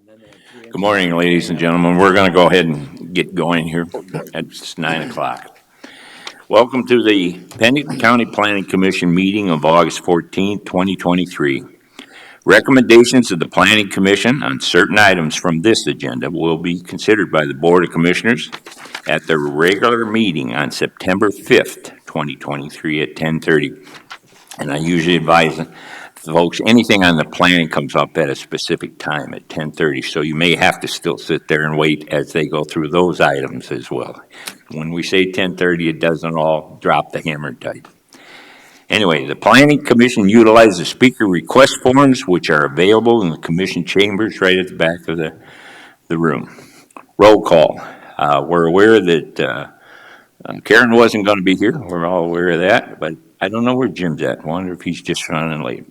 Good morning, ladies and gentlemen. We're going to go ahead and get going here. It's 9 o'clock. Welcome to the Pennington County Planning Commission meeting of August 14, 2023. Recommendations of the Planning Commission on certain items from this agenda will be considered by the Board of Commissioners at their regular meeting on September 5th, 2023 at 10:30. And I usually advise folks, anything on the planning comes up at a specific time at 10:30, so you may have to still sit there and wait as they go through those items as well. When we say 10:30, it doesn't all drop the hammer type. Anyway, the Planning Commission utilizes speaker request forms, which are available in the commission chambers right at the back of the room. Roll call. We're aware that Karen wasn't going to be here. We're all aware of that, but I don't know where Jim's at. I wonder if he's just running late.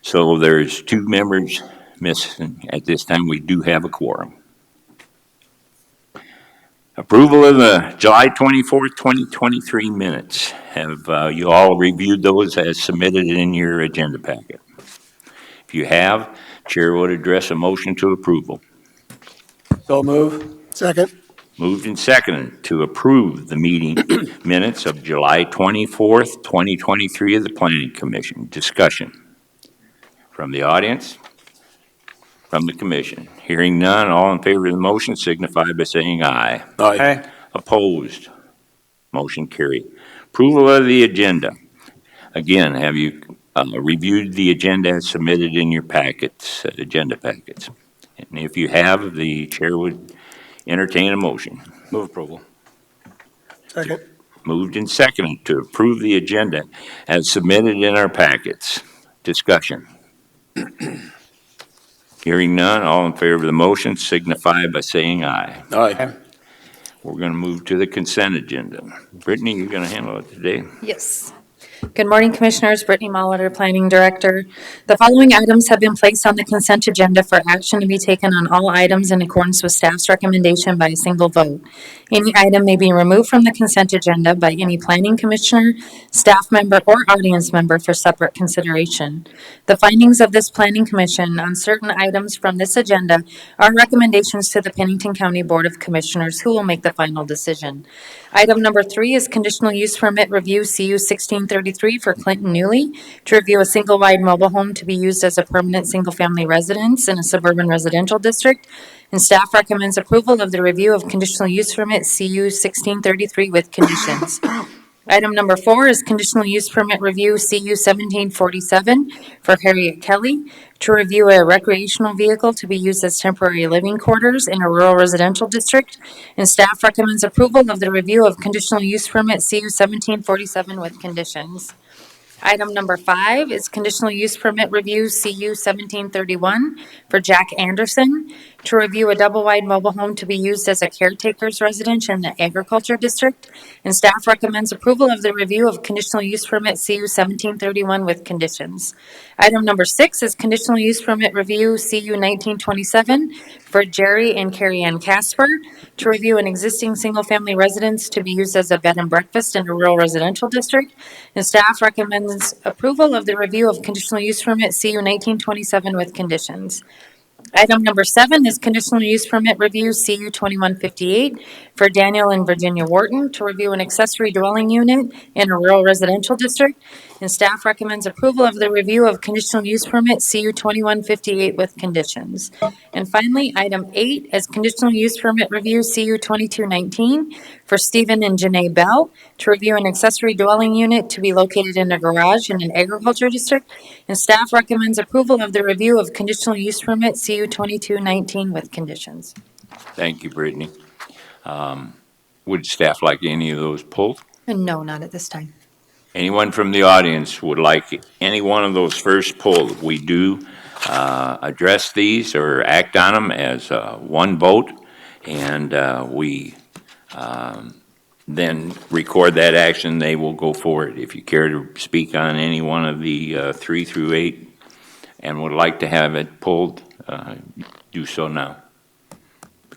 So there's two members missing at this time. We do have a quorum. Approval of the July 24th, 2023 minutes. Have you all reviewed those as submitted in your agenda packet? If you have, Chair would address a motion to approval. So move. Second. Moved and seconded to approve the meeting minutes of July 24th, 2023 of the Planning Commission. Discussion from the audience, from the commission. Hearing none, all in favor of the motion signify by saying aye. Aye. Opposed? Motion carried. Approval of the agenda. Again, have you reviewed the agenda as submitted in your packets, agenda packets? And if you have, the chair would entertain a motion. Move approval. Second. Moved and seconded to approve the agenda as submitted in our packets. Discussion. Hearing none, all in favor of the motion signify by saying aye. Aye. We're going to move to the consent agenda. Brittany, you're going to handle it today? Yes. Good morning, Commissioners. Brittany Molitor, Planning Director. The following items have been placed on the consent agenda for action to be taken on all items in accordance with staff's recommendation by a single vote. Any item may be removed from the consent agenda by any Planning Commissioner, staff member, or audience member for separate consideration. The findings of this Planning Commission on certain items from this agenda are recommendations to the Pennington County Board of Commissioners, who will make the final decision. Item number 3 is conditional use permit review CU 1633 for Clinton Newley to review a single-wide mobile home to be used as a permanent single-family residence in a suburban residential district. And staff recommends approval of the review of conditional use permit CU 1633 with conditions. Item number 4 is conditional use permit review CU 1747 for Harriet Kelly to review a recreational vehicle to be used as temporary living quarters in a rural residential district. And staff recommends approval of the review of conditional use permit CU 1747 with conditions. Item number 5 is conditional use permit review CU 1731 for Jack Anderson to review a double-wide mobile home to be used as a caretaker's residence in the agriculture district. And staff recommends approval of the review of conditional use permit CU 1731 with conditions. Item number 6 is conditional use permit review CU 1927 for Jerry and Carrie Ann Casper to review an existing single-family residence to be used as a bed and breakfast in a rural residential district. And staff recommends approval of the review of conditional use permit CU 1927 with conditions. Item number 7 is conditional use permit review CU 2158 for Daniel and Virginia Wharton to review an accessory dwelling unit in a rural residential district. And staff recommends approval of the review of conditional use permit CU 2158 with conditions. And finally, item 8 is conditional use permit review CU 2219 for Stephen and Janae Bell to review an accessory dwelling unit to be located in a garage in an agriculture district. And staff recommends approval of the review of conditional use permit CU 2219 with conditions. Thank you, Brittany. Would staff like any of those pulled? No, not at this time. Anyone from the audience would like any one of those first pulled? We do address these or act on them as one vote, and we then record that action. They will go forward. If you care to speak on any one of the 3 through 8 and would like to have it pulled, do so now.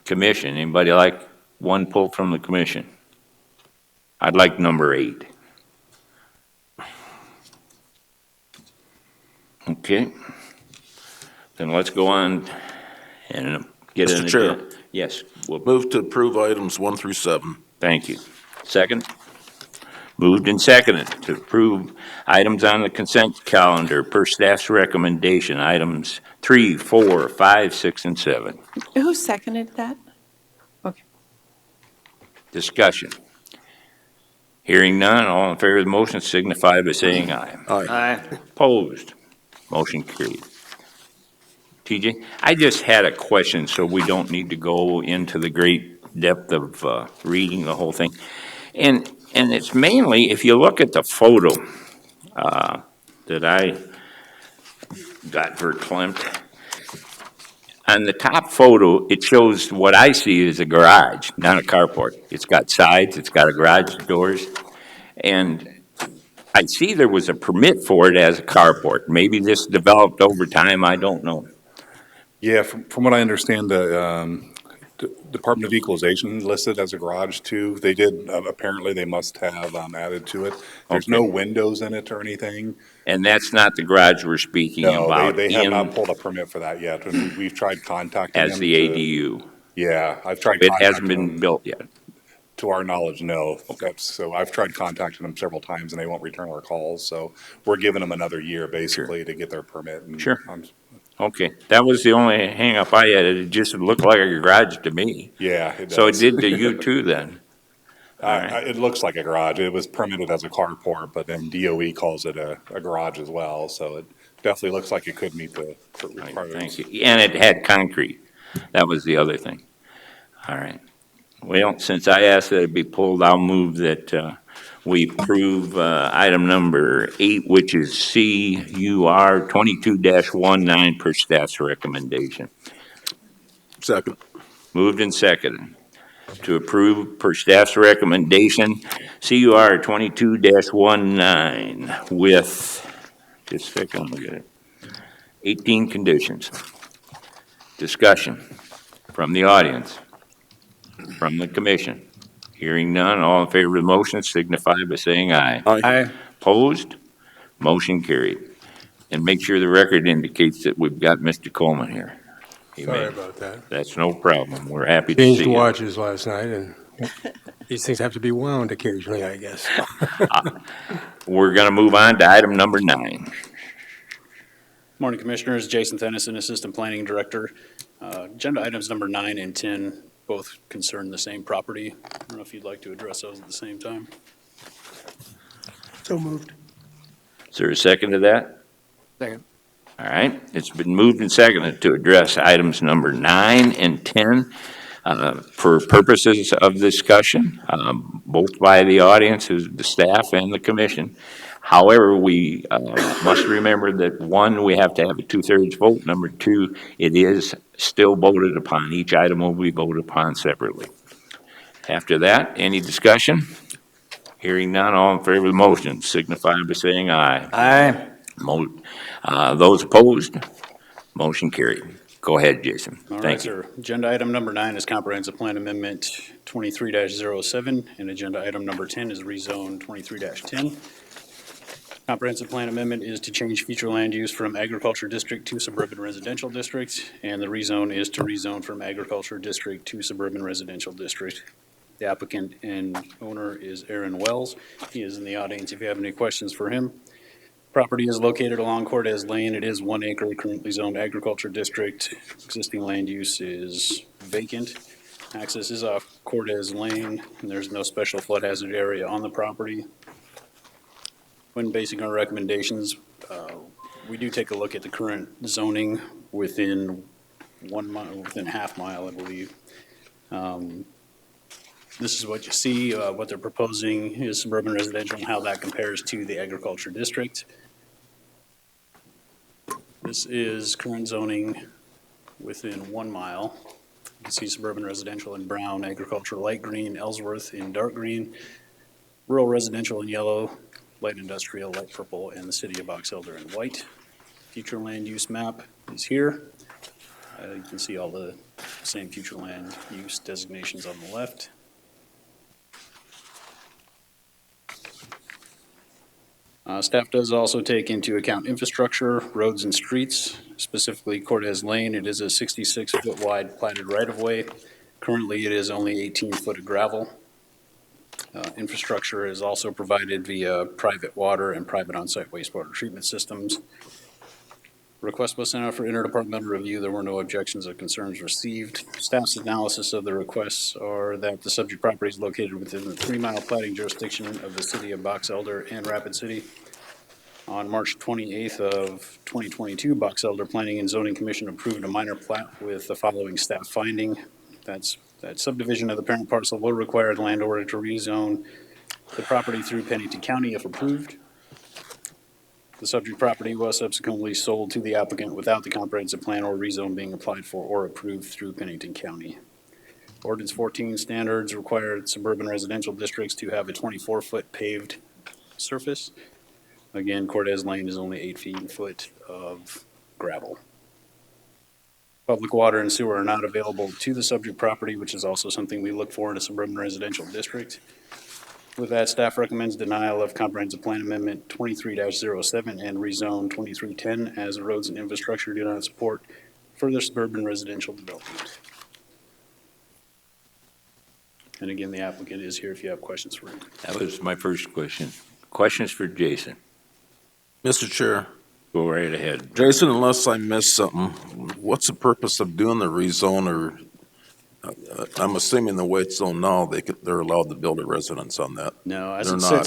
Commission, anybody like one pulled from the commission? I'd like number 8. Okay. Then let's go on And get Mr. an Chair. agenda. Yes, well, Move to approve items 1 through 7. thank you. Second? Moved and seconded to approve items on the consent calendar per staff's recommendation, items 3, 4, 5, 6, and 7. Who seconded that? Okay. Discussion. Hearing none, all in favor of the motion signify by saying aye. Aye. Opposed? Motion carried. TJ, I just had a question, so we don't need to go into the great depth of reading the whole thing. And it's mainly, if you look at the photo that I got verklempt, on the top photo, it shows what I see as a garage, not a carport. It's got sides, it's got a garage doors, and I see there was a permit for it as a carport. Maybe this developed over time, I don't know. Yeah, from what I understand, the Department of Equalization listed as a garage too. They did, apparently they must have added to it. There's no Okay. windows in it or anything. And that's not the garage we're speaking No, about they have not in, pulled a permit for that yet. And we've tried contacting them. as the ADU. Yeah, I've tried It contacting hasn't been them. built yet. To our knowledge, no. So I've tried contacting them several times and they won't return our calls. So we're giving them another year basically to get their permit. And Sure. Okay, that was the only hangup I had. It just looked like a garage to me. Yeah, it does. So it did to you too then? It looks like a garage. It was permitted as a carport, but then DOE calls it a garage as well. So it definitely looks like it could meet the requirements. Thank you. And it had concrete. That was the other thing. All right. Well, since I asked that it be pulled, I'll move that we approve item number 8, which is CUR 22-19 per staff's recommendation. Second. Moved and seconded to approve per staff's recommendation, CUR 22-19 with, just a second, look at it, 18 conditions. Discussion from the audience, from the commission. Hearing none, all in favor of the motion signify by saying aye. Aye. Opposed? Motion carried. And make sure the record indicates that we've got Mr. Coleman here. He Sorry may- about that. That's no problem. We're happy to see Changed you. watches last night, and these things have to be wound occasionally, I guess. We're going to move on to item number 9. Morning, Commissioners. Jason Tennyson, Assistant Planning Director. Agenda items number 9 and 10 both concern the same property. I don't know if you'd like to address those at the same time. So moved. Is there a second to that? Second. All right. It's been moved and seconded to address items number 9 and 10 for purposes of discussion, both by the audience, the staff, and the commission. However, we must remember that, 1, we have to have a 2/3 vote. Number 2, it is still voted upon. Each item will be voted upon separately. After that, any discussion? Hearing none, all in favor of the motion signify by saying aye. Aye. Those opposed? Motion carried. Go ahead, Jason. All right, Thank you. sir. Agenda item number 9 is Comprehensive Plan Amendment 23-07, and agenda item number 10 is Rezone 23-10. Comprehensive Plan Amendment is to change future land use from Agriculture District to Suburban Residential District, and the rezone is to rezone from Agriculture District to Suburban Residential District. The applicant and owner is Aaron Wells. He is in the audience if you have any questions for him. Property is located along Cortez Lane. It is 1 acre, currently zoned Agriculture District. Existing land use is vacant. Access is off Cortez Lane, and there's no special flood hazard area on the property. When basing our recommendations, we do take a look at the current zoning within 1 mile, within half mile, I believe. This is what you see, what they're proposing is suburban residential and how that compares to the agriculture district. This is current zoning within 1 mile. You can see suburban residential in brown, agricultural light green, Ellsworth in dark green, rural residential in yellow, light industrial, light purple, and the city of Box Elder in white. Future land use map is here. You can see all the same future land use designations on the left. Staff does also take into account infrastructure, roads and streets, specifically Cortez Lane. It is a 66-foot wide platted right-of-way. Currently, it is only 18-foot of gravel. Infrastructure is also provided via private water and private on-site wastewater treatment systems. Request was sent out for interdepartmental review. There were no objections or concerns received. Staff's analysis of the requests are that the subject property is located within the 3-mile plating jurisdiction of the city of Box Elder and Rapid City. On March 28th of 2022, Box Elder Planning and Zoning Commission approved a minor plat with the following staff finding. That subdivision of the parent parcel will require the landowner to rezone the property through Pennington County if approved. The subject property was subsequently sold to the applicant without the comprehensive plan or rezone being applied for or approved through Pennington County. Ordinance 14 standards require suburban residential districts to have a 24-foot paved surface. Again, Cortez Lane is only 8 feet of gravel. Public water and sewer are not available to the subject property, which is also something we look for in a suburban residential district. With that, staff recommends denial of comprehensive plan amendment 23-07 and rezone 2310 as roads and infrastructure do not support further suburban residential development. And again, the applicant is here if you have questions for him. That was my first question. Questions for Jason? Mr. Chair, Go right ahead. Jason, unless I missed something, what's the purpose of doing the rezone, or I'm assuming the way it's zoned now, they're allowed to build a residence on that? No, as They're it not.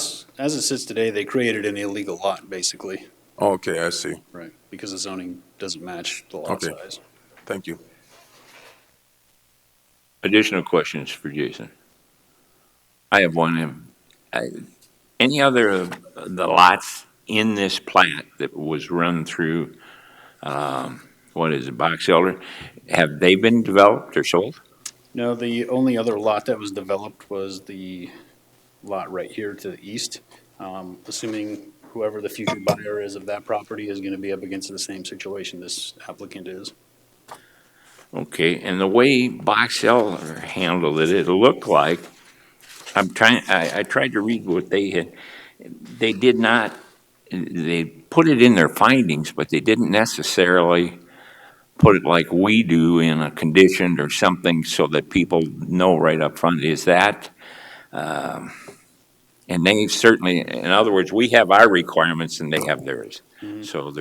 sits today, they created an illegal lot, basically. Oh, okay, I see. Right. Because the zoning doesn't match the lot Okay. size. Thank you. Additional questions for Jason? I have one. Any other of the lots in this plat that was run through, what is it, Box Elder, have they been developed or sold? No, the only other lot that was developed was the lot right here to the east. Assuming whoever the future buyer is of that property is going to be up against the same situation this applicant is. Okay, and the way Box Elder handled it, it looked like, I tried to read what they had, they did not, they put it in their findings, but they didn't necessarily put it like we do in a condition or something so that people know right up front. Is that, and they certainly, in other words, we have our requirements and they have theirs. So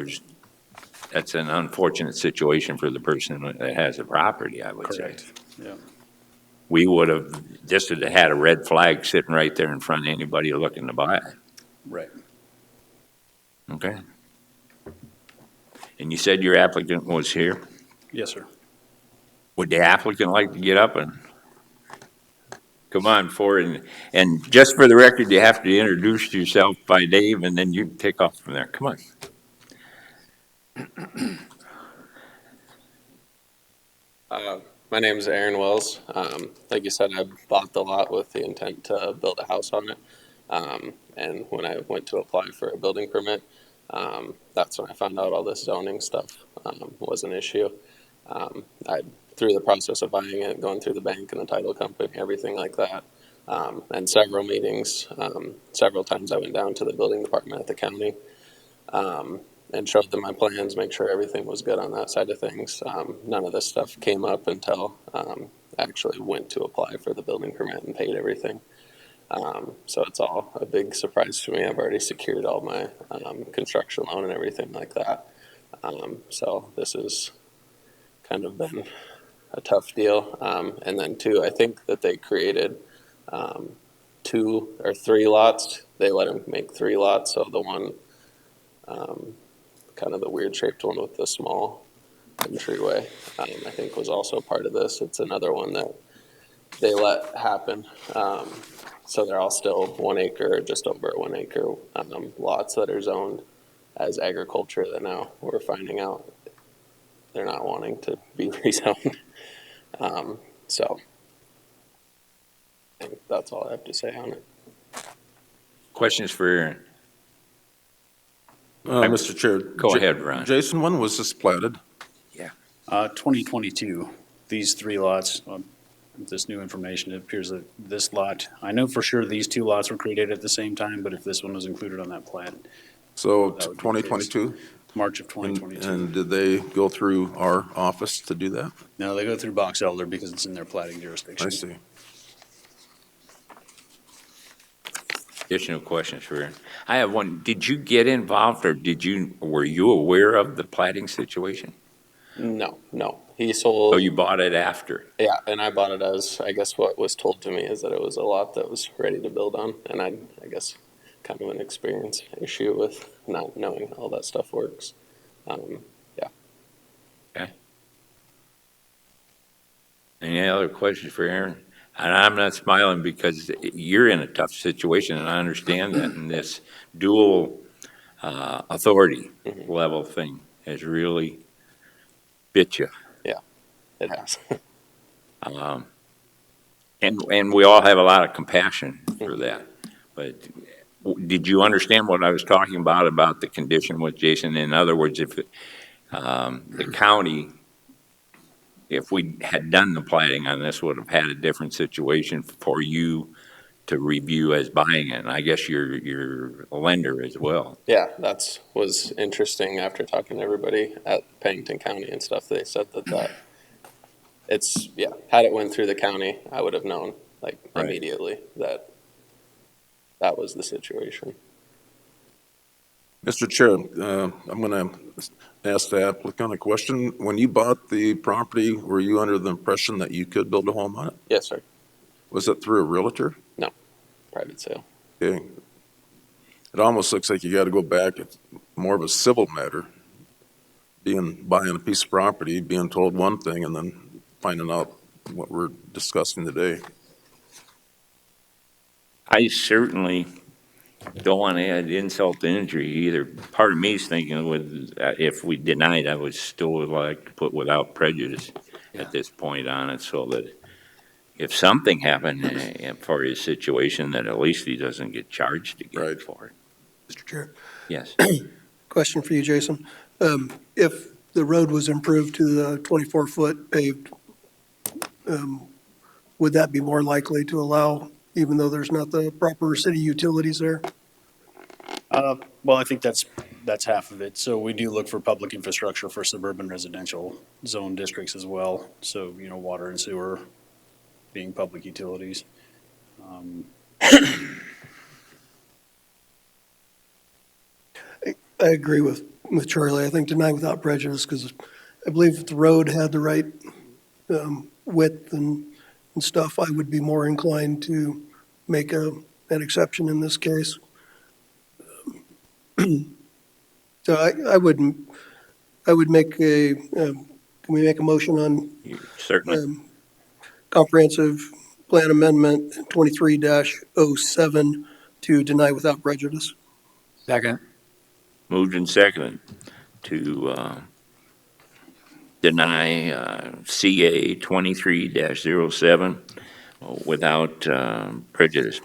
that's an unfortunate situation for the person that has the property, I would say. Correct. Yeah. We would have just had a red flag sitting right there in front of anybody looking to buy it. Right. Okay. And you said your applicant was here. Yes, sir. Would the applicant like to get up and come on forward? And just for the record, you have to introduce yourself by name and then you take off from there. Come on. My name is Aaron Wells. Like you said, I bought the lot with the intent to build a house on it. And when I went to apply for a building permit, that's when I found out all this zoning stuff was an issue. Through the process of buying it, going through the bank and the title company, everything like that, and several meetings, several times I went down to the building department at the county and showed them my plans, make sure everything was good on that side of things. None of this stuff came up until I actually went to apply for the building permit and paid everything. So it's all a big surprise to me. I've already secured all my construction loan and everything like that. So this has kind of been a tough deal. And then two, I think that they created 2 or 3 lots. They let them make 3 lots. So the one, kind of the weird shaped one with the small entryway, I think was also part of this. It's another one that they let happen. So they're all still 1 acre, just over 1 acre lots that are zoned as agriculture that now we're finding out they're not wanting to be rezoned. So I think that's all I have to say on it. Questions for Aaron? Mr. Chair. Go ahead, Ron. Jason, when was this platted? 2022, these 3 lots, with this new information, it appears that this lot, I know for sure these two lots were created at the same time, but if this one was included on that plat, So That would be the case. 2022? March of And 2022. did they go through our office to do that? No, they go through Box Elder because it's in their platting jurisdiction. I see. Additional questions for Aaron? I have one. Did you get involved or were you aware of the plating situation? No. He sold. Oh, you bought it after? Yeah, and I bought it as, I guess what was told to me is that it was a lot that was ready to build on, and I guess kind of an experience issue with not knowing how all that stuff works. Yeah. Okay. Any other questions for Aaron? And I'm not smiling because you're in a tough situation, and I understand that. And this dual authority level thing has really bit you. It has. And we all have a lot of compassion for that. But did you understand what I was talking about the condition with Jason? In other words, if the county, if we had done the plating on this, would have had a different situation for you to review as buying it. And I guess you're a lender as well. Yeah, that's was interesting after talking to everybody at Pennington County and stuff. They said that it's, yeah, had it went through the county, I would have known Right. immediately that was the situation. Mr. Chair, I'm going to ask the applicant a question. When you bought the property, were you under the impression that you could build a home on it? Yes, sir. Was it through a realtor? Private sale. Okay. It almost looks like you got to go back. It's more of a civil matter. Buying a piece of property, being told one thing, and then finding out what we're discussing today. I certainly don't want to add insult to injury either. Part of me is thinking if we denied, I would still like to put without prejudice at this point on it, so that if something happened for his situation, that at least he doesn't get charged again Right. for it. Mr. Chair, Yes. question for you, Jason. If the road was improved to the 24-foot paved, would that be more likely to allow, even though there's not the proper city utilities there? Well, I think that's half of it. So we do look for public infrastructure for suburban residential zone districts as well. So, water and sewer being public utilities. I agree with Charlie. I think deny without prejudice, because I believe if the road had the right width and stuff, I would be more inclined to make an exception in this case. So I would make can we make a motion on Certainly. comprehensive plan amendment 23-07 to deny without prejudice? Second. Moved and seconded to deny CA 23-07 without prejudice.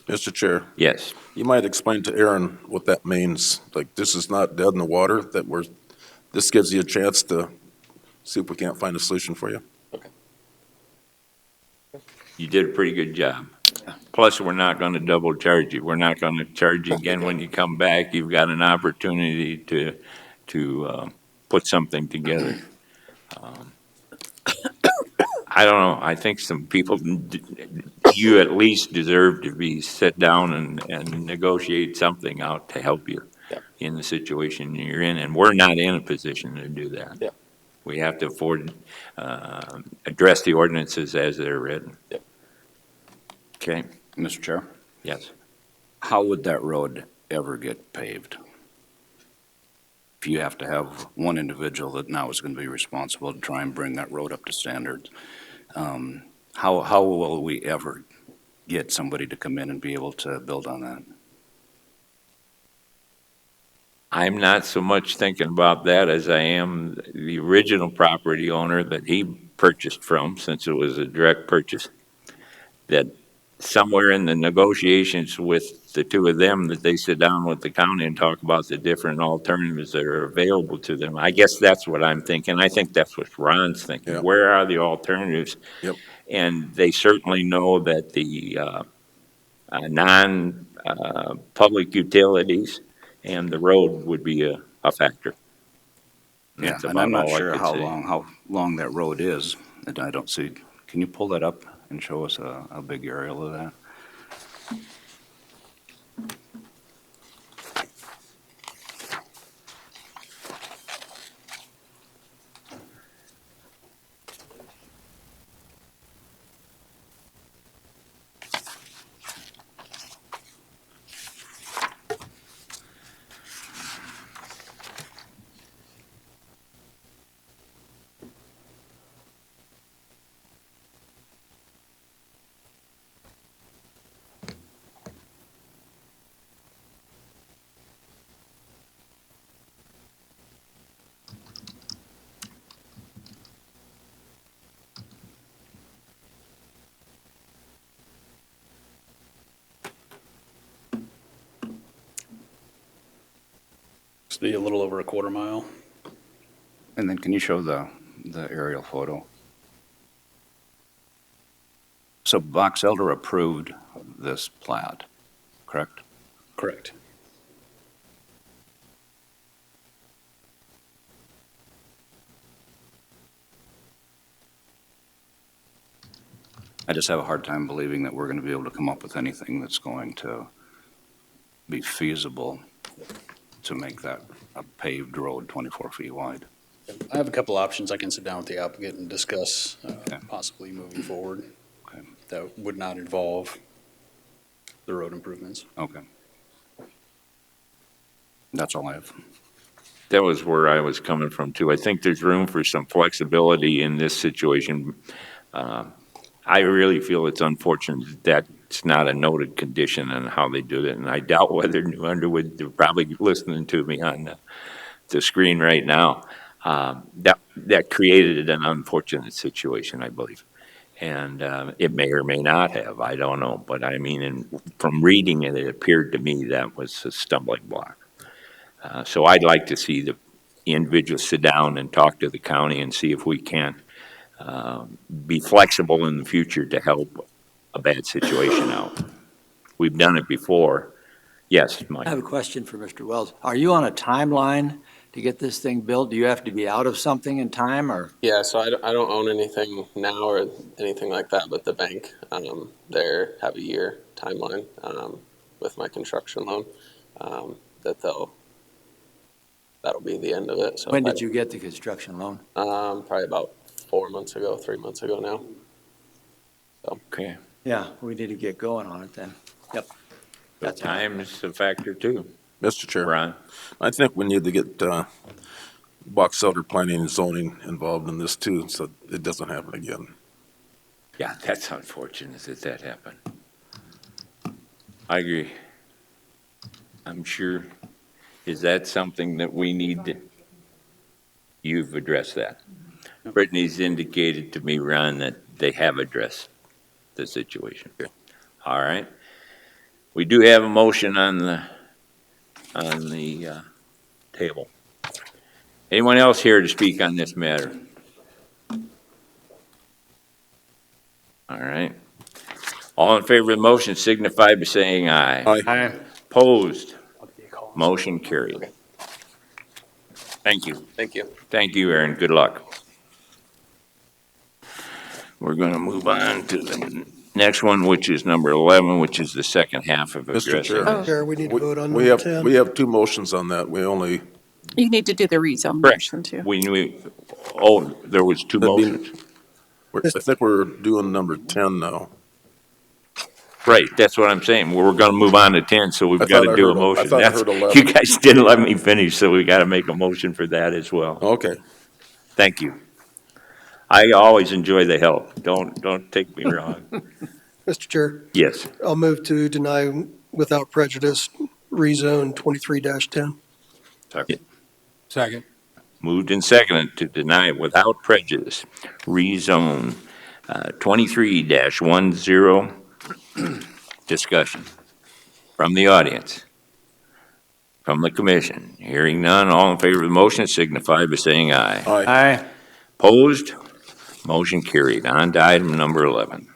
Mr. Chair, Yes. you might explain to Aaron what that means. Like, this is not dead in the water, this gives you a chance to see if we can't find a solution for you. You did a pretty good job. Plus, we're not going to double charge you. We're not going to charge you again when you come back. You've got an opportunity to put something together. I don't know. I think some people, you at least deserve to be sit down and negotiate something out to help you in the situation you're in. And we're not in a position to do that. Yeah. We have to address the ordinances as they're written. Yep. Okay. Mr. Chair, Yes. how would that road ever get paved? If you have to have one individual that now is going to be responsible to try and bring that road up to standards, how will we ever get somebody to come in and be able to build on that? I'm not so much thinking about that as I am the original property owner that he purchased from, since it was a direct purchase, that somewhere in the negotiations with the two of them, that they sit down with the county and talk about the different alternatives that are available to them. I guess that's what I'm thinking. I think that's what Ron's thinking. Yeah. Where are the alternatives? Yep. And they certainly know that the public utilities and the road would be a factor. Yeah, That's and I'm about not all I sure could say. how long that road is, and I don't see, can you pull that up and show us a big aerial of that? It's be a little over a quarter mile. And then can you show the aerial photo? So Box Elder approved this plat, correct? Correct. I just have a hard time believing that we're going to be able to come up with anything that's going to be feasible to make that a paved road 24 feet wide. I have a couple options. I can sit down with the applicant and discuss Okay. possibly moving forward. Okay. That would not involve the road improvements. Okay. That's all I have. That was where I was coming from too. I think there's room for some flexibility in this situation. I really feel it's unfortunate that it's not a noted condition on how they do it, and I doubt whether New Underwood, they're probably listening to me on the screen right now. That created an unfortunate situation, I believe. And it may or may not have, I don't know. But I mean, from reading it, it appeared to me that was a stumbling block. So I'd like to see the individuals sit down and talk to the county and see if we can be flexible in the future to help a bad situation out. We've done it before. Yes, Mike. I have a question for Mr. Wells. Are you on a timeline to get this thing built? Do you have to be out of something in time, or? Yeah, so I don't own anything now or anything like that, but the bank, they have a year timeline with my construction loan that'll be the end of it. So When did you get the construction loan? Probably about 3 months ago now. Okay. Yeah, we need to get going on it then. Yep. But time is a factor too. Mr. Chair, Ron? I think we need to get Box Elder Planning and Zoning involved in this too, so it doesn't happen again. Yeah, that's unfortunate that happened. I agree. I'm sure. Is that something that we need to, you've addressed that? Brittany's indicated to me, Ron, that they have addressed the situation. Okay. All right. We do have a motion on the table. Anyone else here to speak on this matter? All right. All in favor of the motion signify by saying aye. Aye. Opposed? Motion carried. Thank you. Thank you. Thank you, Aaron. Good luck. We're going to move on to the next one, which is number 11, which is the second half of Mr. addressing. Chair. Oh. Chair, we need to vote on We number have, 10. we have two motions on that. We only, You need to do the rezone Correct. motion too. There was two That'd be- motions. I think we're doing number 10 now. Right, that's what I'm saying. We're going to move on to 10, so we've I got thought to I do a heard- I motion. thought I That's- heard 11. You guys didn't let me finish, so we got to make a motion for that as well. Okay. Thank you. I always enjoy the help. Don't take me wrong. Mr. Chair, Yes. I'll move to deny without prejudice rezone 23-10. Second. Moved and seconded to deny without prejudice rezone 23-10 Discussion from the audience, from the commission. Hearing none, all in favor of the motion signify by saying aye. Aye. Opposed? Motion carried. On to item number 11.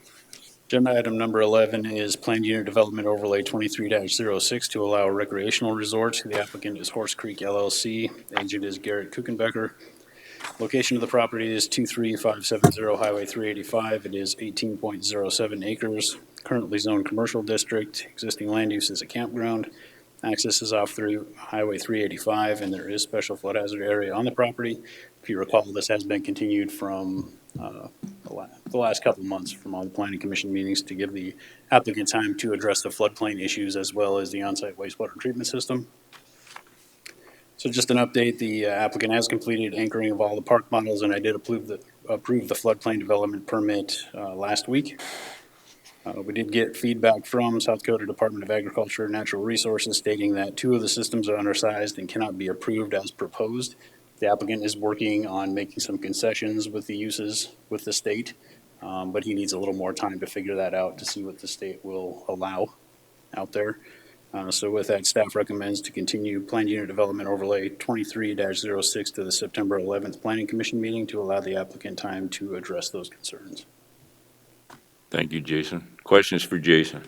Agenda item number 11 is Planned Unit Development Overlay 23-06 to allow a recreational resort. The applicant is Horse Creek LLC. Agent is Garrett Kuchenbecker. Location of the property is 23570 Highway 385. It is 18.07 acres, currently zoned commercial district. Existing land use is a campground. Access is off through Highway 385, and there is special flood hazard area on the property. If you recall, this has been continued from the last couple of months from all the planning commission meetings to give the applicant time to address the floodplain issues as well as the on-site wastewater treatment system. So just an update, the applicant has completed anchoring of all the park models, and I did approve the floodplain development permit last week. We did get feedback from South Dakota Department of Agriculture and Natural Resources stating that 2 of the systems are undersized and cannot be approved as proposed. The applicant is working on making some concessions with the uses with the state, but he needs a little more time to figure that out to see what the state will allow out there. So with that, staff recommends to continue Planned Unit Development Overlay 23-06 to the September 11th Planning Commission meeting to allow the applicant time to address those concerns. Thank you, Jason. Questions for Jason?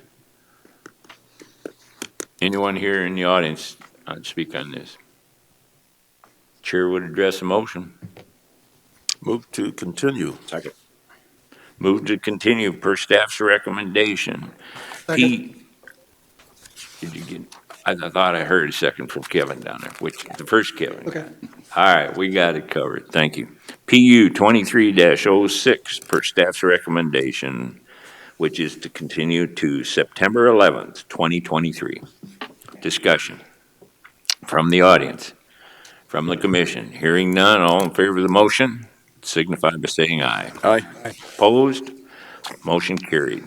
Anyone here in the audience speak on this? Chair would address a motion. Move to continue. Second. Move to continue per staff's recommendation. Did you get, I thought I heard a second from Kevin down there, which, the first Kevin. Okay. All right, we got it covered. Thank you. PU 23-06 per staff's recommendation, which is to continue to September 11th, 2023. Discussion from the audience, from the commission. Hearing none, all in favor of the motion signify by saying aye. Aye. Opposed? Motion carried.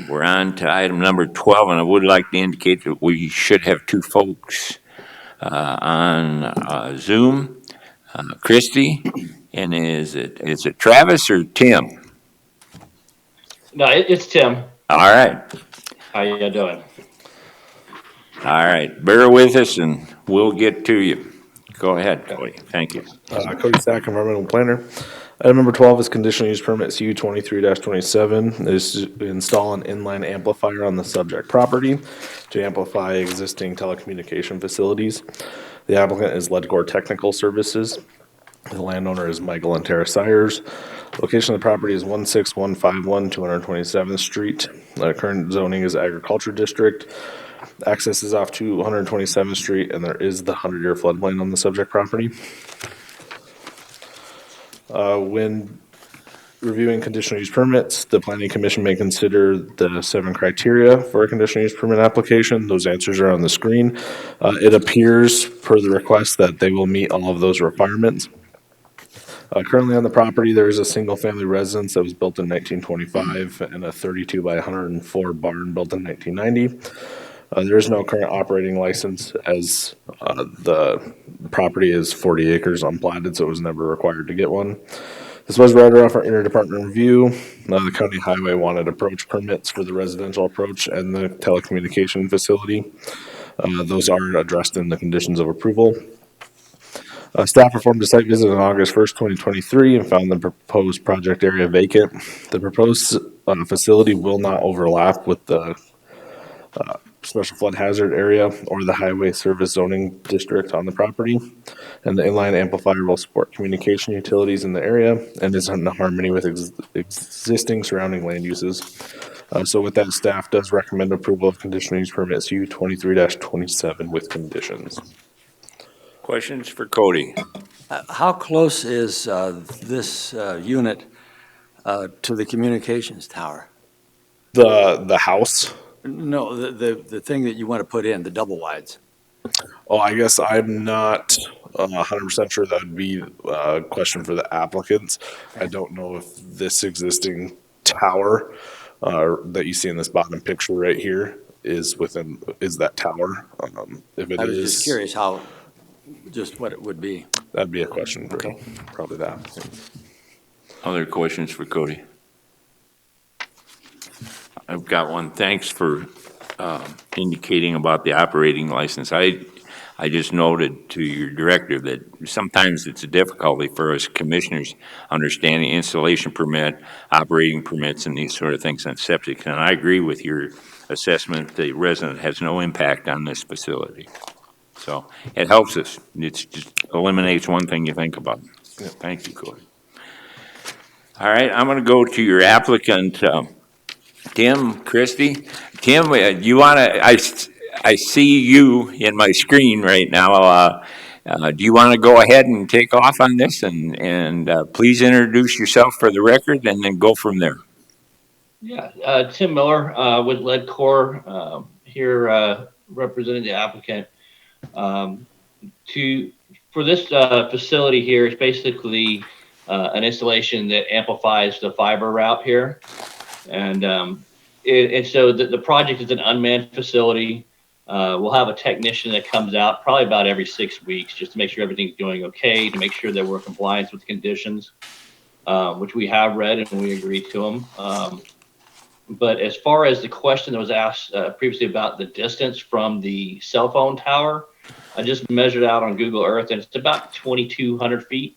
We're on to item number 12, and I would like to indicate that we should have 2 folks on Zoom. Christy, and is it Travis or Tim? No, it's Tim. All right. How you doing? All right. Bear with us, and we'll get to you. Go ahead, Cody. Thank you. Cody Stack, environmental planner. Item number 12 is conditional use permit CU 23-27. Is to install an inline amplifier on the subject property to amplify existing telecommunication facilities. The applicant is Ledcor Technical Services. The landowner is Michael and Tara Sires. Location of the property is 16151 227th Street. Current zoning is agriculture district. Access is off to 127th Street, and there is the 100-year floodplain on the subject property. When reviewing conditional use permits, the planning commission may consider the 7 criteria for a conditional use permit application. Those answers are on the screen. It appears per the request that they will meet all of those requirements. Currently on the property, there is a single-family residence that was built in 1925 and a 32 by 104 barn built in 1990. There is no current operating license as the property is 40 acres unplatted, so it was never required to get one. This was right off our interdepartment review. The county highway wanted approach permits for the residential approach and the telecommunication facility. Those are addressed in the conditions of approval. Staff performed a site visit on August 1st, 2023 and found the proposed project area vacant. The proposed facility will not overlap with the special flood hazard area or the highway service zoning district on the property. And the inline amplifier will support communication utilities in the area and is in harmony with existing surrounding land uses. So with that, staff does recommend approval of conditional use permit CU 23-27 with conditions. Questions for Cody? How close is this unit to the communications tower? The house? No, the thing that you want to put in, the double wides. Oh, I guess I'm not 100% sure. That would be a question for the applicants. I don't know if this existing tower that you see in this bottom picture right here is that tower. If it is, I was just curious just what it would be. That'd be a question for probably the applicant. Other questions for Cody? I've got one. Thanks for indicating about the operating license. I just noted to your director that sometimes it's a difficulty for us commissioners understanding installation permit, operating permits, and these sort of things on septic. And I agree with your assessment. The resident has no impact on this facility. So it helps us. It just eliminates one thing you think about. Thank you, Cody. All right, I'm going to go to your applicant, Tim Christie. Tim, you want to, I see you in my screen right now. Do you want to go ahead and take off on this and please introduce yourself for the record and then go from there? Yeah, Tim Miller with LedCorp here representing the applicant. For this facility here, it's basically an installation that amplifies the fiber route here. And so the project is an unmanned facility. We'll have a technician that comes out probably about every 6 weeks just to make sure everything's going okay, to make sure that we're in compliance with the conditions, which we have read and we agree to them. But as far as the question that was asked previously about the distance from the cell phone tower, I just measured out on Google Earth and it's about 2,200 feet.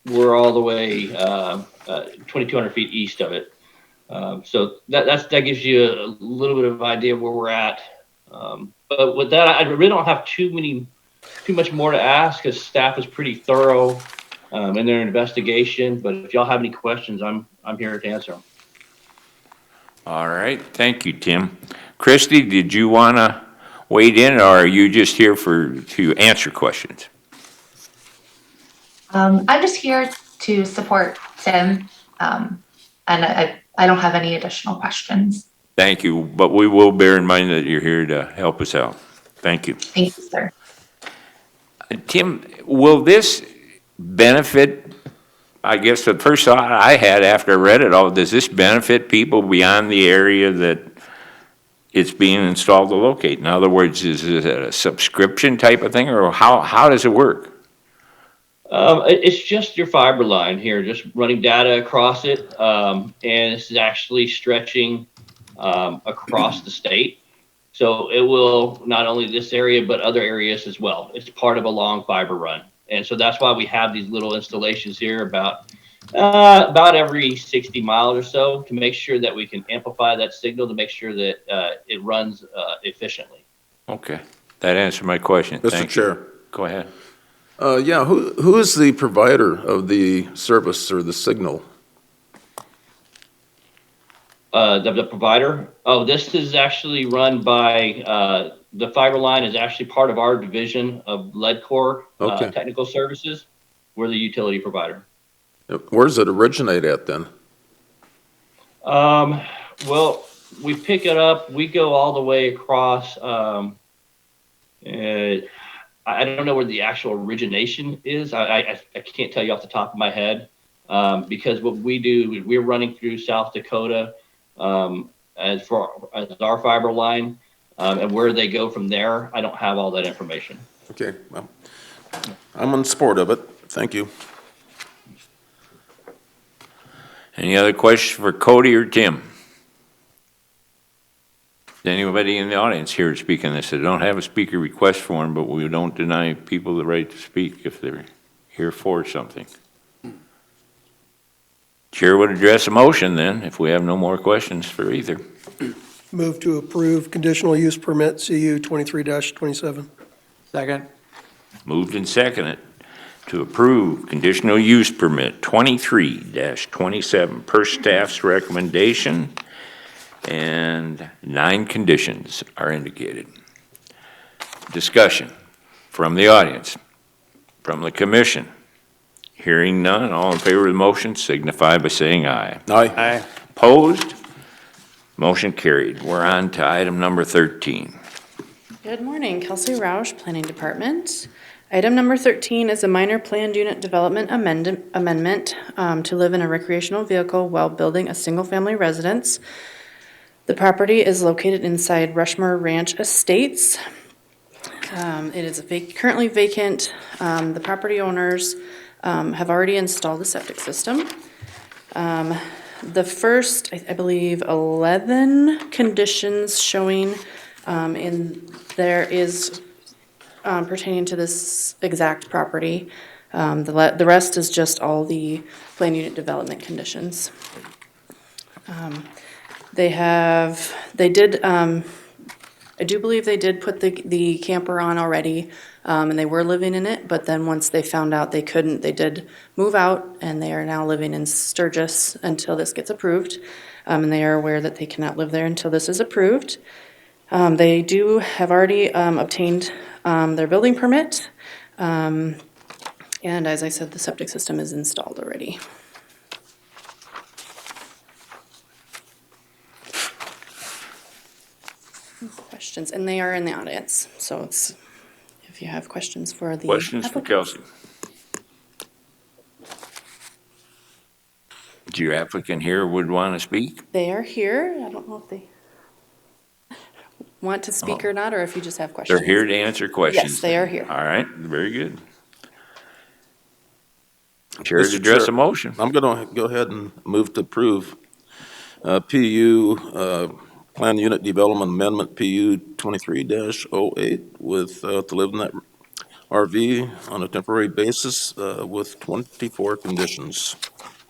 We're all the way 2,200 feet east of it. So that gives you a little bit of idea of where we're at. But with that, I really don't have too much more to ask because staff is pretty thorough in their investigation. But if y'all have any questions, I'm here to answer them. All right, thank you, Tim. Christy, did you want to wade in, or are you just here to answer questions? I'm just here to support Tim, and I don't have any additional questions. Thank you, but we will bear in mind that you're here to help us out. Thank you. Thank you, sir. Tim, will this benefit, I guess the first thought I had after I read it all, does this benefit people beyond the area that it's being installed to locate? In other words, is it a subscription type of thing, or how does it work? It's just your fiber line here, just running data across it. And this is actually stretching across the state. So it will not only this area, but other areas as well. It's part of a long fiber run. And so that's why we have these little installations here about every 60 miles or so to make sure that we can amplify that signal to make sure that it runs efficiently. Okay, that answered my question. Mr. Chair. Go ahead. Yeah, who is the provider of the service or the signal? The provider? Oh, this is actually run by, the fiber line is actually part of our division of LedCorp Technical Services. We're the utility provider. Where does it originate at then? Well, we pick it up, we go all the way across, I don't know where the actual origination is. I can't tell you off the top of my head, because what we do, we're running through South Dakota as our fiber line, and where they go from there, I don't have all that information. Okay, well, I'm in support of it. Thank you. Any other questions for Cody or Tim? Is anybody in the audience here to speak on this? I don't have a speaker request form, but we don't deny people the right to speak if they're here for something. Chair would address a motion then, if we have no more questions for either. Move to approve conditional use permit CU 23-27. Second. Moved and seconded to approve conditional use permit 23-27 per staff's recommendation, and 9 conditions are indicated. Discussion from the audience, from the commission. Hearing none, all in favor of the motion signify by saying aye. Aye. Opposed? Motion carried. We're on to item number 13. Good morning, Kelsey Roush, Planning Department. Item number 13 is a minor planned unit development amendment to live in a recreational vehicle while building a single-family residence. The property is located inside Rushmore Ranch Estates. It is currently vacant. The property owners have already installed a septic system. the first, I believe, 11 conditions showing in there is pertaining to this exact property. The rest is just all the plan unit development conditions. I do believe they did put the camper on already, and they were living in it, but then once they found out they couldn't, they did move out, and they are now living in Sturgis until this gets approved. And they are aware that they cannot live there until this is approved. They do have already obtained their building permit. And as I said, the septic system is installed already. Questions, and they are in the audience, so it's, if you have questions for the Questions for applicant. Kelsey? Do your applicant here would want to speak? They are here. I don't know if they want to speak or not, or if you just have questions. They're here to answer questions. Yes, they are here. All right, very good. Chair to Mr. address Chair, a motion. I'm going to go ahead and move to approve PU Plan Unit Development Amendment PU 23-08 with to live in that RV on a temporary basis with 24 conditions.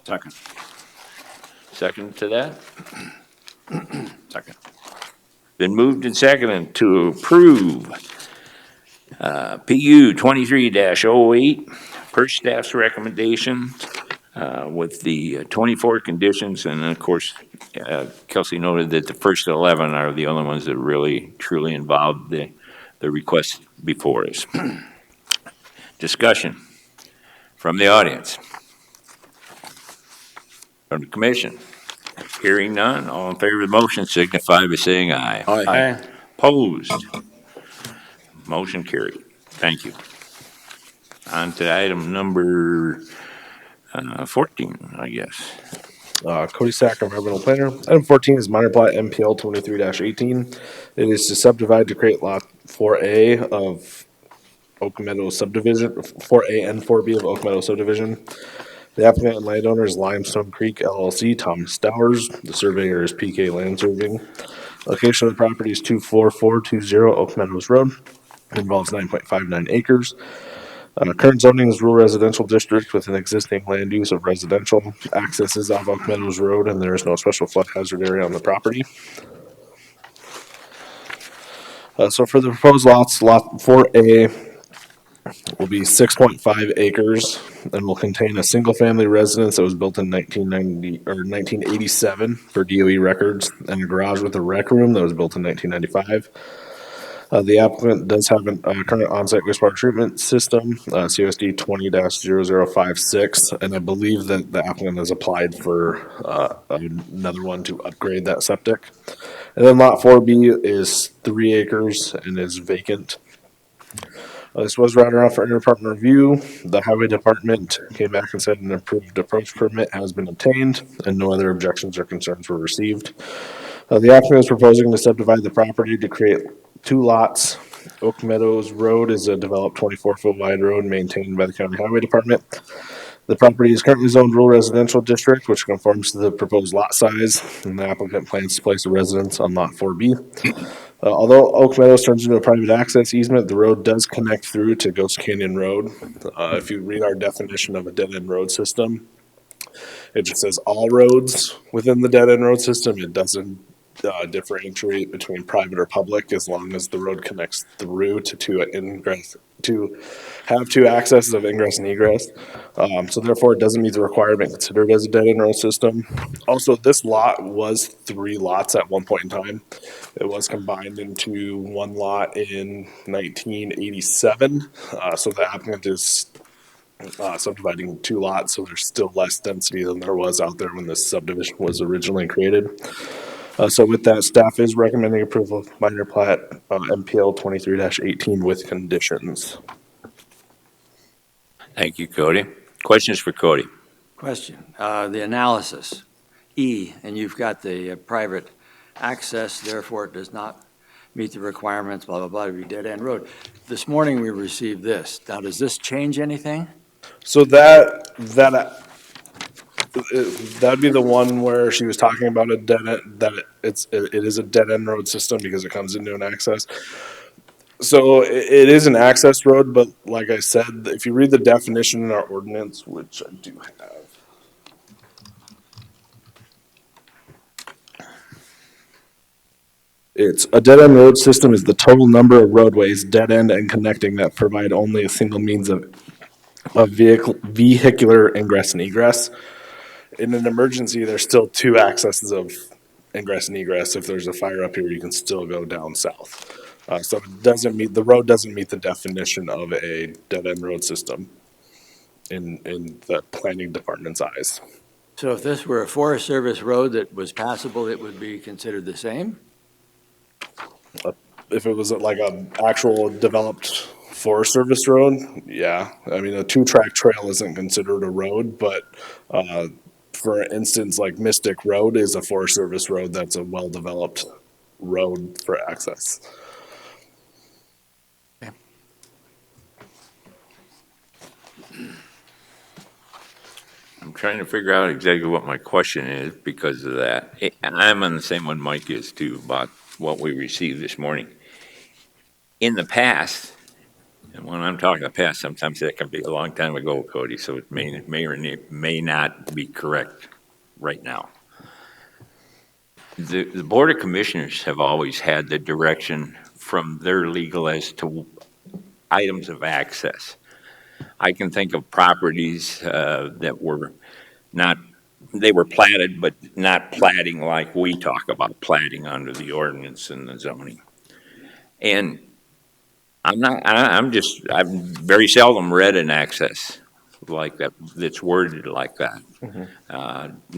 Second. Second to that? Second. Been moved and seconded to approve PU 23-08 per staff's recommendation with the 24 conditions. And of course, Kelsey noted that the first 11 are the only ones that really truly involved the request before us. Discussion from the audience. From the commission. Hearing none, all in favor of the motion signify by saying aye. Aye. Opposed? Motion carried. Thank you. On to item number 14, I guess. Cody Sack, environmental planner. Item 14 is minor plat MPL 23-18. It is to subdivide to create lot 4A of Oak Meadow subdivision, 4A and 4B of Oak Meadow subdivision. The applicant and landowner is Limestone Creek LLC, Thomas Stowers. The surveyor is PK Land Surveying. Location of the property is 24420 Oak Meadows Road. It involves 9.59 acres. Current zoning is rural residential district with an existing land use of residential. Access is off Oak Meadows Road, and there is no special flood hazard area on the property. So for the proposed lots, lot 4A will be 6.5 acres and will contain a single-family residence that was built in 1987 for DOE records, and a garage with a rec room that was built in 1995. The applicant does have a current on-site wastewater treatment system, COSD 20-0056, and I believe that the applicant has applied for another one to upgrade that septic. And then lot 4B is 3 acres and is vacant. This was routed off for interdepartment review. The highway department came back and said an approved approach permit has been obtained and no other objections or concerns were received. The applicant is proposing to subdivide the property to create 2 lots. Oak Meadows Road is a developed 24-foot wide road maintained by the county highway department. The property is currently zoned rural residential district, which conforms to the proposed lot size, and the applicant plans to place a residence on lot 4B. Although Oak Meadows turns into a private access easement, the road does connect through to Ghost Canyon Road. If you read our definition of a dead-end road system, it just says all roads within the dead-end road system. It doesn't differentiate between private or public as long as the road connects through to have 2 accesses of ingress and egress. So therefore, it doesn't meet the requirement considered as a dead-end road system. Also, this lot was 3 lots at one point in time. It was combined into 1 lot in 1987. So the applicant is subdividing 2 lots, so there's still less density than there was out there when this subdivision was originally created. So with that, staff is recommending approval of minor plat MPL 23-18 with conditions. Thank you, Cody. Questions for Cody? Question, the analysis, E, and you've got the private access, therefore it does not meet the requirements, blah, blah, blah, to be dead-end road. This morning we received this. Now, does this change anything? So that That'd be the one where she was talking about a dead end, that it is a dead end road system because it comes into an access. So it is an access road, but like I said, if you read the definition in our ordinance, which I do have. It's a dead end road system is the total number of roadways, dead end and connecting that provide only a single means of vehicular ingress and egress. In an emergency, there's still two accesses of ingress and egress. If there's a fire up here, you can still go down south. So the road doesn't meet the definition of a dead end road system in the planning department's eyes. So if this were a Forest Service road that was passable, it would be considered the same? If it was like a actual developed Forest Service road, yeah. I mean, a 2-track trail isn't considered a road, but, for instance, like Mystic Road is a Forest Service road that's a well-developed road for access. I'm trying to figure out exactly what my question is because of that. And I'm on the same one Mike is too about what we received this morning. In the past, and when I'm talking the past, sometimes that can be a long time ago, Cody, so it may or may not be correct right now. The Board of Commissioners have always had the direction from their legal as to items of access. I can think of properties that were not, they were platted, but not platting like we talk about platting under the ordinance and the zoning. And I've very seldom read an access like that, that's worded like that,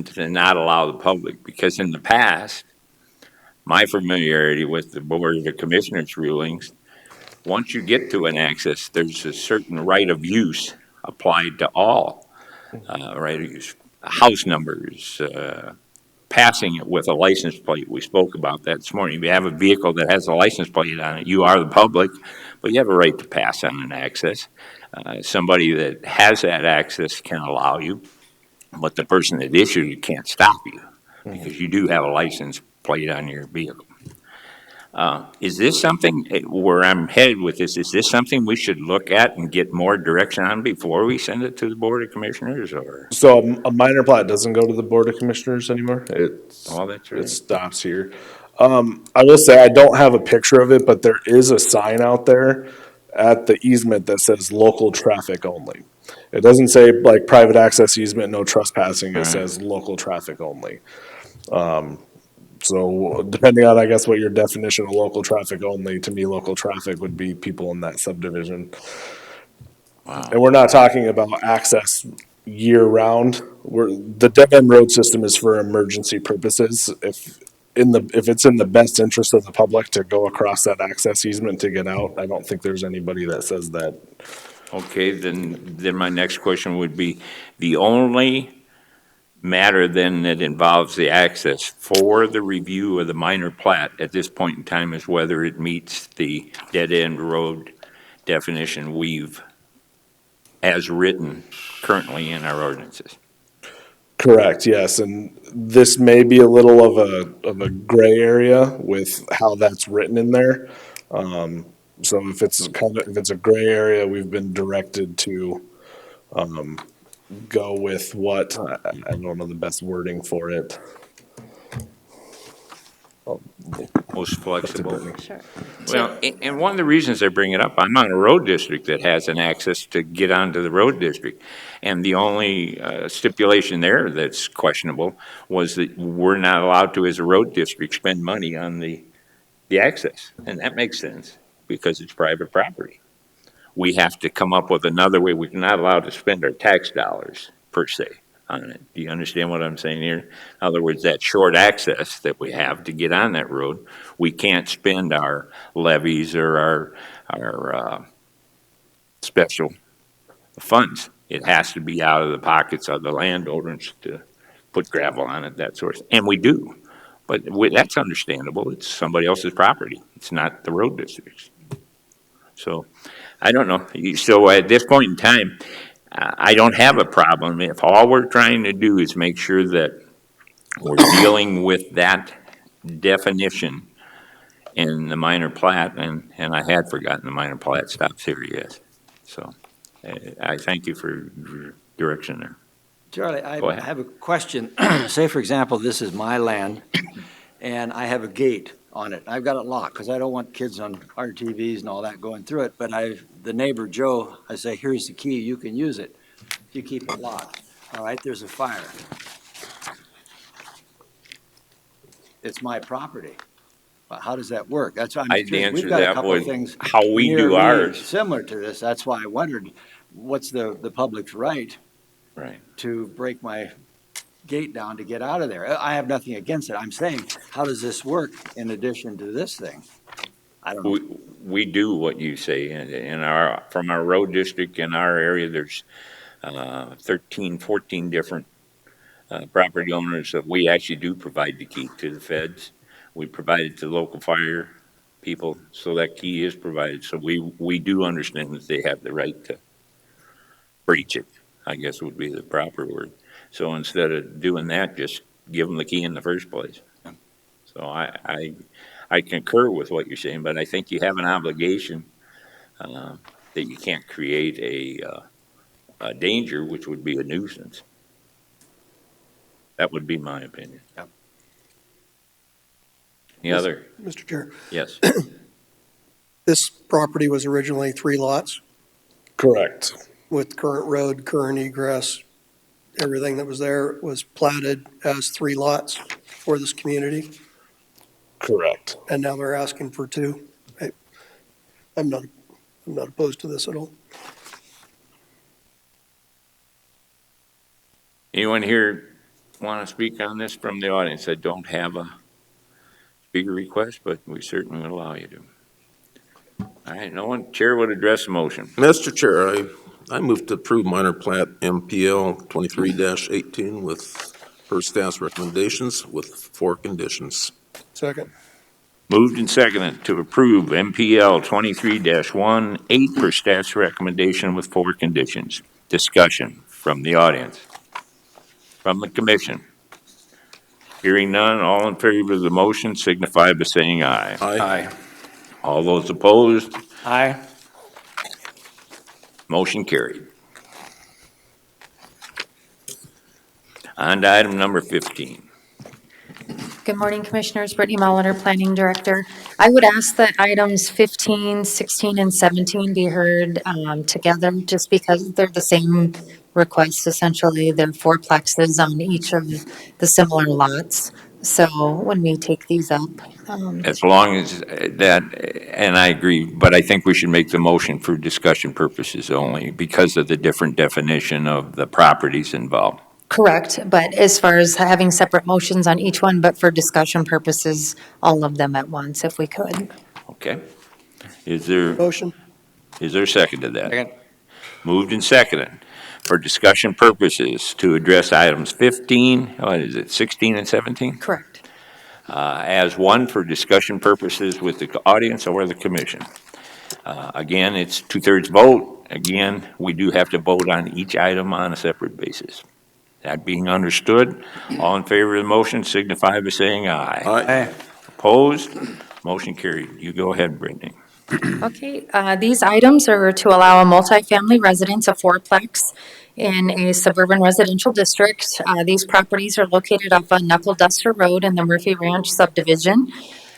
to not allow the public, because in the past, my familiarity with the Board of Commissioners rulings, once you get to an access, there's a certain right of use applied to all, right of use, house numbers, passing it with a license plate. We spoke about that this morning. If you have a vehicle that has a license plate on it, you are the public, but you have a right to pass on an access. Somebody that has that access can allow you, but the person that issued it can't stop you because you do have a license plate on your vehicle. Is this something where I'm headed with this? Is this something we should look at and get more direction on before we send it to the Board of Commissioners, or? So a minor plat doesn't go to the Board of Commissioners anymore. Oh, that's right. It stops here. I will say I don't have a picture of it, but there is a sign out there at the easement that says local traffic only. It doesn't say like private access easement, no trespassing. It says local traffic only. So depending on, I guess, what your definition of local traffic only, to me, local traffic would be people in that subdivision. Wow. And we're not talking about access year-round. The dead-end road system is for emergency purposes. If it's in the best interest of the public to go across that access easement to get out, I don't think there's anybody that says that. Okay, then my next question would be, the only matter then that involves the access for the review of the minor plat at this point in time is whether it meets the dead-end road definition we've as written currently in our ordinances. Correct, yes, and this may be a little of a gray area with how that's written in there. So if it's a gray area, we've been directed to go with what, I don't know the best wording for it. Most flexible. Sure. Well, and one of the reasons I bring it up, I'm on a road district that has an access to get onto the road district. And the only stipulation there that's questionable was that we're not allowed to, as a road district, spend money on the access. And that makes sense because it's private property. We have to come up with another way. We're not allowed to spend our tax dollars, per se, on it. Do you understand what I'm saying here? In other words, that short access that we have to get on that road, we can't spend our levies or our special funds. It has to be out of the pockets of the landowners to put gravel on it, that sort of, and we do. But that's understandable. It's somebody else's property. It's not the road district's. So I don't know. So at this point in time, I don't have a problem if all we're trying to do is make sure that we're dealing with that definition in the minor plat, and I had forgotten the minor plat stops here, yes. So I thank you for your direction there. Charlie, Go I ahead. have a question. Say, for example, this is my land, and I have a gate on it. I've got it locked, because I don't want kids on RTVs and all that going through it, but the neighbor, Joe, I say, here's the key, you can use it. You keep it locked. All right, there's a fire. It's my property. But how does that work? That's why I'm I'd curious. answer We've got a that couple with of things how we near do me ours. similar to this. That's why I wondered, what's the public's right Right. to break my gate down to get out of there? I have nothing against it. I'm saying, how does this work in addition to this thing? I don't know. We do what you say, from our road district in our area, there's 13, 14 different property owners that we actually do provide the key to the feds. We provide it to local fire people, so that key is provided. So we do understand that they have the right to breach it, I guess would be the proper word. So instead of doing that, just give them the key in the first place. So I concur with what you're saying, but I think you have an obligation that you can't create a danger, which would be a nuisance. That would be my opinion. Yep. Any other? Mr. Chair, Yes. this property was originally 3 lots Correct. with current road, current egress. Everything that was there was platted as 3 lots for this community, Correct. and now they're asking for 2. I'm not opposed to this at all. Anyone here want to speak on this from the audience? I don't have a speaker request, but we certainly would allow you to. All right, no one, Chair would address the motion. Mr. Chair, I move to approve minor plat MPL 23-18 with per staff's recommendations with 4 conditions. Second. Moved and seconded to approve MPL 23-1, 8 per staff's recommendation with 4 conditions. Discussion from the audience. From the commission. Hearing none, all in favor of the motion signify by saying aye. Aye. All those opposed, Aye. motion carried. On to item number 15. Good morning, Commissioners. Brittany Molitor, Planning Director. I would ask that items 15, 16, and 17 be heard together, just because they're the same requests, essentially. They're 4 plexes on each of the similar lots. So when we take these up. As long as that, and I agree, but I think we should make the motion for discussion purposes only because of the different definition of the properties involved. Correct, but as far as having separate motions on each one, but for discussion purposes, all of them at once, if we could. Okay. Is there Motion. a second to that? Second. Moved and seconded for discussion purposes to address items 15, 16 and 17? Correct. As one for discussion purposes with the audience or the commission. Again, it's 2/3 vote. Again, we do have to vote on each item on a separate basis. That being understood, all in favor of the motion signify by saying aye. Aye. Opposed? Motion carried. You go ahead, Brittany. Okay, these items are to allow a multifamily residence, a 4-plex, in a suburban residential district. These properties are located off of Knuckle Duster Road in the Murphy Ranch subdivision.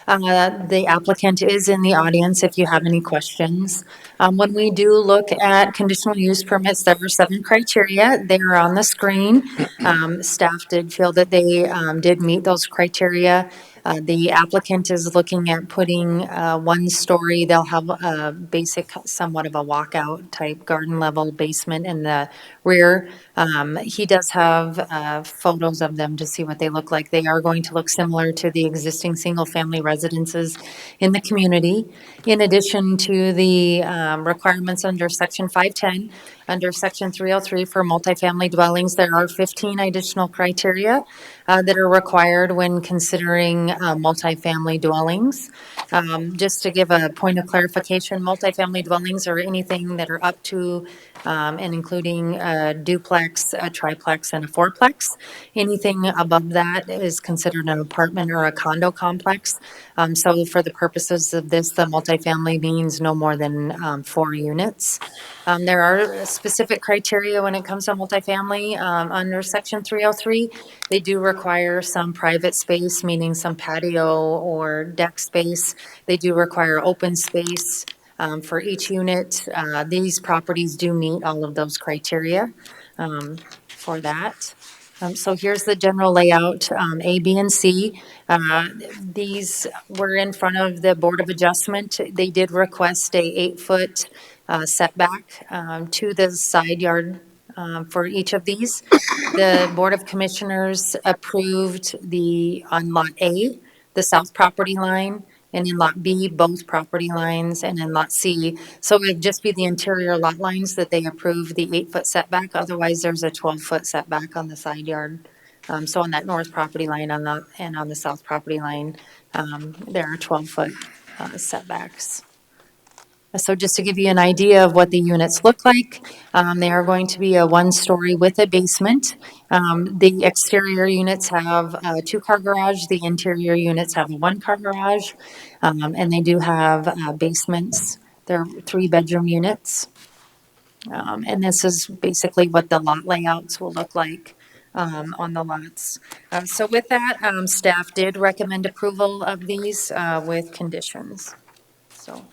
The applicant is in the audience if you have any questions. When we do look at conditional use permits, there were 7 criteria. They are on the screen. Staff did feel that they did meet those criteria. The applicant is looking at putting 1 story. They'll have a basic, somewhat of a walkout type garden level basement in the rear. He does have photos of them to see what they look like. They are going to look similar to the existing single-family residences in the community. In addition to the requirements under Section 510, Under Section 303 for multifamily dwellings, there are 15 additional criteria that are required when considering multifamily dwellings. Just to give a point of clarification, multifamily dwellings are anything that are up to and including a duplex, a triplex, and a fourplex. Anything above that is considered an apartment or a condo complex. So for the purposes of this, the multifamily means no more than 4 units. There are specific criteria when it comes to multifamily. Under Section 303, they do require some private space, meaning some patio or deck space. They do require open space for each unit. These properties do meet all of those criteria for that. So here's the general layout, A, B, and C. These were in front of the Board of Adjustment. They did request a 8-foot setback to the side yard for each of these. The Board of Commissioners approved on Lot A, the south property line, and in Lot B, both property lines, and in Lot C. So it would just be the interior lot lines that they approve the 8-foot setback. Otherwise, there's a 12-foot setback on the side yard. So on that north property line and on the south property line, there are 12-foot setbacks. So just to give you an idea of what the units look like, they are going to be a 1-story with a basement. The exterior units have a 2-car garage, the interior units have a 1-car garage, and they do have basements. They're 3-bedroom units. And this is basically what the lot layouts will look like on the lots. So with that, staff did recommend approval of these with conditions. So.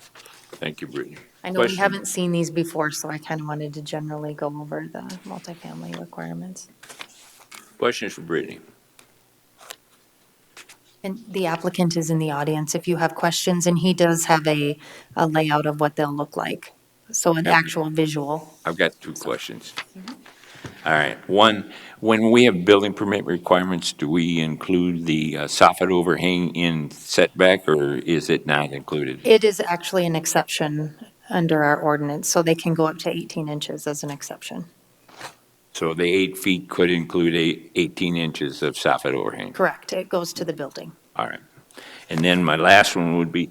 Thank you, Brittany. I know we Question? haven't seen these before, so I kind of wanted to generally go over the multifamily requirements. Questions for Brittany? And the applicant is in the audience if you have questions, and he does have a layout of what they'll look like. So an Yep. actual visual. I've got 2 questions. All right. One, when we have building permit requirements, do we include the soffit overhang in setback, or is it not included? It is actually an exception under our ordinance, so they can go up to 18 inches as an exception. So the 8 feet could include 18 inches of soffit overhang? Correct. It goes to the building. All right. And then my last one would be,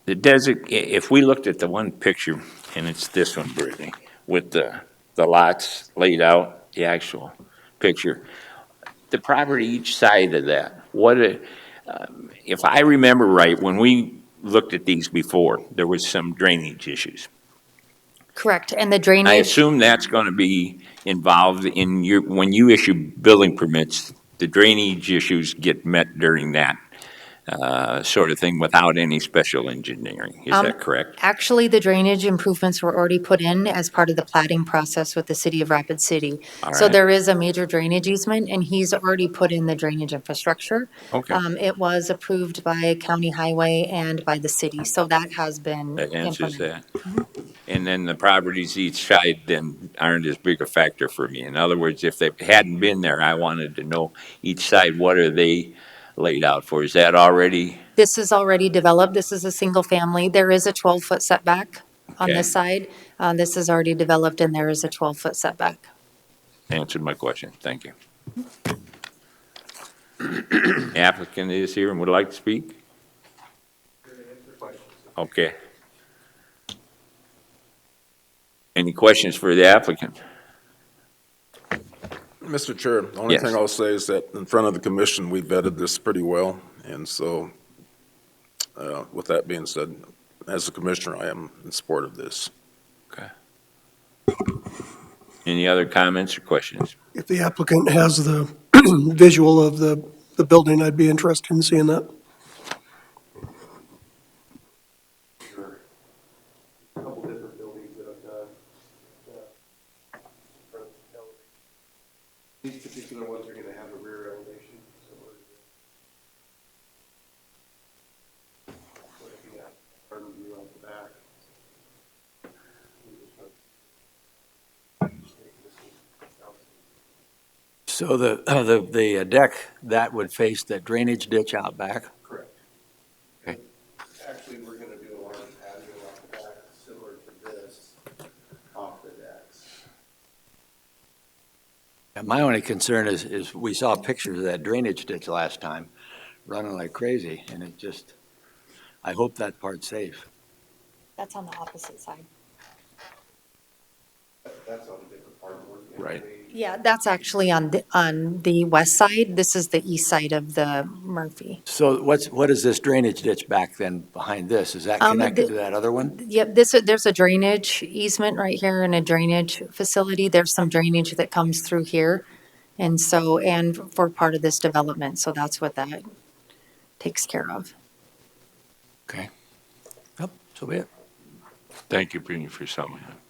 if we looked at the one picture, and it's this one, Brittany, with the lots laid out, the actual picture, the property each side of that, if I remember right, when we looked at these before, there was some drainage issues. Correct. And the drainage. I assume that's going to be involved in when you issue building permits, the drainage issues get met during that sort of thing without any special engineering. Is that correct? Actually, the drainage improvements were already put in as part of the plating process with the city of Rapid City. All So right. there is a major drainage easement, and he's already put in the drainage infrastructure. Okay. It was approved by County Highway and by the city, so that has been That answers implemented. that. And then the properties each side then aren't as big a factor for me. In other words, if they hadn't been there, I wanted to know each side, what are they laid out for? Is that already? This is already developed. This is a single family. There is a 12-foot setback on Okay. this side. This is already developed, and there is a 12-foot setback. Answered my question. Thank you. Applicant is here and would like to speak? Okay. Any questions for the applicant? Mr. Chair, the only Yes. thing I'll say is that in front of the commission, we vetted this pretty well. And so, with that being said, as a commissioner, I am in support of this. Okay. Any other comments or questions? If the applicant has the visual of the building, I'd be interested in seeing that. A couple different buildings that I've done. These particular ones are going to have a rear elevation, so we're looking at front view on the back. So the deck, that would face the drainage ditch out back? Correct. Okay. Actually, we're going to do a large patio off the back, similar to this, off the decks. And my only concern is we saw pictures of that drainage ditch last time, running like crazy, and it just, I hope that part's safe. That's on the opposite side. Right. Yeah, that's actually on the west side. This is the east side of the Murphy. So what is this drainage ditch back then behind this? Is that connected to that other one? Yep, there's a drainage easement right here and a drainage facility. There's some drainage that comes through here. And so, and for part of this development, so that's what that takes care of. Okay. Yep, so be it. Thank you, Brittany, for summing up.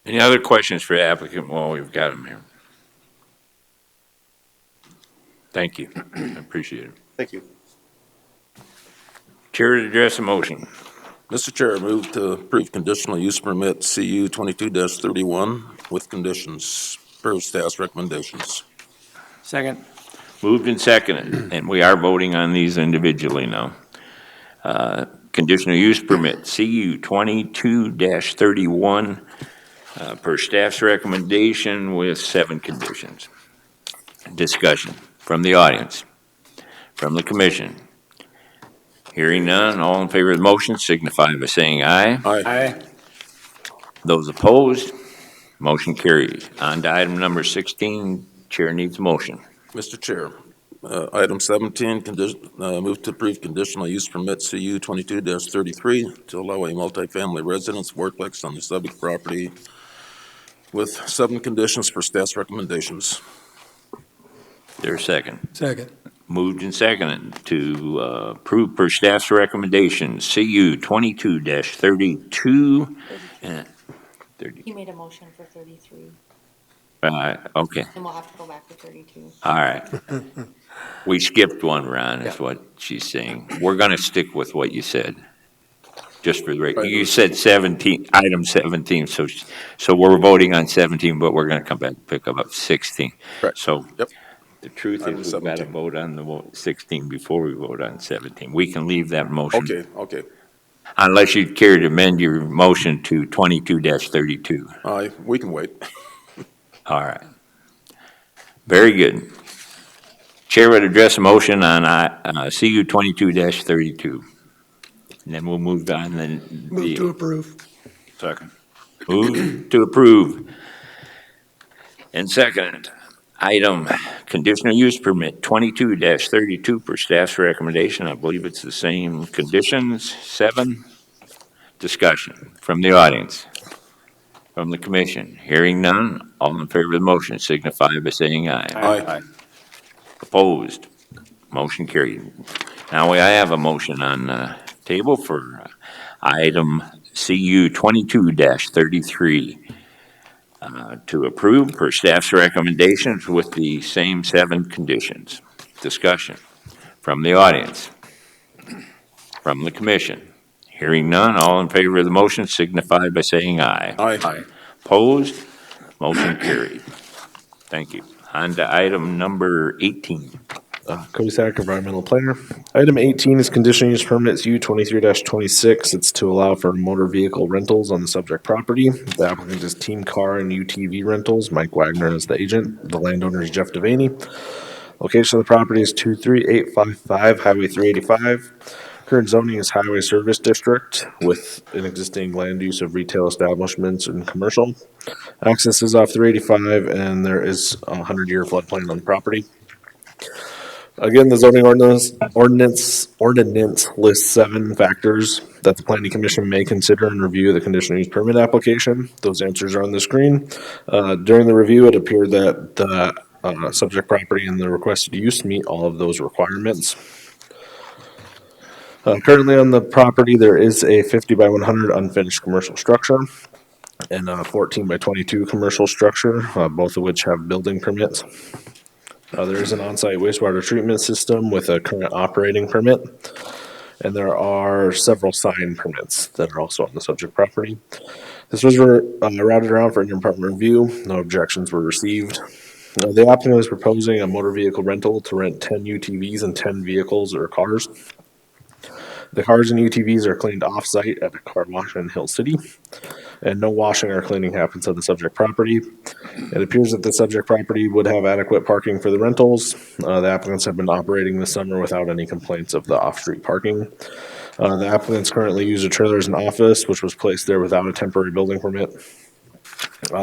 Any other questions for the applicant while we've got him here? Thank you. I appreciate it. Thank you. Chair to address a motion. Mr. Chair, I move to approve conditional use permit CU 22-31 with conditions per staff's recommendations. Second. Moved and seconded, and we are voting on these individually now. Conditional use permit CU 22-31 per staff's recommendation with 7 conditions. Discussion from the audience, from the commission. Hearing none, all in favor of the motion signify by saying aye. Aye. Those opposed, motion carries. On to item number 16, chair needs a motion. Mr. Chair, item 17, move to approve conditional use permit CU 22-33 to allow a multifamily residence fourplex on the subject property with 7 conditions for staff's recommendations. There's a second. Second. Moved and seconded to approve per staff's recommendations, CU 22-32 and 30. He made a motion for 33, Okay, and we'll have to go back to 32. all right. We skipped one, Ron, is what she's saying. We're going to stick with what you said, just for the record. You said 17, item 17, so we're voting on 17, but we're going to come back and pick up 16. Correct. So Yep. the truth Item is we've got to 17. vote on the 16 before we vote on 17. We can leave that motion. Okay. Unless you care to amend your motion to 22-32. We can wait. All right. Very good. Chair would address a motion on CU 22-32. And then we'll move on. Move to approve. Second. Move to approve. And second, item conditional use permit 22-32 per staff's recommendation. I believe it's the same conditions. 7. Discussion from the audience, from the commission. Hearing none, all in favor of the motion signify by saying aye. Aye. Opposed? Motion carried. Now I have a motion on the table for item CU 22-33 to approve per staff's recommendations with the same 7 conditions. Discussion from the audience, from the commission. Hearing none, all in favor of the motion signify by saying aye. Aye. Opposed? Motion carried. Thank you. On to item number 18. Cody Sack, environmental planner. Item 18 is conditional use permit U 23-26. It's to allow for motor vehicle rentals on the subject property. The applicant is Team Car and UTV Rentals. Mike Wagner is the agent. The landowner is Jeff Devaney. Location of the property is 23855 Highway 385. Current zoning is Highway Service District with an existing land use of retail establishments and commercial. Access is off 385 and there is a 100-year floodplain on the property. Again, the zoning ordinance lists 7 factors that the planning commission may consider in review of the conditional use permit application. Those answers are on the screen. During the review, it appeared that the subject property and the requested use meet all of those requirements. Currently on the property, there is a 50 by 100 unfinished commercial structure and a 14 by 22 commercial structure, both of which have building permits. There is an on-site wastewater treatment system with a current operating permit, and there are several sign permits that are also on the subject property. This was routed around for an department review. No objections were received. The applicant is proposing a motor vehicle rental to rent 10 UTVs and 10 vehicles or cars. The cars and UTVs are cleaned off-site at a car wash in Hill City, and no washing or cleaning happens on the subject property. It appears that the subject property would have adequate parking for the rentals. The applicants have been operating this summer without any complaints of the off-street parking. The applicants currently use a trailer as an office, which was placed there without a temporary building permit.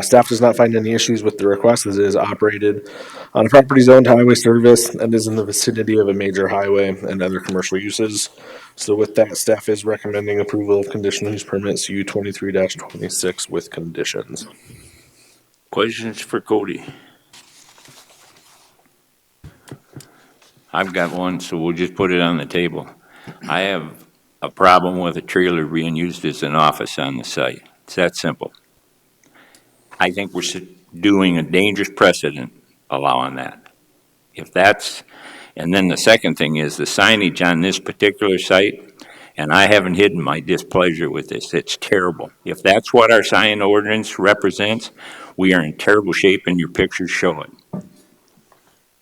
Staff does not find any issues with the request as it is operated on a property zoned highway service and is in the vicinity of a major highway and other commercial uses. So with that, staff is recommending approval of conditional use permits U 23-26 with conditions. Questions for Cody? I've got one, so we'll just put it on the table. I have a problem with a trailer being used as an office on the site. It's that simple. I think we're doing a dangerous precedent allowing that. If that's, and then the second thing is the signage on this particular site, and I haven't hidden my displeasure with this. It's terrible. If that's what our sign ordinance represents, we are in terrible shape and your pictures show it.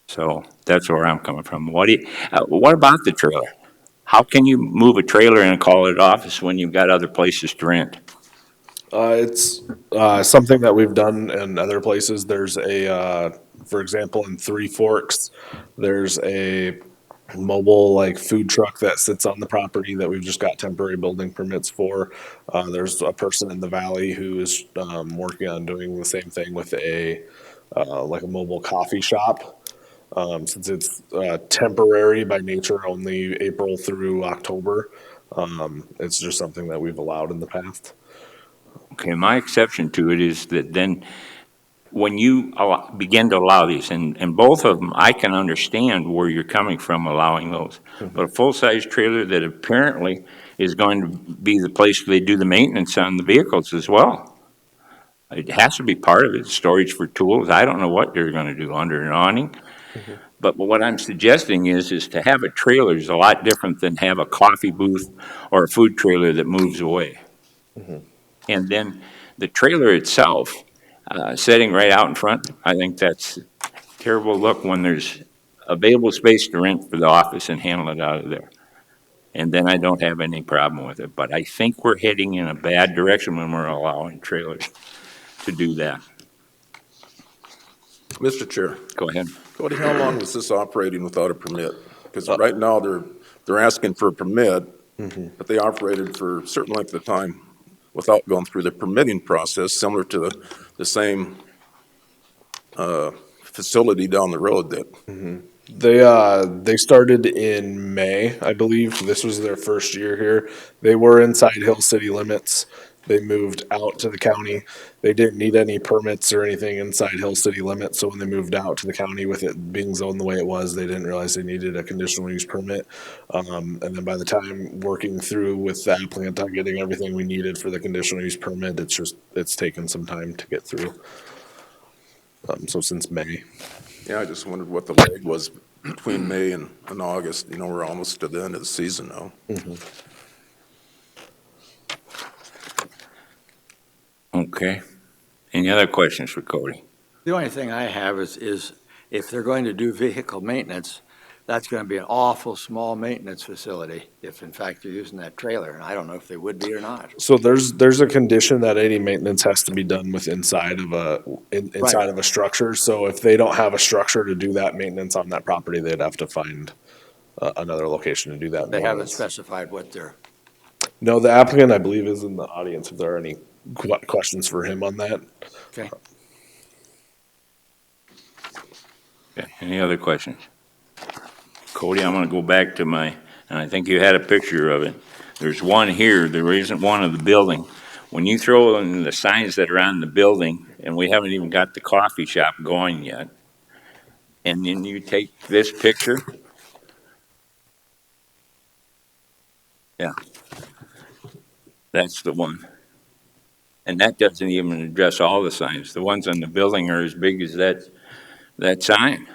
So that's where I'm coming from. What about the trailer? How can you move a trailer and call it office when you've got other places to rent? It's something that we've done in other places. There's for example, in Three Forks, there's a mobile like food truck that sits on the property that we've just got temporary building permits for. There's a person in the valley who is working on doing the same thing with a like a mobile coffee shop. Since it's temporary by nature, only April through October, it's just something that we've allowed in the past. Okay, my exception to it is that then when you begin to allow these, and both of them, I can understand where you're coming from allowing those. But a full-size trailer that apparently is going to be the place where they do the maintenance on the vehicles as well. It has to be part of it, storage for tools. I don't know what they're going to do under an awning. But what I'm suggesting is to have a trailer is a lot different than have a coffee booth or a food trailer that moves away. And then the trailer itself, sitting right out in front, I think that's a terrible look when there's available space to rent for the office and handle it out of there. And then I don't have any problem with it. But I think we're heading in a bad direction when we're allowing trailers to do that. Mr. Chair. Go ahead. Cody, how long was this operating without a permit? Because right now they're asking for a permit, but they operated for a certain length of time without going through the permitting process, similar to the same facility down the road that. They started in May, I believe. This was their first year here. They were inside Hill City limits. They moved out to the county. They didn't need any permits or anything inside Hill City limits. So when they moved out to the county with it being zoned the way it was, they didn't realize they needed a conditional use permit. And then by the time working through with the applicant on getting everything we needed for the conditional use permit, it's taken some time to get through. So since May. Yeah, I just wondered what the lag was between May and August. You know, we're almost to the end of the season now. Okay. Any other questions for Cody? The only thing I have is if they're going to do vehicle maintenance, that's going to be an awful small maintenance facility if in fact you're using that trailer. And I don't know if they would be or not. So there's a condition that any maintenance has to be done with inside of a structure. So if they don't have a structure to do that maintenance on that property, they'd have to find another location to do that. They haven't specified what they're. No, the applicant, I believe, is in the audience. If there are any questions for him on that. Okay. Okay. Any other questions? Cody, I'm going to go back to and I think you had a picture of it. There's one here. There isn't one of the building. When you throw in the signs that are on the building, and we haven't even got the coffee shop going yet, and then you take this picture. Yeah. That's the one. And that doesn't even address all the signs. The ones on the building are as big as that sign.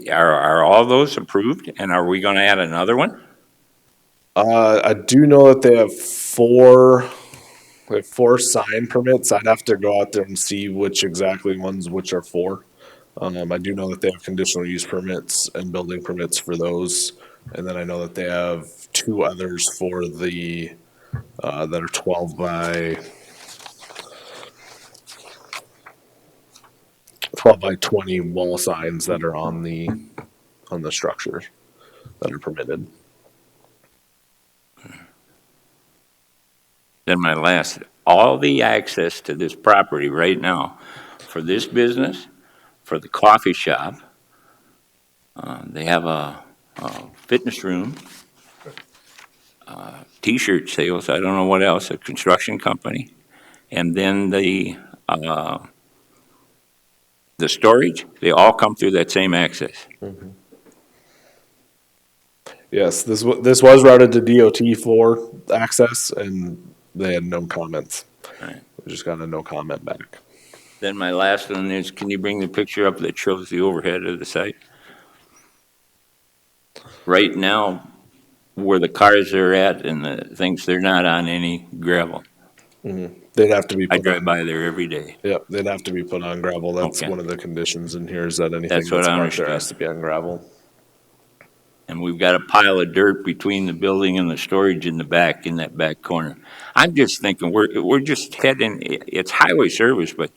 Are all those approved? And are we going to add another one? I do know that they have four sign permits. I'd have to go out there and see which exactly ones which are for. I do know that they have conditional use permits and building permits for those. And then I know that they have two others for the, that are 12 by 20 wall signs that are on the structures that are permitted. Then my last, all the access to this property right now, for this business, for the coffee shop, they have a fitness room, T-shirt sales, I don't know what else, a construction company, and then the storage, they all come through that same access. Yes, this was routed to DOT for access, and they had no comments. Right. We just got a no comment back. Then my last one is, can you bring the picture up that shows the overhead of the site? Right now, where the cars are at and the things, they're not on any gravel. They'd have to be I put drive on. by there every day. Yep, they'd have to be put on gravel. That's Okay. one of the conditions in here is that anything That's what that's I parked there understood. has to be on gravel. And we've got a pile of dirt between the building and the storage in the back, in that back corner. I'm just thinking, we're just heading, it's highway service, but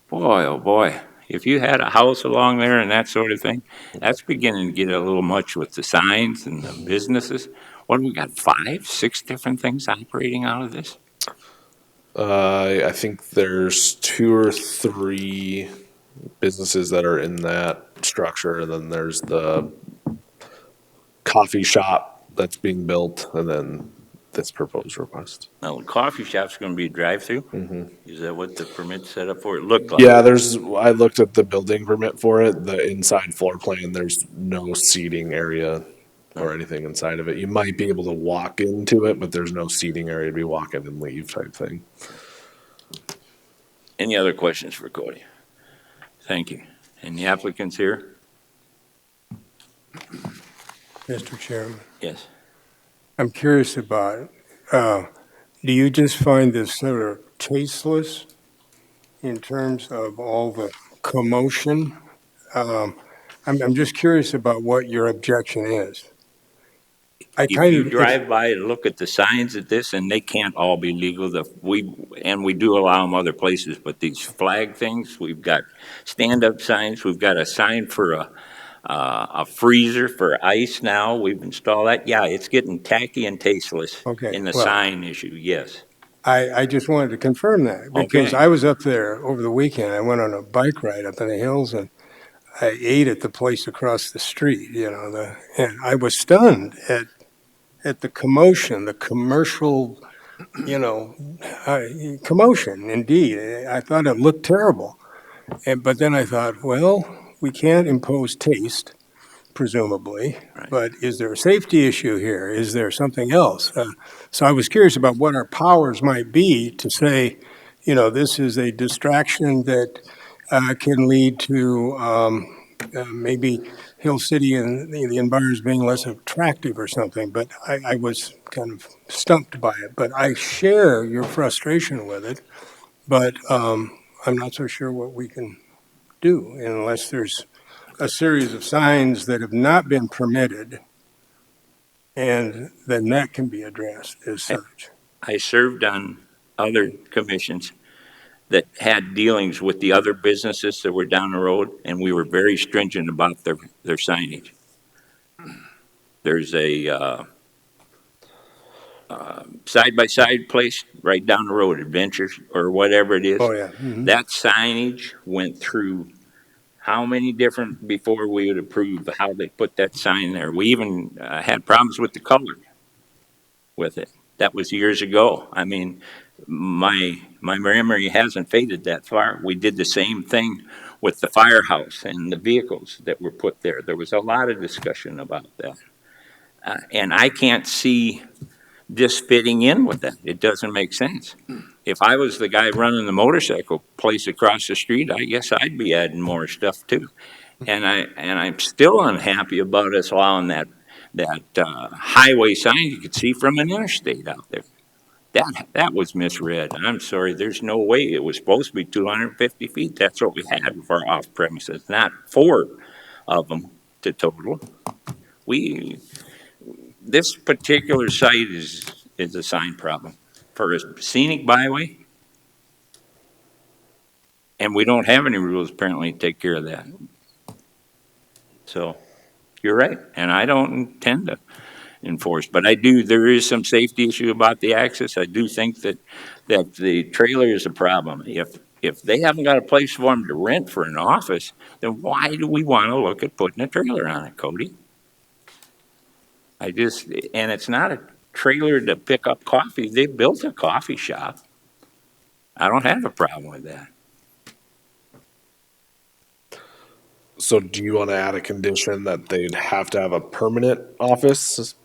boy, oh boy, if you had a house along there and that sort of thing, that's beginning to get a little much with the signs and the businesses. What do we got, 5, 6 different things operating out of this? I think there's 2 or 3 businesses that are in that structure, and then there's the coffee shop that's being built, and then this proposed request. Now, the coffee shop's gonna be a drive-through? Is that what the permit's set up for? It looked like. Yeah, I looked at the building permit for it, the inside floor plan, there's no seating area or anything inside of it. You might be able to walk into it, but there's no seating area to be walk in and leave type thing. Any other questions for Cody? Thank you. And the applicant's here? Mr. Chairman, Yes. I'm curious about, do you just find this sort of tasteless in terms of all the commotion? I'm just curious about what your objection is. If you drive by and look at the signs at this, and they can't all be legal, we do allow them other places, but these flag things, we've got stand-up signs, we've got a sign for a freezer for ice now, we've installed that. Yeah, it's getting tacky and tasteless Okay, in the well- sign issue, yes. I just wanted to confirm that, because Okay. I was up there over the weekend. I went on a bike ride up in the hills, and I ate at the place across the street, and I was stunned at the commotion, the commercial, commotion, indeed. I thought it looked terrible. But then I thought, well, we can't impose taste, presumably, but is there a safety issue here? Is there something else? So I was curious about what our powers might be to say, this is a distraction that can lead to maybe Hill City and the environs being less attractive or something, but I was kind of stumped by it. But I share your frustration with it, but I'm not so sure what we can do unless there's a series of signs that have not been permitted, and then that can be addressed as such. I served on other commissions that had dealings with the other businesses that were down the road, and we were very stringent about their signage. There's a side-by-side place right down the road, Adventures or whatever it is. Oh, yeah. Mhm. That signage went through how many different, before we would approve how they put that sign there. We even had problems with the color with it. That was years ago. I mean, my memory hasn't faded that far. We did the same thing with the firehouse and the vehicles that were put there. There was a lot of discussion about that. And I can't see this fitting in with that. It doesn't make sense. If I was the guy running the motorcycle place across the street, I guess I'd be adding more stuff too. And I'm still unhappy about us allowing that highway sign you could see from an interstate out there. That was misread. I'm sorry, there's no way. It was supposed to be 250 feet. That's what we had for off premises, not 4 of them to total. this particular site is a sign problem for a scenic byway. And we don't have any rules apparently to take care of that. So you're right. And I don't intend to enforce, but there is some safety issue about the access. I do think that the trailer is a problem. If they haven't got a place for them to rent for an office, then why do we want to look at putting a trailer on it, Cody? And it's not a trailer to pick up coffee. They built a coffee shop. I don't have a problem with that. So do you want to add a condition that they'd have to have a permanent office?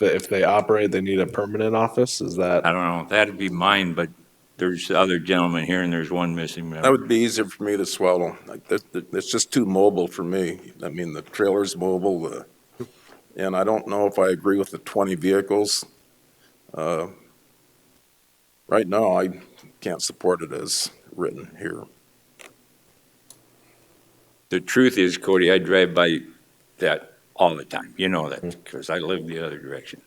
If they operate, they need a permanent office? Is that? I don't know. That'd be mine, but there's other gentlemen here and there's one missing member. That would be easier for me to swallow. Like, it's just too mobile for me. I mean, the trailer's mobile, and I don't know if I agree with the 20 vehicles. Right now, I can't support it as written here. The truth is, Cody, I drive by that all the time. You know that because I live the other direction.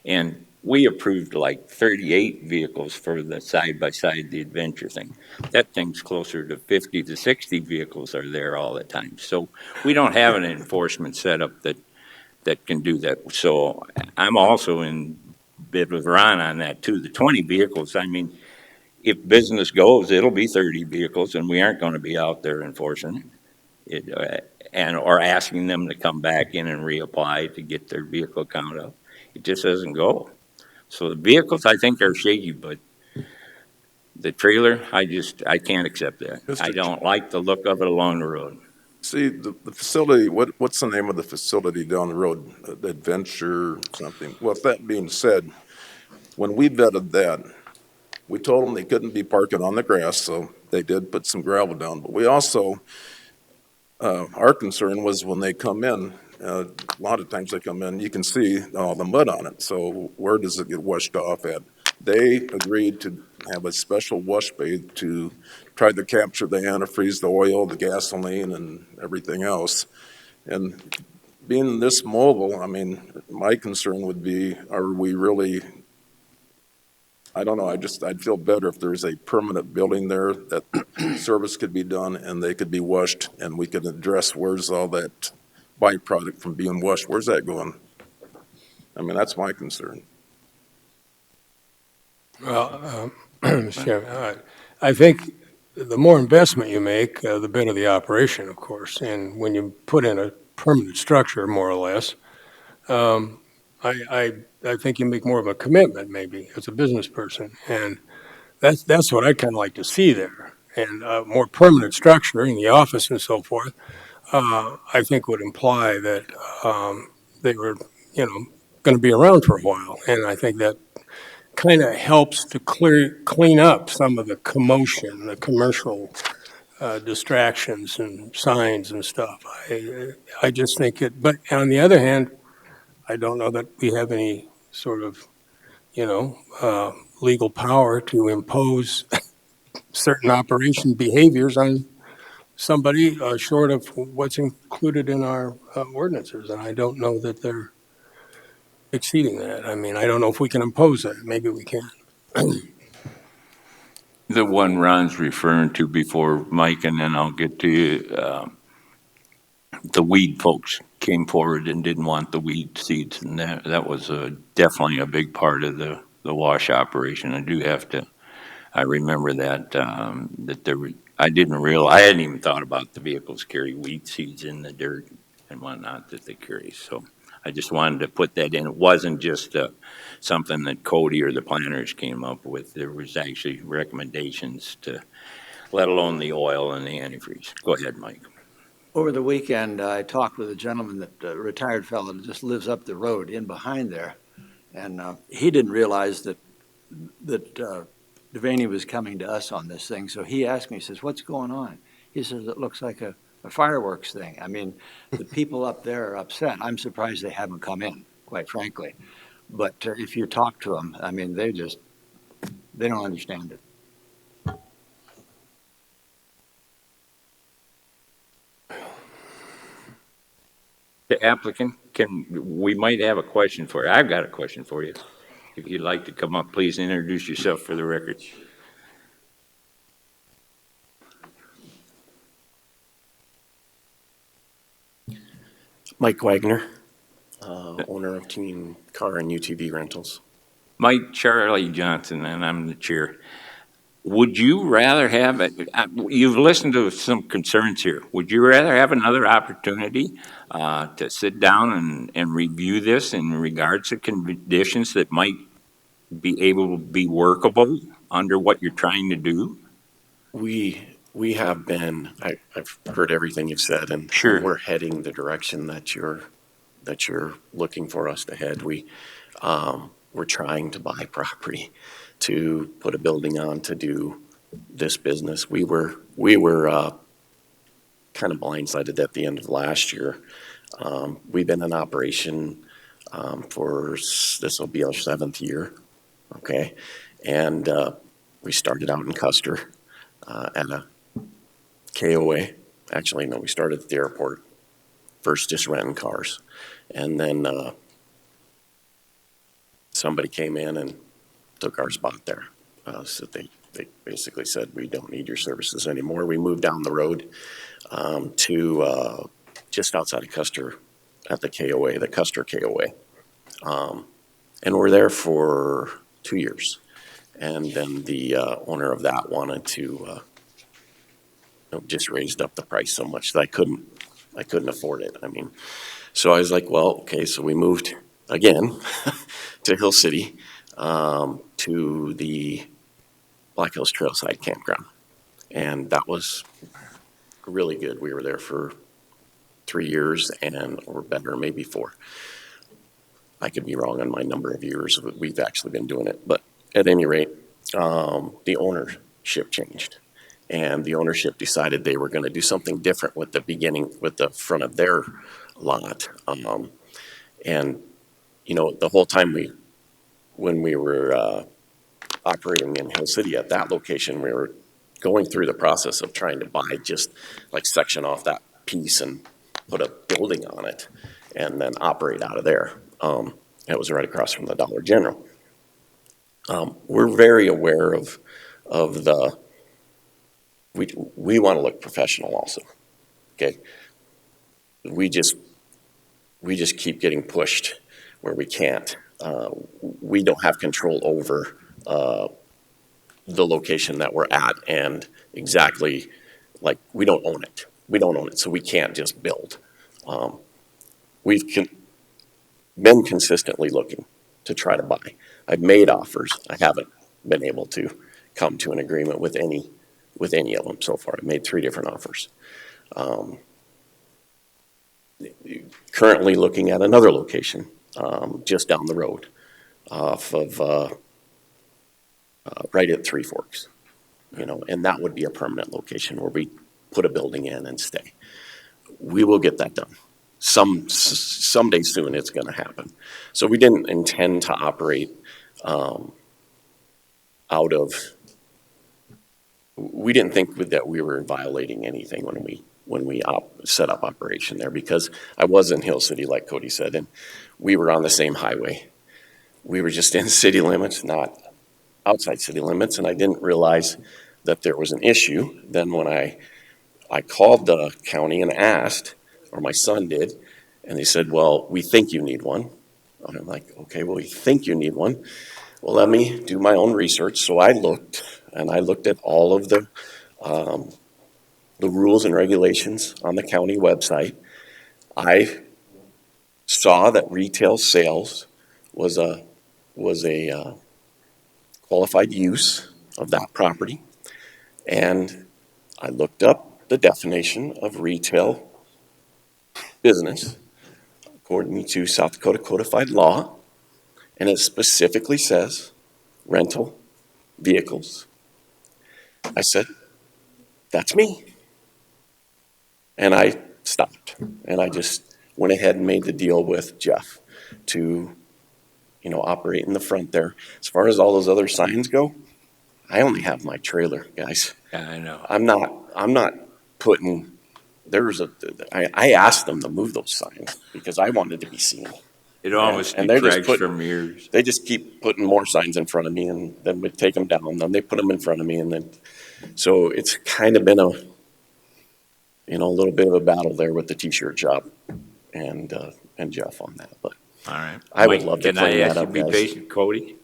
And we approved like 38 vehicles for the side-by-side, the adventure thing. That thing's closer to 50 to 60 vehicles are there all the time. So we don't have an enforcement setup that can do that. So I'm also in bit with Ron on that too. The 20 vehicles, I mean, if business goes, it'll be 30 vehicles and we aren't going to be out there enforcing it. Or asking them to come back in and reapply to get their vehicle count up. It just doesn't go. So the vehicles, I think, are shaky, but the trailer, I can't accept that. I don't like the look of it along the road. See, the facility, what's the name of the facility down the road? Adventure something. Well, that being said, when we vetted that, we told them they couldn't be parking on the grass, so they did put some gravel down. But we also, our concern was when they come in, a lot of times they come in, you can see all the mud on it. So where does it get washed off at? They agreed to have a special wash bay to try to capture the antifreeze, the oil, the gasoline, and everything else. And being this mobile, I mean, my concern would be, are we really, I don't know, I'd feel better if there's a permanent building there that service could be done and they could be washed and we could address where's all that byproduct from being washed, where's that going? I mean, that's my concern. Well, Mr. Chairman, I think the more investment you make, the better the operation, of course. And when you put in a permanent structure, more or less, I think you make more of a commitment, maybe, as a business person. And that's what I'd kind of like to see there. And a more permanent structure in the office and so forth, I think would imply that they were, going to be around for a while. And I think that kind of helps to clean up some of the commotion, the commercial distractions and signs and stuff. I just think but on the other hand, I don't know that we have any sort of, legal power to impose certain operation behaviors on somebody short of what's included in our ordinances. And I don't know that they're exceeding that. I mean, I don't know if we can impose that. Maybe we can. The one Ron's referring to before Mike, and then I'll get to you. The weed folks came forward and didn't want the weed seeds, and that was definitely a big part of the wash operation. I remember that I hadn't even thought about the vehicles carry weed seeds in the dirt and whatnot that they carry. So I just wanted to put that in. It wasn't just something that Cody or the planners came up with. There was actually recommendations to, let alone the oil and the antifreeze. Go ahead, Mike. Over the weekend, I talked with a gentleman a retired fellow that just lives up the road in behind there. And he didn't realize that Devaney was coming to us on this thing. So he asked me, he says, what's going on? He says, it looks like a fireworks thing. I mean, the people up there are upset. I'm surprised they haven't come in, quite frankly. But if you talk to them, I mean, they don't understand it. applicant, we might have a question for you. I've got a question for you. If you'd like to come up, please introduce yourself for the record. Mike Wagner, owner of Teen Car and UTV Rentals. Mike Charlie Johnson, and I'm the chair. Would you rather have, you've listened to some concerns here. Would you rather have another opportunity to sit down and review this in regards to conditions that might be able to be workable under what you're trying to do? We have been, I've heard everything you've said, and Sure. we're heading the direction that you're looking for us to head. We're trying to buy property to put a building on to do this business. We were kind of blindsided at the end of last year. We've been in operation for, this will be our 7th year, okay? And we started out in Custer at a KOA. Actually, no, we started at the airport. First just renting cars. And then somebody came in and took our spot there. So they basically said, we don't need your services anymore. We moved down the road to just outside of Custer at the KOA, the Custer KOA. And we're there for 2 years. And then the owner of that wanted to just raised up the price so much that I couldn't afford it. I mean, so I was like, well, okay, so we moved again to Hill City, to the Black Hills Trailside Campground. And that was really good. We were there for 3 years or better, maybe 4. I could be wrong on my number of years we've actually been doing it. But at any rate, the ownership changed. And the ownership decided they were going to do something different with the front of their lot. And, the whole time when we were operating in Hill City at that location, we were going through the process of trying to buy just like section off that piece and put a building on it and then operate out of there. It was right across from the Dollar General. We're very aware of the, we want to look professional also, okay? We just keep getting pushed where we can't. We don't have control over the location that we're at, and exactly, like, we don't own it. We don't own it, so we can't just build. We've been consistently looking to try to buy. I've made offers. I haven't been able to come to an agreement with any of them so far. I've made 3 different offers. Currently looking at another location just down the road off of right at Three Forks, and that would be a permanent location where we put a building in and stay. We will get that done. Someday soon it's going to happen. So we didn't intend to operate we didn't think that we were violating anything when we set up operation there, because I was in Hill City, like Cody said, and we were on the same highway. We were just in city limits, not outside city limits, and I didn't realize that there was an issue. Then when I called the county and asked, or my son did, and they said, well, we think you need one. And I'm like, okay, well, you think you need one? Well, let me do my own research. So I looked at all of the rules and regulations on the county website. I saw that retail sales was a qualified use of that property, and I looked up the definition of retail business according to South Dakota codified law, and it specifically says rental vehicles. I said, that's me. And I stopped, and I just went ahead and made the deal with Jeff to, operate in the front there. As far as all those other signs go, I only have my trailer, guys. Yeah, I know. I'm not putting I asked them to move those signs because I wanted to be seen. It almost And they're just detracts putting, from yours. they just keep putting more signs in front of me, and then we take them down, and then they put them in front of me, and then, so it's kind of been a little bit of a battle there with the t-shirt shop and Jeff on that, but All right. I would love to Can I clean ask that you up, to be guys. patient, Cody?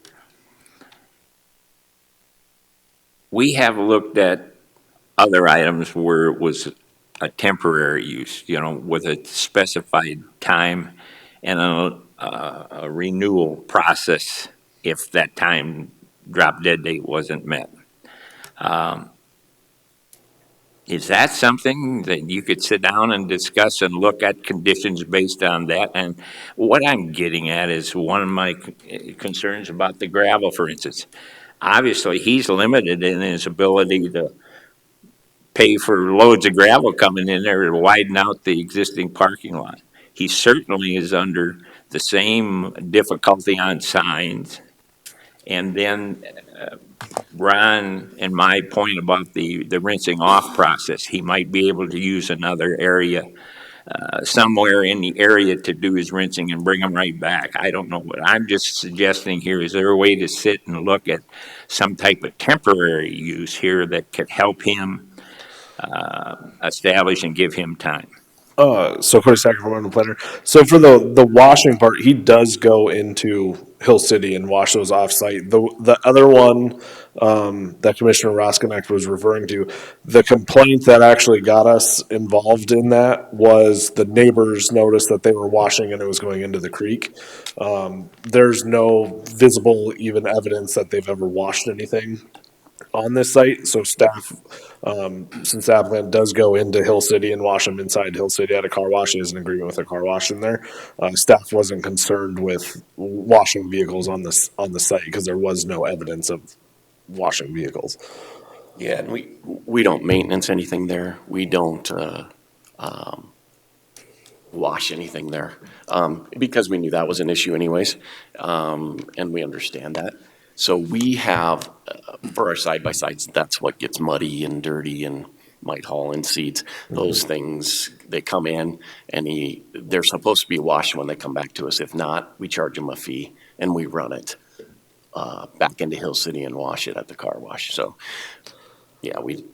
We have looked at other items where it was a temporary use, with a specified time and a renewal process if that time drop dead date wasn't met. Um, Is that something that you could sit down and discuss and look at conditions based on that? And what I'm getting at is one of my concerns about the gravel, for instance. Obviously, he's limited in his ability to pay for loads of gravel coming in there to widen out the existing parking lot. He certainly is under the same difficulty on signs. And then Ron and my point about the rinsing off process, he might be able to use another area, somewhere in the area to do his rinsing and bring them right back. I don't know. What I'm just suggesting here, is there a way to sit and look at some type of temporary use here that could help him establish and give him time? So Cody Stacker from the planner. So for the washing part, he does go into Hill City and wash those off-site. The other one that Commissioner Roskinek was referring to, the complaint that actually got us involved in that was the neighbors noticed that they were washing and it was going into the creek. There's no visible even evidence that they've ever washed anything on this site, so staff, since the applicant does go into Hill City and wash them inside Hill City at a car wash, he has an agreement with a car wash in there. Staff wasn't concerned with washing vehicles on the site because there was no evidence of washing vehicles. Yeah, and we don't maintenance anything there. We don't wash anything there because we knew that was an issue anyways, and we understand that. So we have, for our side-by-sides, that's what gets muddy and dirty and might haul in seeds. Those things, they come in and they're supposed to be washed when they come back to us. If not, we charge them a fee and we run it back into Hill City and wash it at the car wash. So, yeah, we'd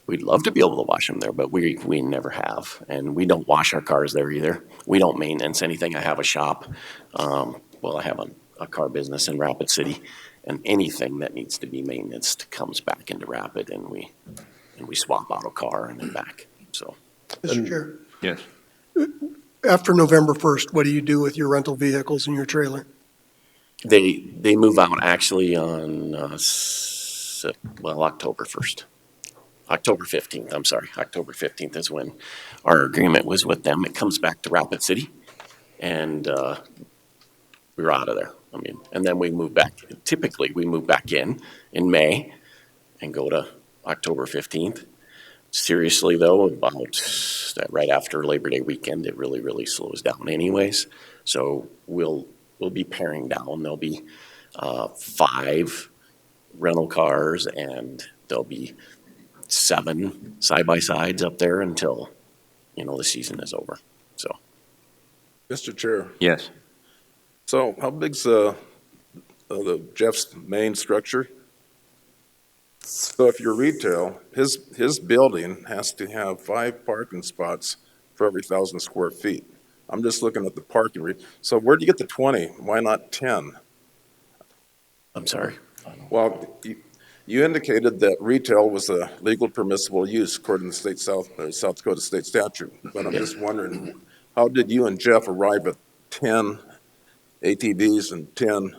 love to be able to wash them there, but we never have. And we don't wash our cars there either. We don't maintenance anything. I have a shop. I have a car business in Rapid City. And anything that needs to be maintained comes back into Rapid, and we swap out a car and then back. So, Mr. Chair, Yes. after November 1st, what do you do with your rental vehicles and your trailer? they move out actually on October 1st. October 15th, I'm sorry. October 15th is when our agreement was with them. It comes back to Rapid City, and we're out of there. And then we move back. Typically, we move back in May and go to October 15th. Seriously, though, about right after Labor Day weekend, it really, really slows down anyways. So we'll be paring down. There'll be 5 rental cars, and there'll be 7 side-by-sides up there until, the season is over. So, Mr. Chair. Yes. So how big's the Jeff's main structure? So if you're retail, his building has to have 5 parking spots for every 1,000 square feet. I'm just looking at the parking so where'd you get the 20? Why not 10? I'm sorry. Well, you indicated that retail was a legal permissible use according to South Dakota state statute. But I'm just wondering, how did you and Jeff arrive at 10 ATVs and 10?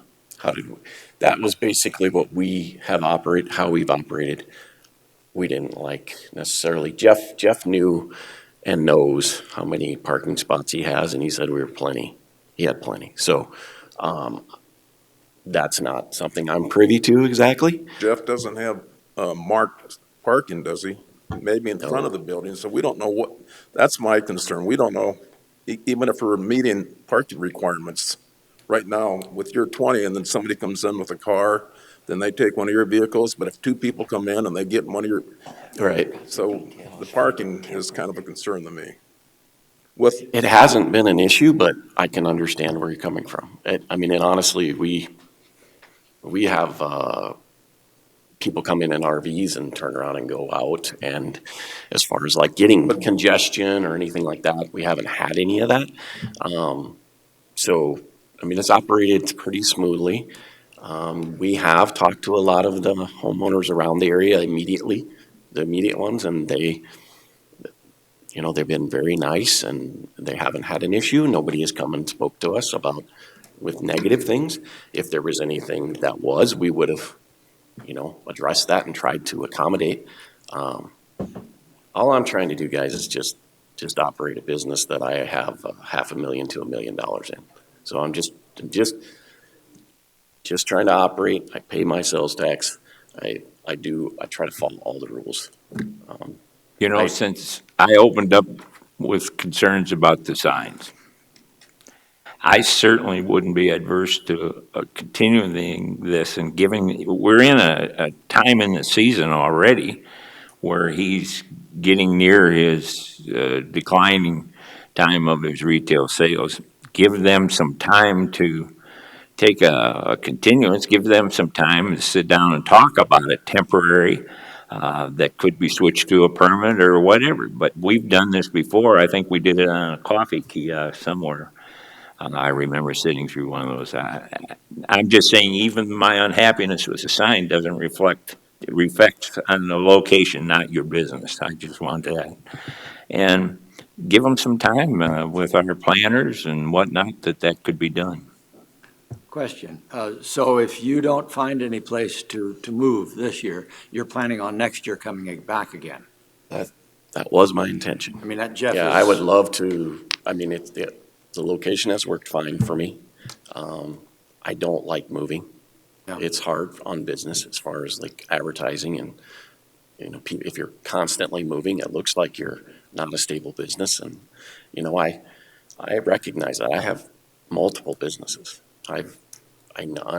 That was basically what we have how we've operated. We didn't like necessarily, Jeff knew and knows how many parking spots he has, and he said he had plenty. So, that's not something I'm privy to exactly. Jeff doesn't have marked parking, does he? Maybe in front of the building, so we don't know that's my concern. We don't know, even if we're meeting parking requirements, right now, with your 20, and then somebody comes in with a car, then they take one of your vehicles, but if two people come in and they get one of your, Right. so the parking is kind of a concern to me. With, It hasn't been an issue, but I can understand where you're coming from. I mean, and honestly, we have people come in RVs and turn around and go out. And as far as like getting congestion or anything like that, we haven't had any of that. So, I mean, it's operated pretty smoothly. We have talked to a lot of the homeowners around the area immediately, the immediate ones, and they, you know, they've been very nice and they haven't had an issue. Nobody has come and spoke to us about with negative things. If there was anything that was, we would have, you know, addressed that and tried to accommodate. All I'm trying to do, guys, is just operate a business that I have $500,000 to $1 million in. So I'm just trying to operate. I pay my sales tax. I try to follow all the rules. You know, since I opened up with concerns about the signs, I certainly wouldn't be adverse to continuing this and giving, we're in a time in the season already where he's getting near his declining time of his retail sales. Give them some time to take a continuance, give them some time to sit down and talk about it temporary. That could be switched to a permit or whatever, but we've done this before. I think we did it on a coffee kiosk somewhere. I remember sitting through one of those. I'm just saying, even my unhappiness with the sign doesn't reflect, it reflects on the location, not your business. I just want that. And give them some time with our planners and whatnot that could be done. Question. So if you don't find any place to move this year, you're planning on next year coming back again? That was my intention. I mean, that Jeff Yeah, is. I would love to. I mean, the location has worked fine for me. I don't like moving. Yeah. It's hard on business as far as like advertising and, you know, if you're constantly moving, it looks like you're not a stable business. And, you know, I recognize that. I have multiple businesses. I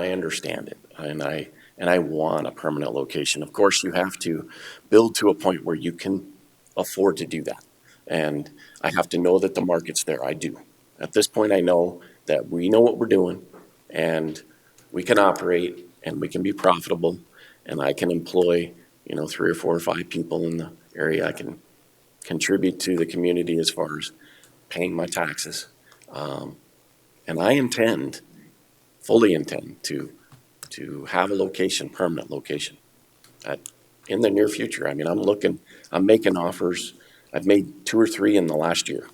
understand it, and I want a permanent location. Of course, you have to build to a point where you can afford to do that, and I have to know that the market's there. I do. At this point, I know that we know what we're doing, and we can operate, and we can be profitable, and I can employ, you know, 3 or 4 or 5 people in the area. I can contribute to the community as far as paying my taxes, and I fully intend to have a location, permanent location, in the near future. I mean, I'm making offers. I've made 2 or 3 in the last year.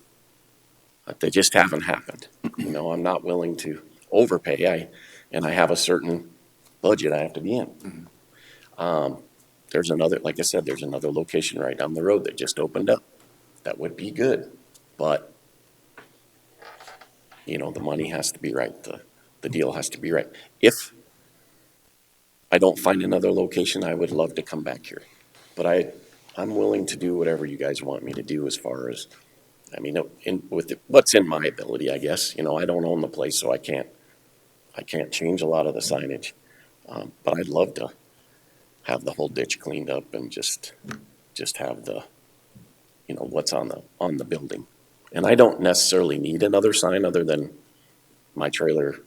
They just haven't happened. You know, I'm not willing to overpay. I have a certain budget I have to be in. There's another, like I said, there's another location right down the road that just opened up. That would be good, but, you know, the money has to be right. The deal has to be right. If I don't find another location, I would love to come back here. But I'm willing to do whatever you guys want me to do as far as, I mean, what's in my ability, I guess. You know, I don't own the place, so I can't change a lot of the signage. But I'd love to have the whole ditch cleaned up and just have the, you know, what's on the building. And I don't necessarily need another sign other than my trailer.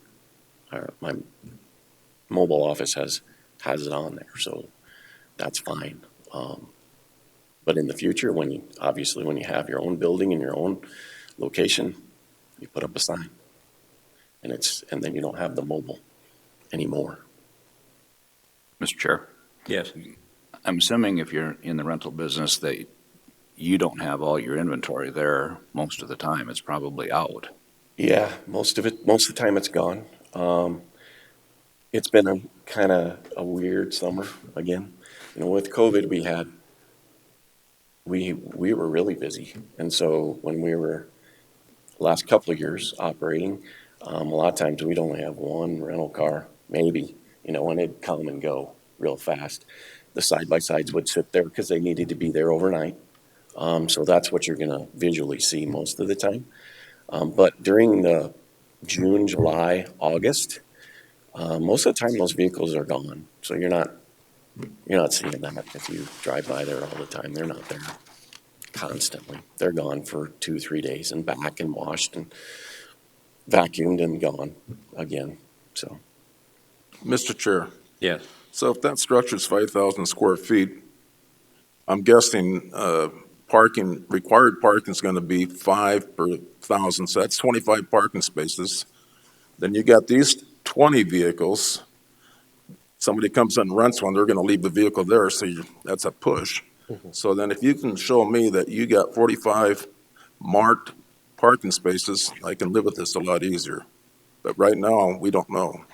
My mobile office has it on there, so that's fine. But in the future, when you have your own building and your own location, you put up a sign, and then you don't have the mobile anymore. Mr. Chair, Yes. I'm assuming if you're in the rental business that you don't have all your inventory there most of the time. It's probably out. Yeah, most of the time it's gone. It's been a kind of a weird summer again. You know, with COVID, we were really busy, and so when we were last couple of years operating, a lot of times we'd only have one rental car, maybe, you know, and it'd come and go real fast. The side-by-sides would sit there because they needed to be there overnight. So that's what you're going to visually see most of the time. But during the June, July, August, most of the time those vehicles are gone. So you're not seeing them if you drive by there all the time. They're not there constantly. They're gone for 2-3 days and back and washed and vacuumed and gone again, so. Mr. Chair, Yes. so if that structure's 5,000 square feet, I'm guessing, required parking is gonna be 5 per 1,000, so that's 25 parking spaces. Then you got these 20 vehicles. Somebody comes in and rents one, they're gonna leave the vehicle there, so that's a push. So then if you can show me that you got 45 marked parking spaces, I can live with this a lot easier. But right now, we don't know.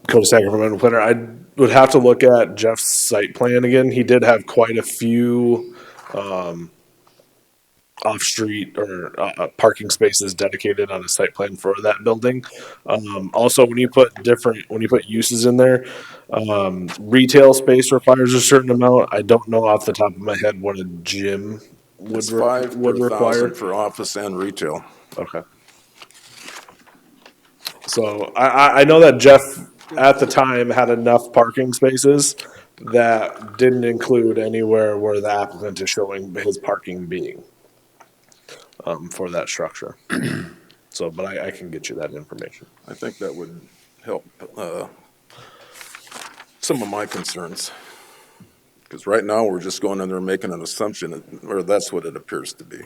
Co-stack environmental planner, I would have to look at Jeff's site plan again. He did have quite a few, off-street or parking spaces dedicated on a site plan for that building. Also, when you put uses in there, retail space requires a certain amount. I don't know off the top of my head what a gym It's 5 per would require. 1,000 for office and retail. Okay. So I know that Jeff at the time had enough parking spaces that didn't include anywhere where the applicant is showing his parking being for that structure. So, but I can get you that information. I think that would help some of my concerns. Because right now, we're just going in there and making an assumption, or that's what it appears to be.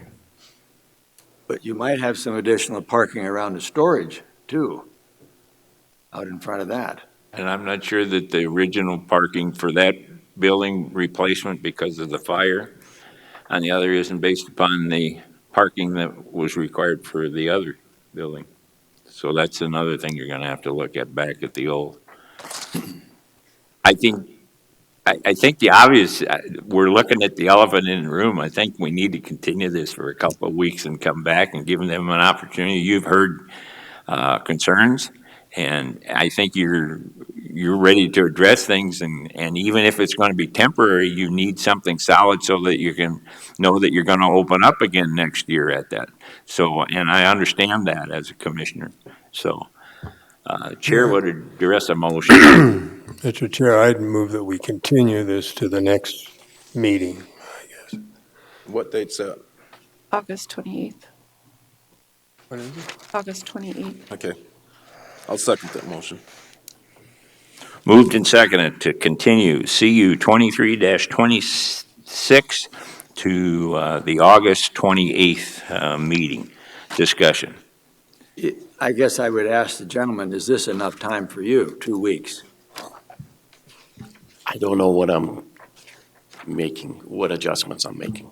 But you might have some additional parking around the storage too, out in front of that. And I'm not sure that the original parking for that building replacement because of the fire on the other isn't based upon the parking that was required for the other building. So that's another thing you're gonna have to look at back at the old. I think the obvious, we're looking at the elephant in the room. I think we need to continue this for a couple of weeks and come back and give them an opportunity. You've heard concerns, and I think you're ready to address things. And even if it's going to be temporary, you need something solid so that you can know that you're going to open up again next year at that. So, and I understand that as a commissioner. So, Chair would address a motion. Mr. Chair, I'd move that we continue this to the next meeting, I guess. What date's that? August 28th. What is it? August 28th. Okay. I'll second that motion. Moved and seconded to continue CU 23-26 to the August 28th meeting. Discussion. I guess I would ask the gentleman, is this enough time for you, 2 weeks? I don't know what I'm making, what adjustments I'm making.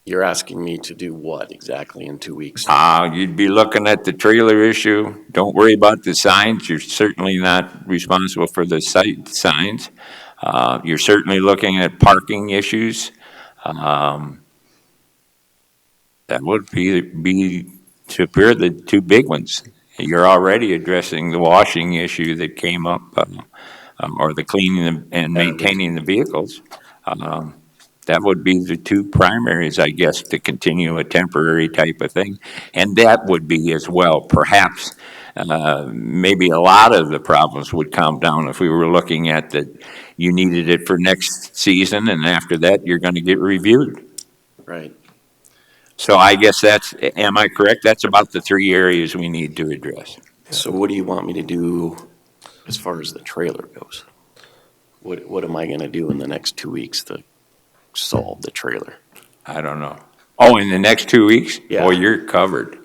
You're asking me to do what exactly in 2 weeks? You'd be looking at the trailer issue. Don't worry about the signs. You're certainly not responsible for the site signs. You're certainly looking at parking issues. That would be to appear the two big ones. You're already addressing the washing issue that came up, or the cleaning and maintaining the vehicles. That would be the two primaries, I guess, to continue a temporary type of thing. And that would be as well, perhaps, maybe a lot of the problems would calm down if we were looking at that you needed it for next season, and after that, you're going to get reviewed. Right. So I guess am I correct? That's about the three areas we need to address. So what do you want me to do as far as the trailer goes? What am I gonna do in the next 2 weeks to solve the trailer? I don't know. Oh, in the next 2 weeks? Yeah. Boy, you're covered.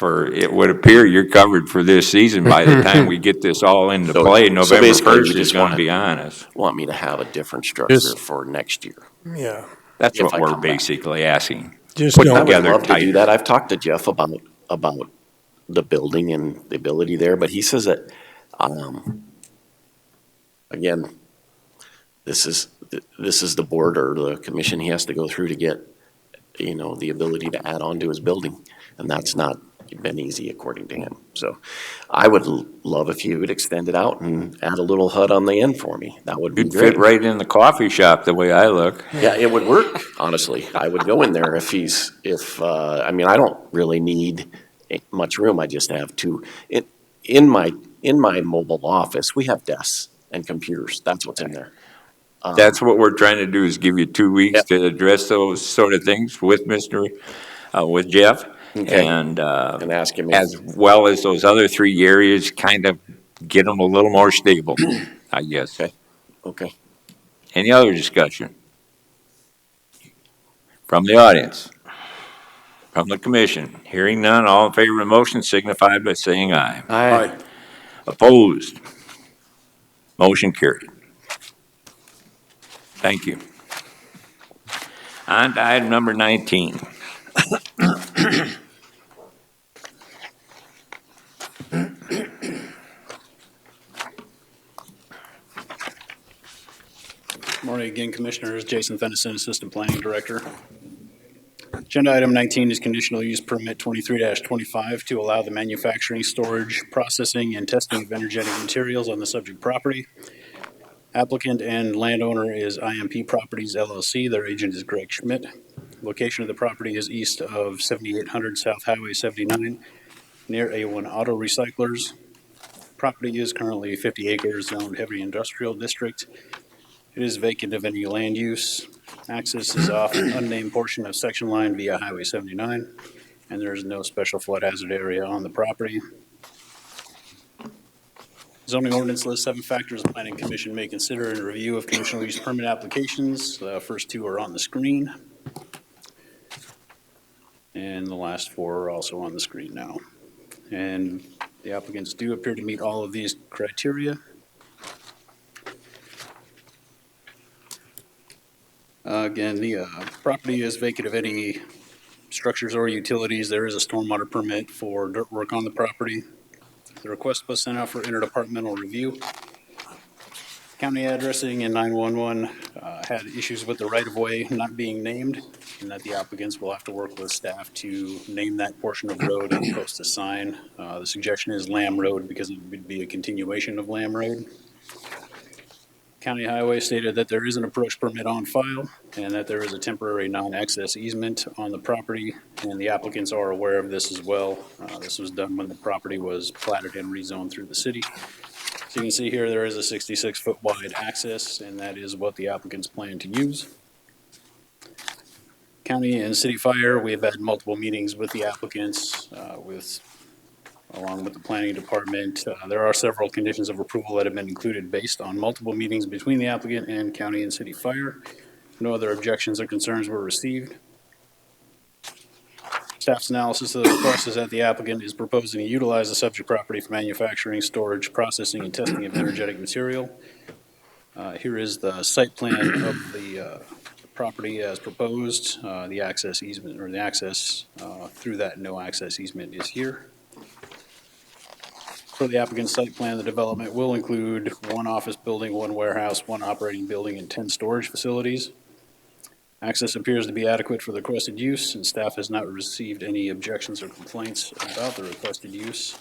It would appear you're covered for this season by the time we get this all into play. November basically, 1st is going to be on us. Want me to have a different structure for next year? Yeah. That's If what I we're come back. basically asking. Just Put don't. I would together love to do tight. that. I've talked to Jeff about the building and the ability there, but he says that, again, this is the board or the commission he has to go through to get, the ability to add on to his building. And that's not been easy according to him. So I would love if you would extend it out and add a little hut on the end for me. That would be You'd great. fit right in the coffee shop the way I look. Yeah, it would work, honestly. I would go in there I mean, I don't really need much room. I just have in my mobile office, we have desks and computers. That's what's in there. That's what we're trying to do, is give you 2 weeks Yep. to address those sort of things with with Jeff. Okay. And ask him as well as those other 3 areas, kind of get them a little more stable, I guess. Okay. Any other discussion? From the audience? From the commission? Hearing none, all in favor of the motion signify by saying aye. Aye. Opposed? Motion carried. Thank you. On to item number 19. Morning again, Commissioners. Jason Fennison, Assistant Planning Director. Agenda item 19 is conditional use permit 23-25 to allow the manufacturing, storage, processing, and testing of energetic materials on the subject property. Applicant and landowner is IMP Properties LLC. Their agent is Greg Schmidt. Location of the property is east of 7800 South Highway 79, near A1 Auto Recyclers. Property is currently 50 acres, zoned heavy industrial district. It is vacant of any land use. Access is off an unnamed portion of section line via Highway 79, and there is no special flood hazard area on the property. Zoning ordinance lists 7 factors the Planning Commission may consider in review of conditional use permit applications. The first 2 are on the screen. And the last 4 are also on the screen now. And the applicants do appear to meet all of these criteria. Again, the property is vacant of any structures or utilities. There is a stormwater permit for dirt work on the property. The request was sent out for interdepartmental review. County addressing and 911 had issues with the right-of-way not being named, and that the applicants will have to work with staff to name that portion of road and post a sign. The suggestion is Lamb Road because it would be a continuation of Lamb Road. County Highway stated that there is an approach permit on file and that there is a temporary non-access easement on the property, and the applicants are aware of this as well. This was done when the property was platted and rezoned through the city. So you can see here there is a 66-foot wide access, and that is what the applicants plan to use. County and City Fire, we have had multiple meetings with the applicants, along with the planning department. There are several conditions of approval that have been included based on multiple meetings between the applicant and county and city fire. No other objections or concerns were received. Staff's analysis of the request is that the applicant is proposing to utilize the subject property for manufacturing, storage, processing, and testing of energetic material. Here is the site plan of the property as proposed. The access easement, or the access through that no access easement, is here. For the applicant's site plan, the development will include 1 office building, 1 warehouse, 1 operating building, and 10 storage facilities. Access appears to be adequate for the requested use, and staff has not received any objections or complaints about the requested use.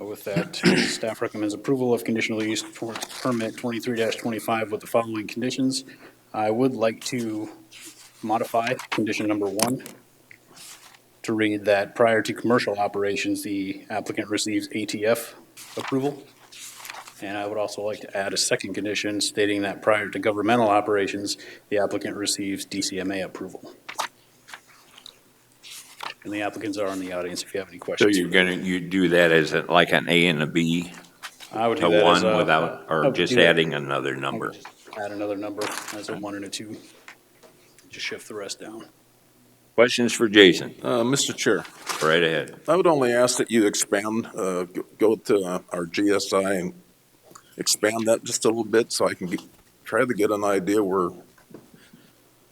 With that, staff recommends approval of conditional use permit 23-25 with the following conditions. I would like to modify condition number 1 to read that prior to commercial operations, the applicant receives ATF approval. And I would also like to add a second condition stating that prior to governmental operations, the applicant receives DCMA approval. And the applicants are in the audience if you have any So questions. you do that as like an A and a B? I would to do that one as a, without, I or would just do that. adding another number? Add another number as a 1 and a 2. Just shift the rest down. Questions for Jason? Mr. Chair, Right ahead. I would only ask that you expand, go to our GSI and expand that just a little bit so I can try to get an idea where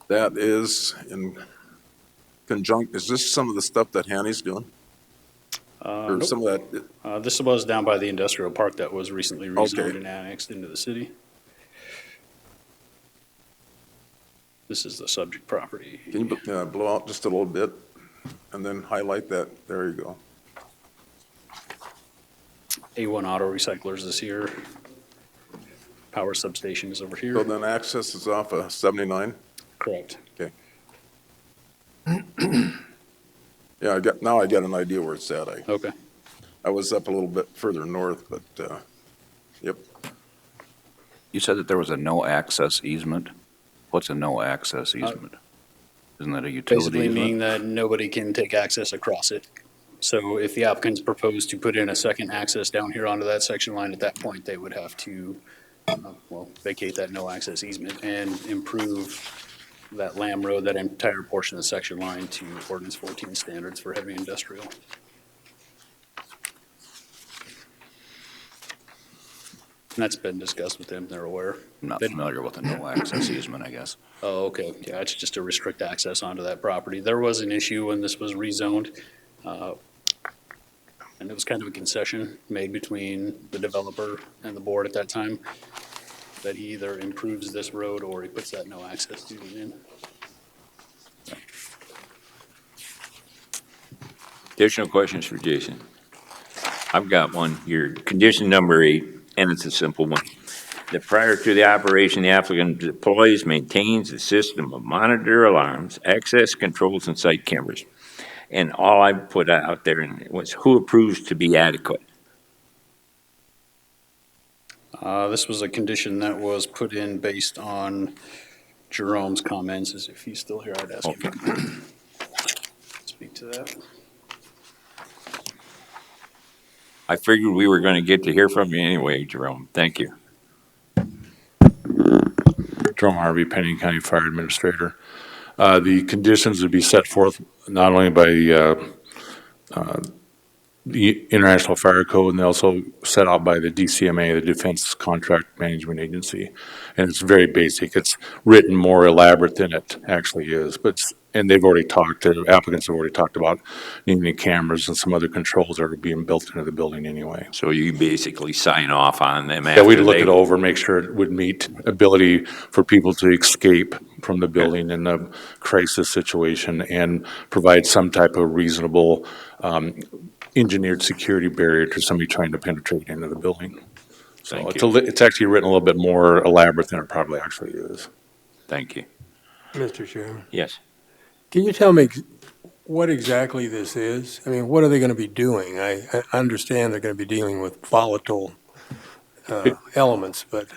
that is in conjunct. Is this some of the stuff that Hanny's doing? Or Nope. some of that? This was down by the industrial park that was recently rezoned and annexed into the city. This is the subject property. Can you blow out just a little bit and then highlight that? There you go. A1 Auto Recyclers is here. Power substation is over So here. then access is off of 79? Correct. Okay. Yeah, now I got an idea where it's at. Okay. I was up a little bit further north, but, yep. You said that there was a no-access easement? What's a no-access easement? Isn't that a utility Basically meaning easement? that nobody can take access across it. So if the applicants propose to put in a second access down here onto that section line, at that point, they would have to, vacate that no-access easement and improve that Lamb Road, that entire portion of the section line to ordinance 14 standards for heavy industrial. And that's been discussed with them, they're aware. I'm not familiar with a no-access easement, I guess. Oh, okay, yeah, it's just to restrict access onto that property. There was an issue when this was rezoned, and it was kind of a concession made between the developer and the board at that time, that he either improves this road or he puts that no-access easement in. Additional questions for Jason? I've got one here. Condition number 8, and it's a simple one. That prior to the operation, the applicant deploys, maintains a system of monitor alarms, access controls, and site cameras. And all I put out there was who approves to be adequate. This was a condition that was put in based on Jerome's comments, as if he's still here, I'd ask him to speak to that. I figured we were going to get to hear from you anyway, Jerome. Thank you. Jerome Harvey, Pennington County Fire Administrator. The conditions would be set forth not only by the International Fire Code, and they also set out by the DCMA, the Defense Contract Management Agency. And it's very basic. It's written more elaborate than it actually is. And they've already applicants have already talked about needing the cameras and some other controls that are being built into the building anyway. So you basically sign off on them Yeah, we'd look it over, make sure it would meet ability for people to escape from the building in a crisis situation and provide some type of reasonable engineered security barrier to somebody trying to penetrate into the building. So it's actually written a little bit more elaborate than it probably actually is. Thank you. Mr. Chairman, Yes. can you tell me what exactly this is? I mean, what are they going to be doing? I understand they're going to be dealing with volatile elements, but.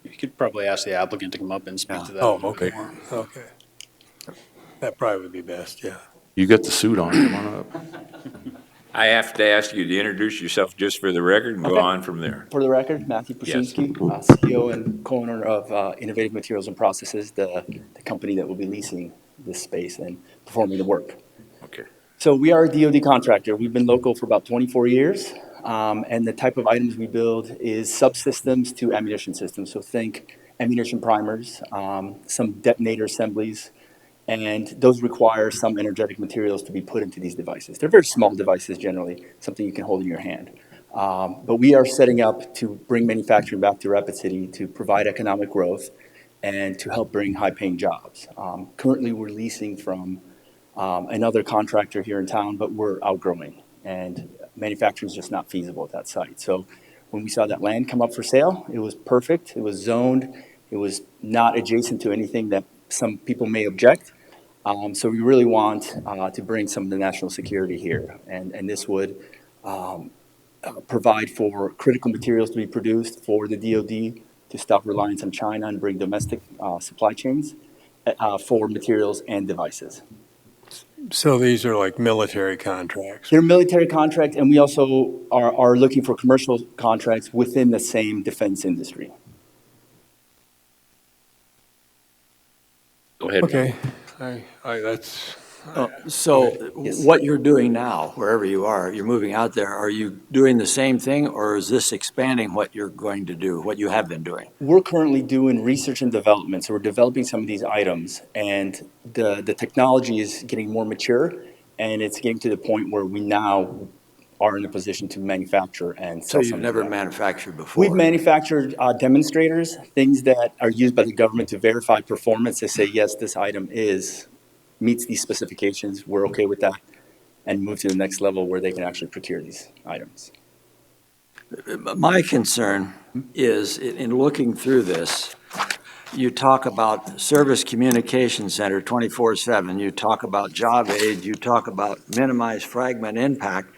You could probably ask the applicant to come up and speak to that. Oh, okay, okay. That probably would be best, yeah. You got the suit on, come on up. I have to ask you to introduce yourself just for the record and go on from there. For the record, Matthew Prusinski, CEO and co-owner of Innovative Materials and Processes, the company that will be leasing this space and performing the work. Okay. So we are a DoD contractor. We've been local for about 24 years, and the type of items we build is subsystems to ammunition systems. So think ammunition primers, some detonator assemblies, and those require some energetic materials to be put into these devices. They're very small devices generally, something you can hold in your hand. But we are setting up to bring manufacturing back to Rapid City to provide economic growth and to help bring high-paying jobs. Currently, we're leasing from another contractor here in town, but we're outgrowing, and manufacturing is just not feasible at that site. So when we saw that land come up for sale, it was perfect. It was zoned. It was not adjacent to anything that some people may object. So we really want to bring some of the national security here, and this would provide for critical materials to be produced for the DoD to stop reliance on China and bring domestic supply chains for materials and devices. So these are like military contracts? They're military contracts, and we also are looking for commercial contracts within the same defense industry. Go ahead. Okay, that's. What you're doing now, wherever you are, you're moving out there, are you doing the same thing, or is this expanding what you're going to do, what you have been doing? We're currently doing research and development, so we're developing some of these items, and the technology is getting more mature, and it's getting to the point where we now are in a position to manufacture and sell. So you've never manufactured before? We've manufactured demonstrators, things that are used by the government to verify performance. They say, yes, this item meets these specifications, we're okay with that, and move to the next level where they can actually procure these items. My concern is, in looking through this, you talk about service communication center 24/7, you talk about job aid, you talk about minimize fragment impact.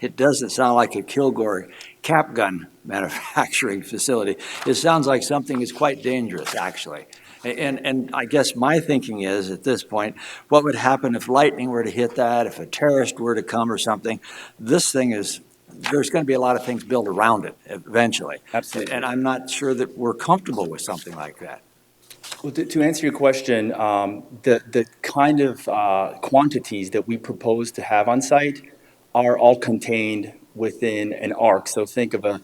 It doesn't sound like a Kilgore cap gun manufacturing facility. It sounds like something is quite dangerous, actually. And I guess my thinking is, at this point, what would happen if lightning were to hit that, if a terrorist were to come or something? This thing is, there's going to be a lot of things built around it eventually. Absolutely. And I'm not sure that we're comfortable with something like that. Well, to answer your question, the kind of quantities that we propose to have on site are all contained within an arc. So think of a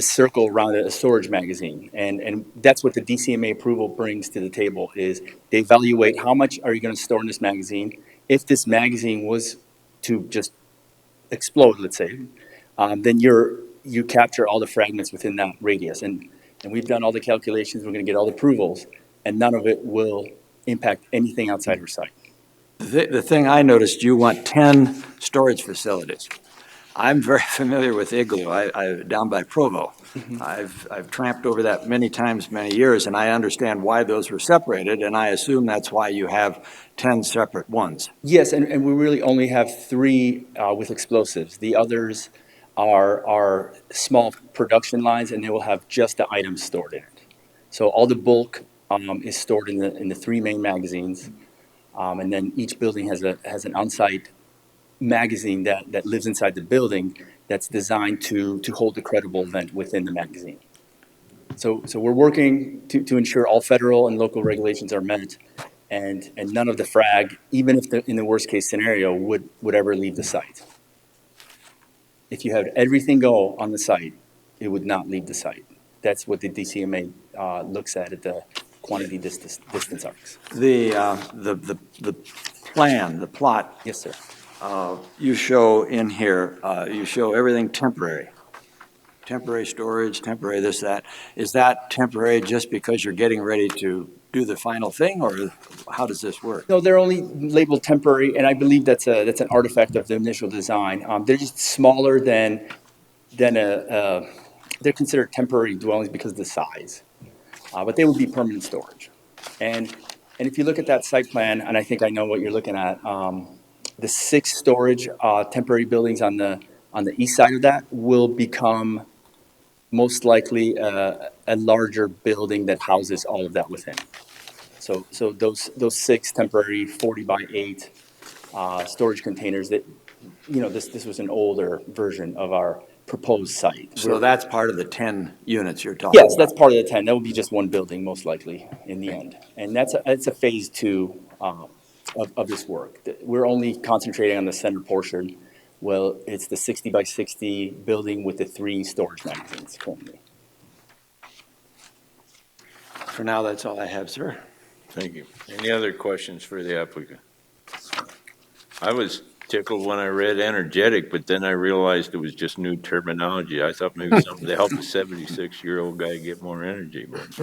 circle around a storage magazine. And that's what the DCMA approval brings to the table is they evaluate how much are you going to store in this magazine. If this magazine was to just explode, let's say, then you capture all the fragments within that radius. And we've done all the calculations, we're going to get all the approvals, and none of it will impact anything outside our site. The thing I noticed, you want 10 storage facilities. I'm very familiar with Igloo, down by Provo. I've tramped over that many times, many years, and I understand why those were separated, and I assume that's why you have 10 separate ones. Yes, and we really only have 3 with explosives. The others are small production lines, and they will have just the items stored in it. So all the bulk is stored in the 3 main magazines, and then each building has an on-site magazine that lives inside the building that's designed to hold the credible event within the magazine. So we're working to ensure all federal and local regulations are met, and none of the frag, even if in the worst case scenario, would ever leave the site. If you had everything go on the site, it would not leave the site. That's what the DCMA looks at the quantity distance arcs. The plan, the plot. Yes, sir. You show in here, you show everything temporary. Temporary storage, temporary this, that. Is that temporary just because you're getting ready to do the final thing, or how does this work? No, they're only labeled temporary, and I believe that's an artifact of the initial design. They're just smaller than they're considered temporary dwellings because of the size, but they would be permanent storage. And if you look at that site plan, and I think I know what you're looking at, the 6 storage temporary buildings on the east side of that will become most likely a larger building that houses all of that within. So those 6 temporary 40 by 8 storage containers that, this was an older version of our proposed site. So that's part of the 10 units you're talking about? Yes, that's part of the 10. That would be just one building most likely in the end. And that's a phase 2 of this work. We're only concentrating on the center portion. Well, it's the 60 by 60 building with the 3 storage magazines currently. For now, that's all I have, sir. Thank you. Any other questions for the applicant? I was tickled when I read energetic, but then I realized it was just new terminology. I thought maybe something to help a 76-year-old guy get more energy. But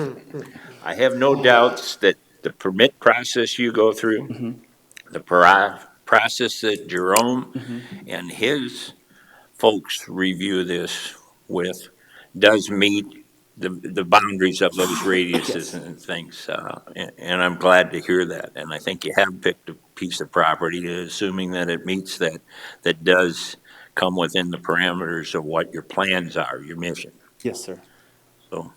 I have no doubts that the permit process you go through, the process that Jerome and his folks review this with does meet the boundaries of those radiuses and things. And I'm glad to hear that. And I think you have picked a piece of property, assuming that it meets that does come within the parameters of what your plans are, your mission. Yes, sir. So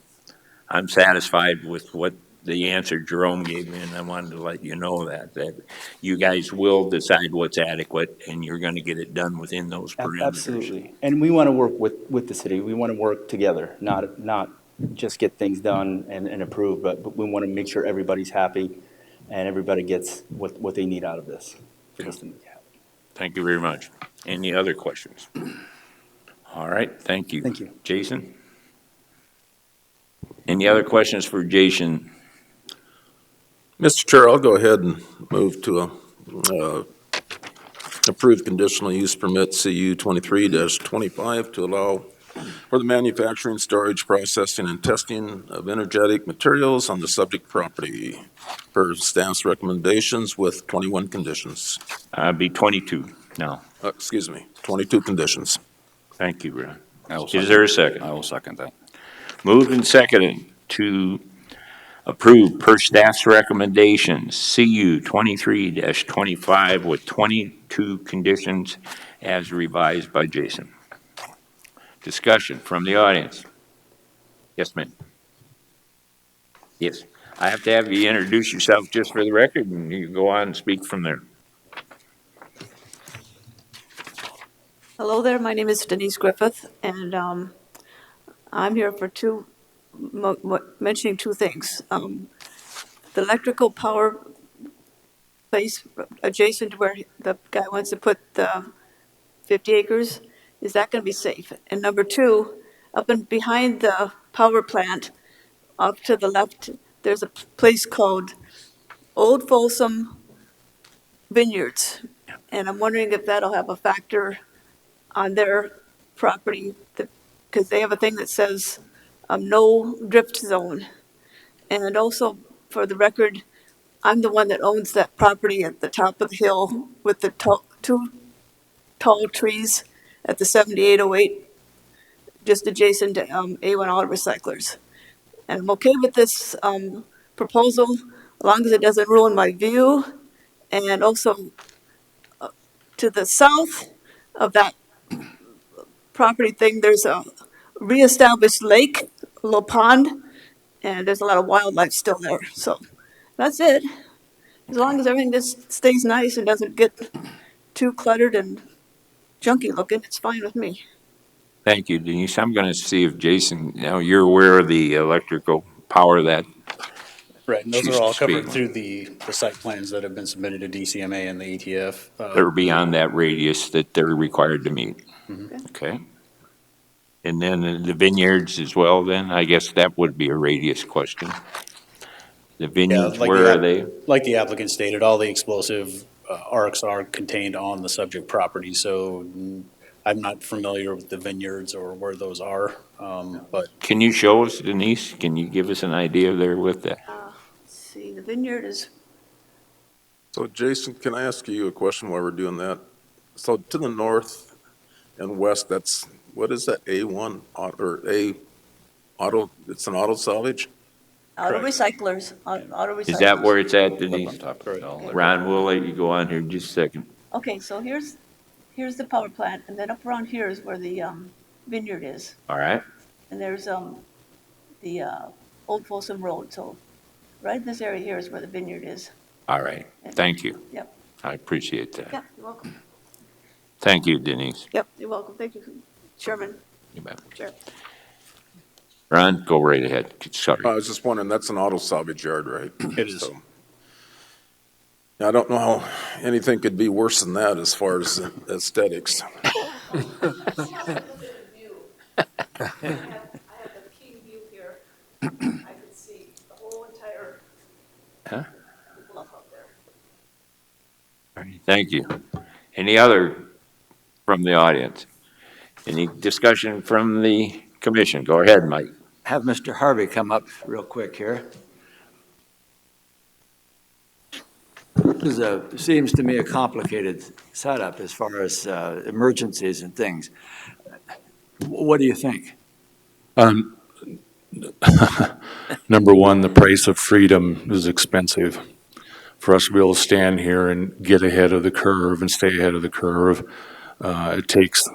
I'm satisfied with what the answer Jerome gave me, and I wanted to let you know that you guys will decide what's adequate, and you're going to get it done within those parameters. Absolutely. And we want to work with the city. We want to work together, not just get things done and approved, but we want to make sure everybody's happy and everybody gets what they need out of this. Thank you very much. Any other questions? All right, thank you. Thank you. Jason? Any other questions for Jason? Mr. Chair, I'll go ahead and move to approve conditional use permit CU 23-25 to allow for the manufacturing, storage, processing, and testing of energetic materials on the subject property per staff's recommendations with 21 conditions. Be 22 now. Excuse me, 22 conditions. Thank you, Ron. I will Is there a second? I will second that. Moved and seconded to approve per staff's recommendations, CU 23-25 with 22 conditions as revised by Jason. Discussion from the audience. Yes, ma'am. Yes. I have to have you introduce yourself just for the record, and you go on and speak from there. Hello there, my name is Denise Griffith, and I'm here for mentioning two things. The electrical power place adjacent to where the guy wants to put the 50 acres, is that going to be safe? And number two, up and behind the power plant, up to the left, there's a place called Old Folsom Vineyards. And I'm wondering if that'll have a factor on their property, because they have a thing that says no drift zone. And also, for the record, I'm the one that owns that property at the top of the hill with the two tall trees at the 7808, just adjacent to A1 Auto Recyclers. And I'm okay with this proposal, as long as it doesn't ruin my view. And also, to the south of that property thing, there's a reestablished lake, a little pond, and there's a lot of wildlife still there. So that's it. As long as everything just stays nice and doesn't get too cluttered and junky looking, it's fine with me. Thank you, Denise. I'm going to see if Jason, now you're aware of the electrical power that. Right, and those she's are all covered speaking. through the site plans that have been submitted to DCMA and the ETF. They're beyond that radius that they're required to meet. Okay. And then the vineyards as well, then? I guess that would be a radius question. The vineyards, like where are they? Like the applicant stated, all the explosive arcs are contained on the subject property, so I'm not familiar with the vineyards or where those are, but. Can you show us, Denise? Can you give us an idea there with that? Let's see, the vineyard is. So Jason, can I ask you a question while we're doing that? So to the north and west, that's, what is that, A1 or A auto, it's an auto salvage? Auto recyclers, auto recyclers. Is that where it's at, Denise? On top of it all. Ron, we'll let you go on here in just a second. Okay, so here's the power plant, and then up around here is where the vineyard is. All right. And there's the Old Folsom Road, so right in this area here is where the vineyard is. All right. Thank you. Yep. I appreciate that. Yep, you're welcome. Thank you, Denise. Yep, you're welcome. Thank you, Chairman. You bet. Chair. Ron, go right ahead. Sorry. I was just wondering, that's an auto salvage yard, right? It is. So, I don't know how anything could be worse than that as far as aesthetics. I have a key view here. I can see the whole entire bluff up there. All right, thank you. Any other from the audience? Any discussion from the commission? Go ahead, Mike. Have Mr. Harvey come up real quick here. This is seems to me a complicated setup as far as emergencies and things. What do you think? Number one, the price of freedom is expensive. For us to be able to stand here and get ahead of the curve and stay ahead of the curve, it takes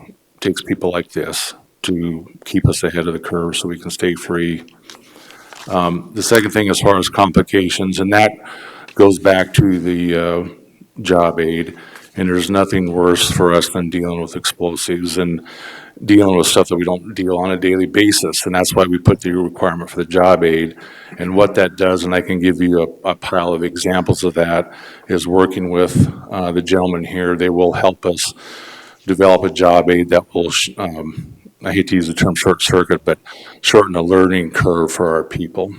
people like this to keep us ahead of the curve so we can stay free. The second thing, as far as complications, and that goes back to the job aid, and there's nothing worse for us than dealing with explosives and dealing with stuff that we don't deal on a daily basis, and that's why we put the requirement for the job aid. And what that does, and I can give you a pile of examples of that, is working with the gentleman here. They will help us develop a job aid that will, I hate to use the term short circuit, but shorten the learning curve for our people.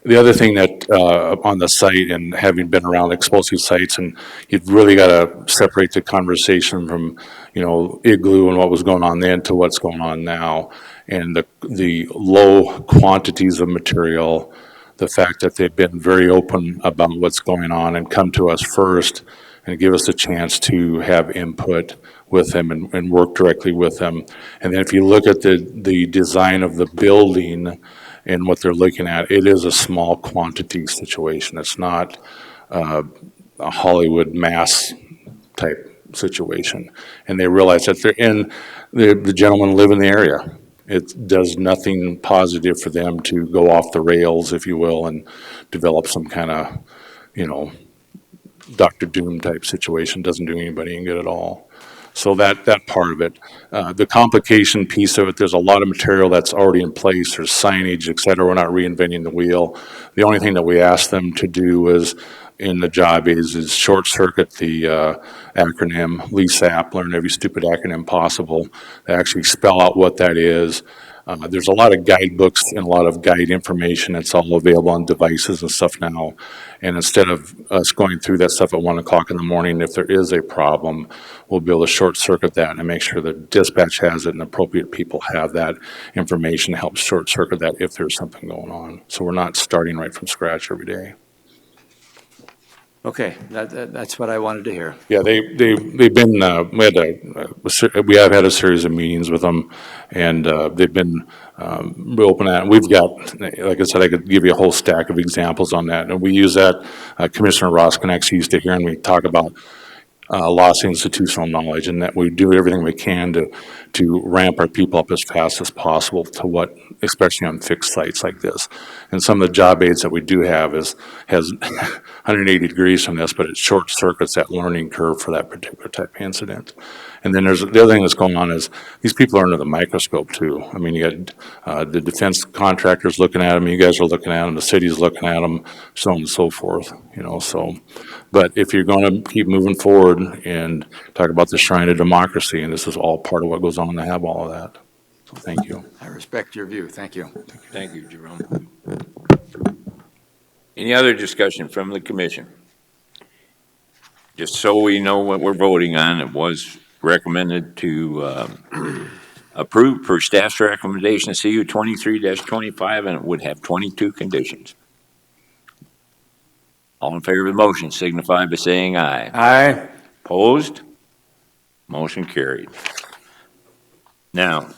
The other thing that on the site, and having been around explosive sites, and you've really got to separate the conversation from, Igloo and what was going on then to what's going on now. And the low quantities of material, the fact that they've been very open about what's going on and come to us first and give us a chance to have input with them and work directly with them. And then if you look at the design of the building and what they're looking at, it is a small quantity situation. It's not a Hollywood mass type situation. And they realize that the gentlemen live in the area. It does nothing positive for them to go off the rails, if you will, and develop some kind of, Dr. Doom type situation. Doesn't do anybody any good at all. So that part of it. The complication piece of it, there's a lot of material that's already in place. There's signage, et cetera. We're not reinventing the wheel. The only thing that we asked them to do is, in the job is short circuit the acronym LESAP, learn every stupid acronym possible. They actually spell out what that is. There's a lot of guidebooks and a lot of guide information. It's all available on devices and stuff now. And instead of us going through that stuff at 1 o'clock in the morning, if there is a problem, we'll be able to short circuit that and make sure that dispatch has it and appropriate people have that information to help short circuit that if there's something going on. So we're not starting right from scratch every day. Okay, that's what I wanted to hear. Yeah, they've been, we have had a series of meetings with them, and they've been real open at it. We've got, like I said, I could give you a whole stack of examples on that, and we use that. Commissioner Roskinek used to hear, and we talk about lost institutional knowledge, and that we do everything we can to ramp our people up as fast as possible to what, especially on fixed sites like this. And some of the job aids that we do have has 180 degrees from this, but it short circuits that learning curve for that particular type of incident. And then the other thing that's going on is these people are under the microscope too. I mean, you got the defense contractors looking at them, you guys are looking at them, the city's looking at them, so on and so forth, so. But if you're going to keep moving forward and talk about the shrine of democracy, and this is all part of what goes on to have all of that. So thank you. I respect your view. Thank you. Thank you, Jerome. Any other discussion from the commission? Just so we know what we're voting on, it was recommended to approve per staff's recommendation CU 23-25, and it would have 22 conditions. All in favor of the motion signify by saying aye. Aye. Opposed? Motion carried. Now,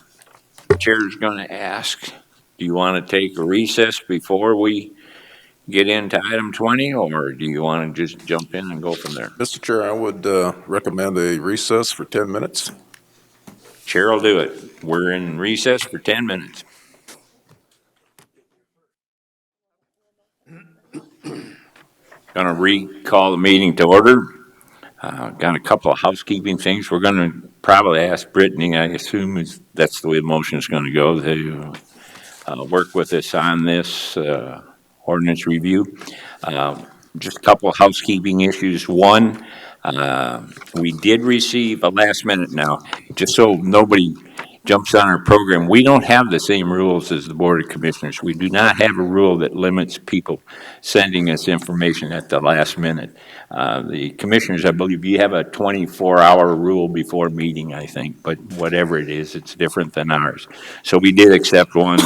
the chair is going to ask, do you want to take a recess before we get into item 20, or do you want to just jump in and go from there? Mr. Chair, I would recommend a recess for 10 minutes. Chair will do it. We're in recess for 10 minutes. Going to recall the meeting to order. Got a couple of housekeeping things. We're going to probably ask Brittany, I assume that's the way the motion is going to go, to work with us on this ordinance review. Just a couple of housekeeping issues. One, we did receive a last minute now, just so nobody jumps on our program. We don't have the same rules as the Board of Commissioners. We do not have a rule that limits people sending us information at the last minute. The commissioners, I believe, you have a 24-hour rule before meeting, I think, but whatever it is, it's different than ours. So we did accept one,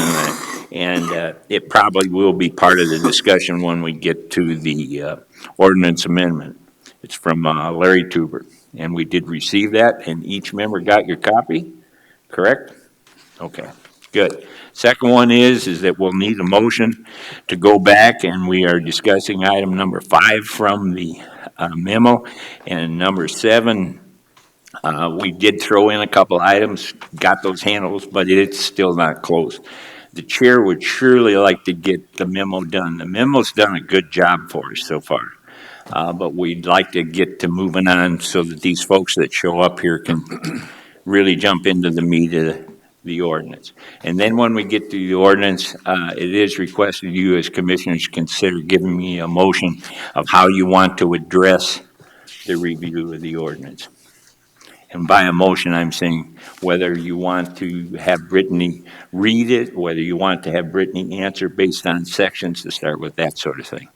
and it probably will be part of the discussion when we get to the ordinance amendment. It's from Larry Tuber, and we did receive that, and each member got your copy, correct? Okay, good. Second one is that we'll need a motion to go back, and we are discussing item number 5 from the memo, and number 7, we did throw in a couple items, got those handles, but it's still not closed. The chair would surely like to get the memo done. The memo's done a good job for us so far. But we'd like to get to moving on so that these folks that show up here can really jump into the meat of the ordinance. And then when we get to the ordinance, it is requested you as commissioners consider giving me a motion of how you want to address the review of the ordinance. And by a motion, I'm saying whether you want to have Brittany read it, whether you want to have Brittany answer based on sections to start with, that sort of thing.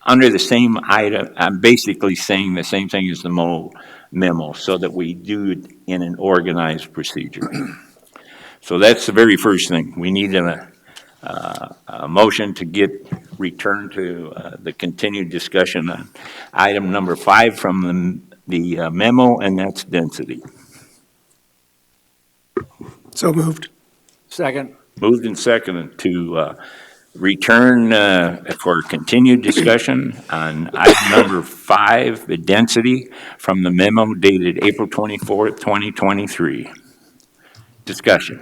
Under the same item, I'm basically saying the same thing as the memo, so that we do it in an organized procedure. So that's the very first thing. We need a motion to get return to the continued discussion on item number 5 from the memo, and that's density. So moved. Second. Moved and seconded to return for continued discussion on item number 5, the density from the memo dated April 24th, 2023. Discussion.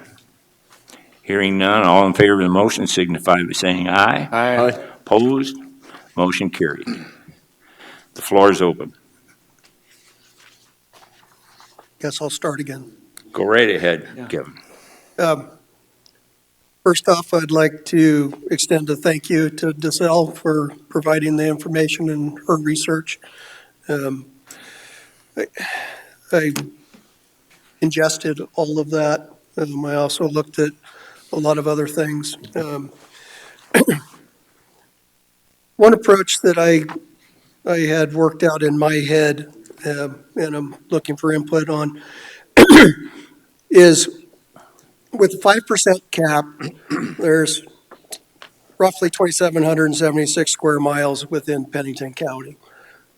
Hearing none, all in favor of the motion signify by saying aye. Aye. Opposed? Motion carried. The floor is open. Guess I'll start again. Go right ahead, Kevin. First off, I'd like to extend a thank you to DeSalle for providing the information and her research. I ingested all of that. I also looked at a lot of other things. One approach that I had worked out in my head, and I'm looking for input on, is with a 5% cap, there's roughly 2,776 square miles within Pennington County.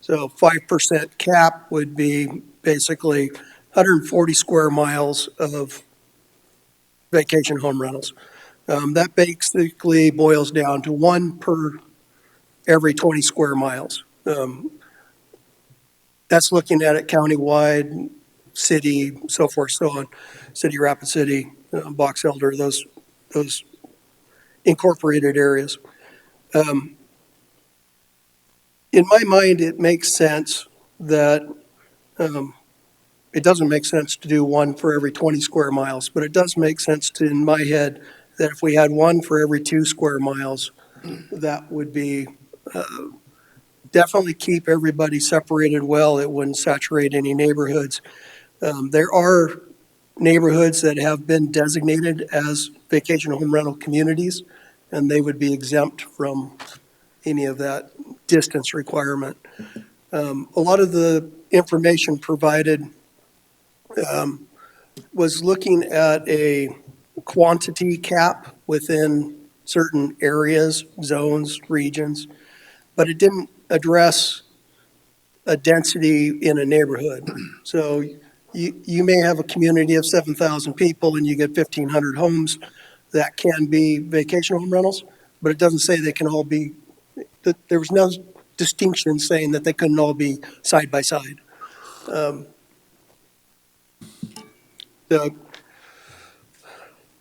So 5% cap would be basically 140 square miles of vacation home rentals. That basically boils down to 1 per every 20 square miles. That's looking at it countywide, city, so forth, so on. City, Rapid City, Box Elder, those incorporated areas. In my mind, it makes sense that it doesn't make sense to do 1 for every 20 square miles, but it does make sense to, in my head, that if we had 1 for every 2 square miles, that would be definitely keep everybody separated well. It wouldn't saturate any neighborhoods. There are neighborhoods that have been designated as vacation home rental communities, and they would be exempt from any of that distance requirement. A lot of the information provided was looking at a quantity cap within certain areas, zones, regions, but it didn't address a density in a neighborhood. So you may have a community of 7,000 people and you get 1,500 homes that can be vacation home rentals, but it doesn't say they can all be, there was no distinction saying that they couldn't all be side by side.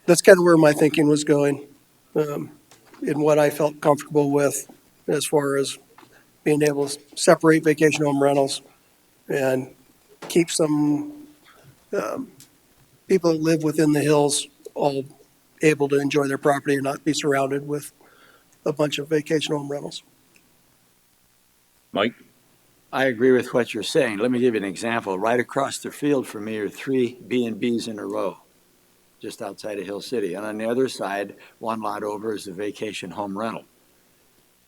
That's kind of where my thinking was going, and what I felt comfortable with as far as being able to separate vacation home rentals and keep some people that live within the hills all able to enjoy their property and not be surrounded with a bunch of vacation home rentals. Mike? I agree with what you're saying. Let me give you an example. Right across the field from me are 3 B&Bs in a row, just outside of Hill City. And on the other side, 1 lot over is a vacation home rental.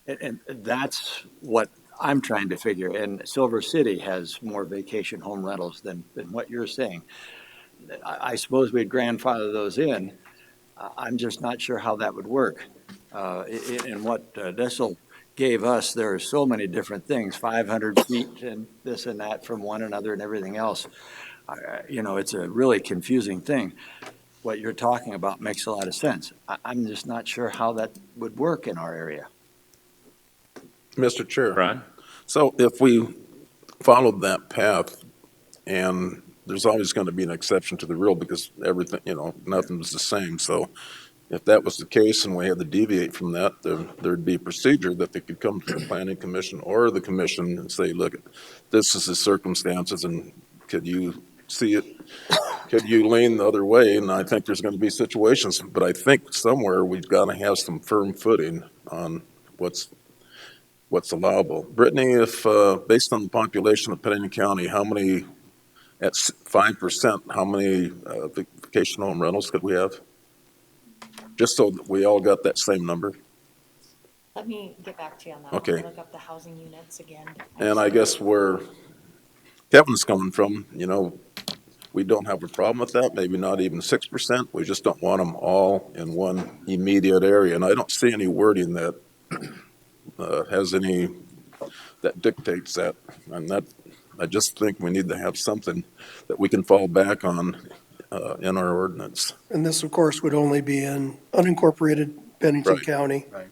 And that's what I'm trying to figure. And Silver City has more vacation home rentals than what you're saying. I suppose we'd grandfather those in. I'm just not sure how that would work. In what Dessel gave us, there are so many different things, 500 feet and this and that from one another and everything else. It's a really confusing thing. What you're talking about makes a lot of sense. I'm just not sure how that would work in our area. Mr. Chair. Ron? So if we followed that path, and there's always going to be an exception to the rule because everything, nothing's the same. So if that was the case and we had to deviate from that, there'd be a procedure that they could come to the planning commission or the commission and say, look, this is the circumstances, and could you see it? Could you lean the other way? And I think there's going to be situations, but I think somewhere we've got to have some firm footing on what's allowable. Brittany, if based on the population of Pennington County, how many, at 5%, how many vacation home rentals could we have? Just so that we all got that same number. Let me get back to you on that. Okay. I'll look up the housing units again. And I guess where Kevin's coming from, we don't have a problem with that, maybe not even 6%. We just don't want them all in one immediate area. And I don't see any wording that has any, that dictates that. And that, I just think we need to have something that we can fall back on in our ordinance. And this, of course, would only be in unincorporated Pennington Right. County. Right.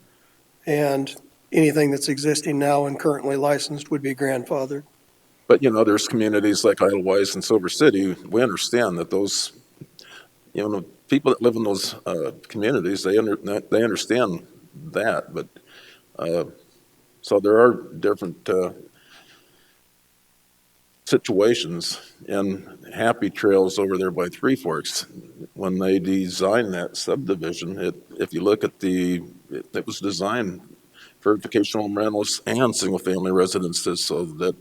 And anything that's existing now and currently licensed would be grandfathered. But, you know, there's communities like Idlewild and Silver City, we understand that those, you know, people that live in those communities, they understand that, but, so there are different situations. And Happy Trails over there by Three Forks, when they designed that subdivision, if you look at it was designed for vacational rentals and single-family residences, so that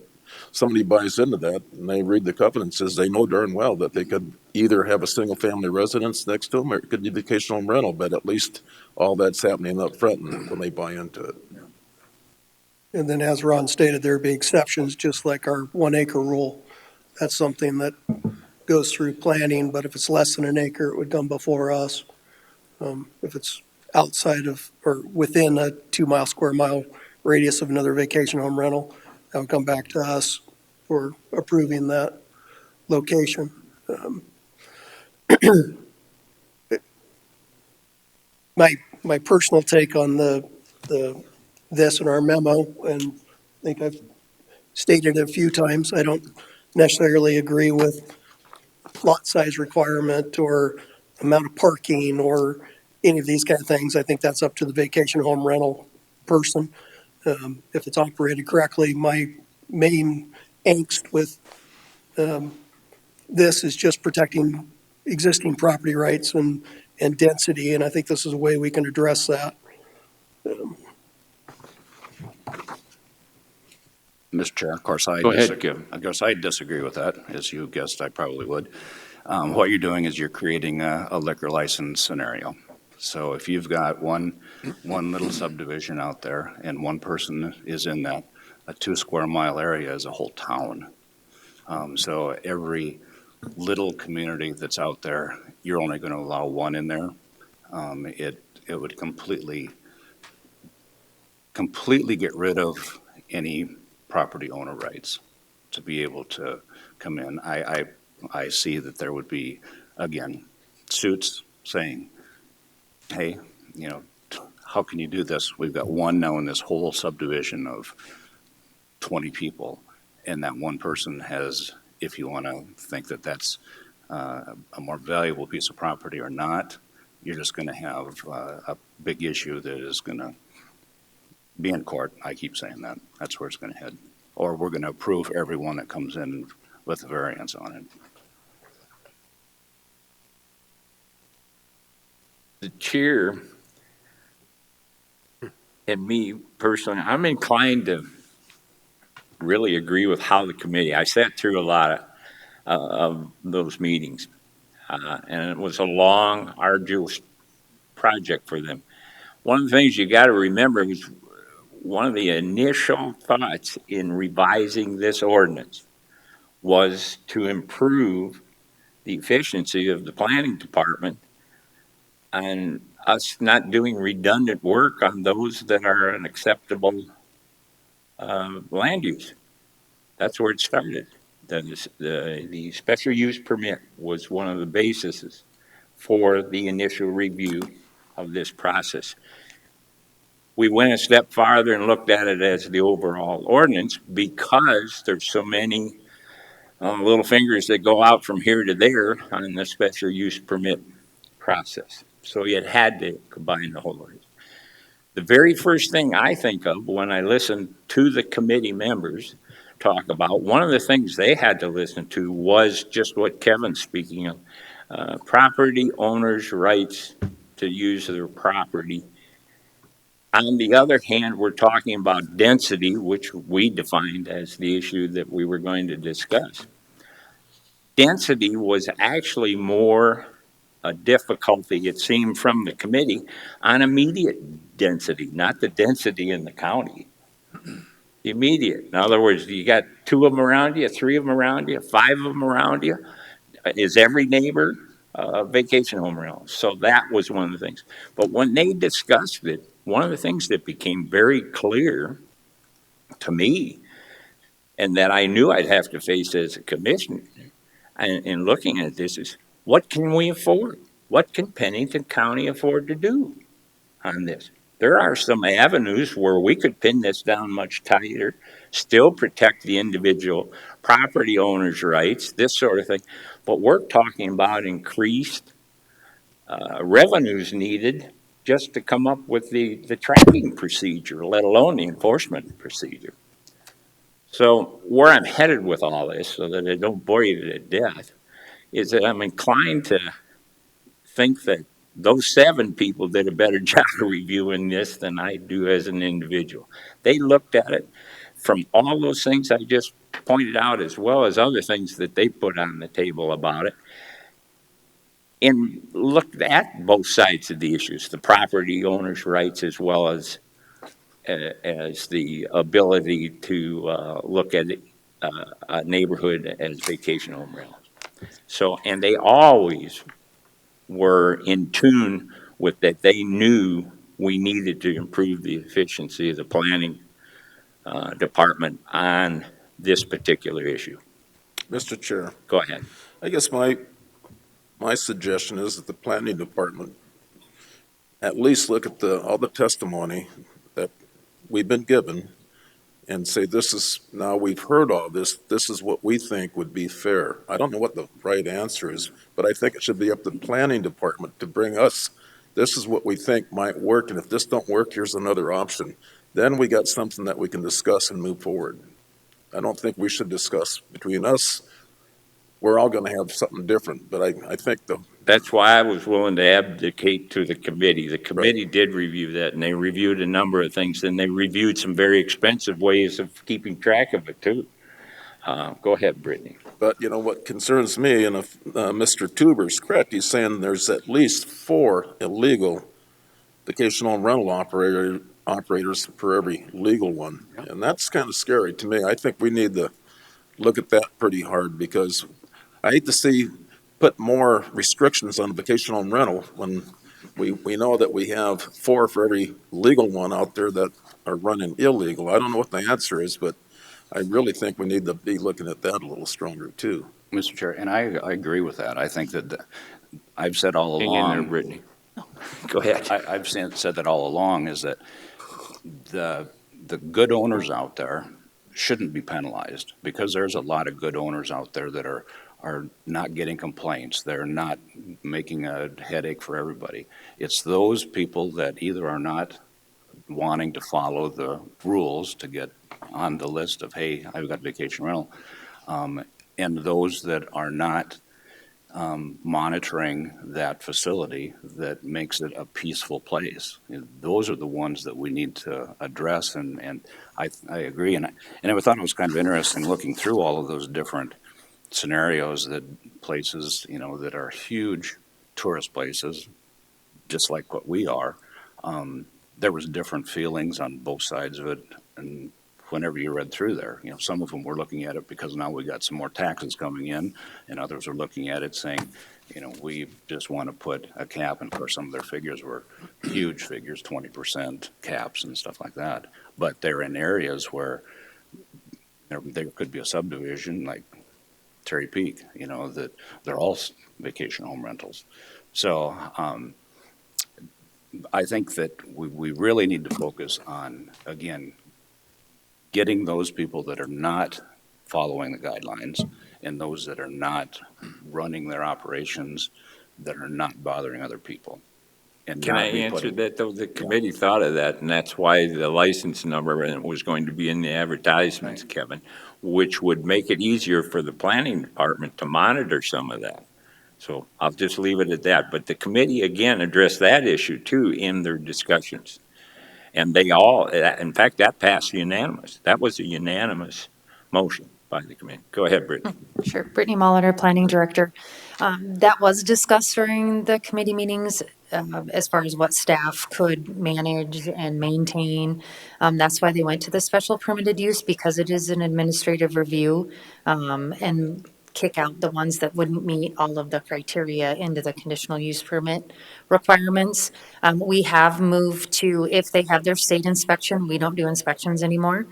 somebody buys into that and they read the covenants, they know darn well that they could either have a single-family residence next to them or it could be vacational rental, but at least all that's happening up front when they buy into it. And then as Ron stated, there'd be exceptions, just like our 1 acre rule. That's something that goes through planning, but if it's less than an acre, it would come before us. If it's outside of, or within a 2 square mile radius of another vacation home rental, that would come back to us for approving that location. My personal take on this in our memo, and I think I've stated it a few times, I don't necessarily agree with lot size requirement or amount of parking or any of these kind of things. I think that's up to the vacation home rental person. If it's operated correctly, my main angst with this is just protecting existing property rights and density, and I think this is a way we can address that. Mr. Chair, of course, Go ahead, Kevin. I guess I disagree with that. As you guessed, I probably would. What you're doing is you're creating a liquor license scenario. So if you've got one little subdivision out there and one person is in that, a 2 square mile area is a whole town. So every little community that's out there, you're only going to allow one in there. It would completely get rid of any property owner rights to be able to come in. I see that there would be, again, suits saying, hey, you know, how can you do this? We've got one now in this whole subdivision of 20 people, and that one person has, if you want to think that that's a more valuable piece of property or not, you're just going to have a big issue that is going to be in court. I keep saying that. That's where it's going to head. Or we're going to approve everyone that comes in with a variance on it. The chair and me personally, I'm inclined to really agree with how the committee, I sat through a lot of those meetings, and it was a long, arduous project for them. One of the things you got to remember was one of the initial thoughts in revising this ordinance was to improve the efficiency of the planning department and us not doing redundant work on those that are an acceptable land use. That's where it started. The special use permit was one of the bases for the initial review of this process. We went a step farther and looked at it as the overall ordinance because there's so many little fingers that go out from here to there on the special use permit process. So it had to combine the whole ordinance. The very first thing I think of when I listen to the committee members talk about, one of the things they had to listen to was just what Kevin's speaking of, property owners' rights to use their property. On the other hand, we're talking about density, which we defined as the issue that we were going to discuss. Density was actually more a difficulty, it seemed, from the committee on immediate density, not the density in the county. Immediate. In other words, you got 2 of them around you, 3 of them around you, 5 of them around you. Is every neighbor a vacation home rental? So that was one of the things. But when they discussed it, one of the things that became very clear to me and that I knew I'd have to face as a commissioner in looking at this is, what can we afford? What can Pennington County afford to do on this? There are some avenues where we could pin this down much tighter, still protect the individual property owner's rights, this sort of thing. But we're talking about increased revenues needed just to come up with the tracking procedure, let alone the enforcement procedure. So where I'm headed with all this, so that I don't bore you to death, is that I'm inclined to think that those 7 people did a better job of reviewing this than I do as an individual. They looked at it from all those things I just pointed out, as well as other things that they put on the table about it, and looked at both sides of the issues, the property owner's rights as well as the ability to look at a neighborhood as vacation home rentals. So, and they always were in tune with that. They knew we needed to improve the efficiency of the planning department on this particular issue. Mr. Chair, Go ahead. I guess my suggestion is that the planning department at least look at all the testimony that we've been given and say, now we've heard all this is what we think would be fair. I don't know what the right answer is, but I think it should be up to the planning department to bring us, this is what we think might work, and if this don't work, here's another option. Then we got something that we can discuss and move forward. I don't think we should discuss between us. We're all going to have something different, but I think that's why I was willing to abdicate to the committee. The committee did review that, and they reviewed a number of things, and they reviewed some very expensive ways of keeping track of it, too. Go ahead, Brittany. But, you know, what concerns me, and if Mr. Tuber's correct, he's saying there's at least 4 illegal vacation home rental operators for every legal one. Yep. And that's kind of scary to me. I think we need to look at that pretty hard, because I hate to put more restrictions on vacation home rental when we know that we have 4 for every legal one out there that are running illegal. I don't know what the answer is, but I really think we need to be looking at that a little stronger too. Mr. Chair, and I agree with that. I think that I've said all along. Hang in there, Brittany. Go ahead. I've said that all along, is that the good owners out there shouldn't be penalized, because there's a lot of good owners out there that are not getting complaints. They're not making a headache for everybody. It's those people that either are not wanting to follow the rules to get on the list of, hey, I've got vacation rental, and those that are not monitoring that facility that makes it a peaceful place. Those are the ones that we need to address, and I agree. And I thought it was kind of interesting looking through all of those different scenarios, that places, you know, that are huge tourist places, just like what we are, there was different feelings on both sides of it. And whenever you read through there, you know, some of them were looking at it because now we got some more taxes coming in, and others are looking at it saying, you know, we just want to put a cap. And of course, some of their figures were huge figures, 20% caps and stuff like that. But they're in areas where there could be a subdivision like Terry Peak, you know, that they're all vacation home rentals. So I think that we really need to focus on, again, getting those people that are not following the guidelines and those that are not running their operations, that are not bothering other people. And Can I answer that, though? The committee thought of that, and that's why the license number was going to be in the advertisements, Kevin, which would make it easier for the planning department to monitor some of that. So I'll just leave it at that. But the committee, again, addressed that issue, too, in their discussions. And they all, in fact, that passed unanimous. That was a unanimous motion by the committee. Go ahead, Brittany. Sure. Brittany Molitor, Planning Director. That was discussed during the committee meetings as far as what staff could manage and maintain. That's why they went to the special permitted use, because it is an administrative review. And kick out the ones that wouldn't meet all of the criteria into the conditional use permit requirements. We have moved to, if they have their state inspection, we don't do inspections anymore.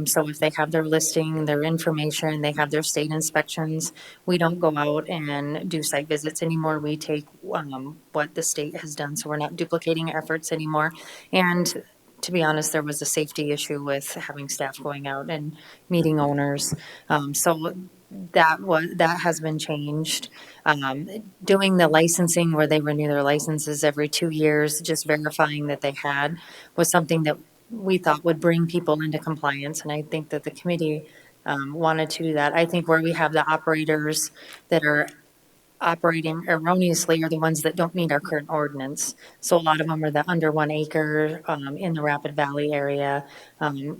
So if they have their listing, their information, they have their state inspections, we don't go out and do site visits anymore. We take what the state has done, so we're not duplicating efforts anymore. And to be honest, there was a safety issue with having staff going out and meeting owners. So that has been changed. Doing the licensing where they renew their licenses every 2 years, just verifying that they had, was something that we thought would bring people into compliance, and I think that the committee wanted to do that. I think where we have the operators that are operating erroneously are the ones that don't meet our current ordinance. So a lot of them are the under 1 acre in the Rapid Valley area,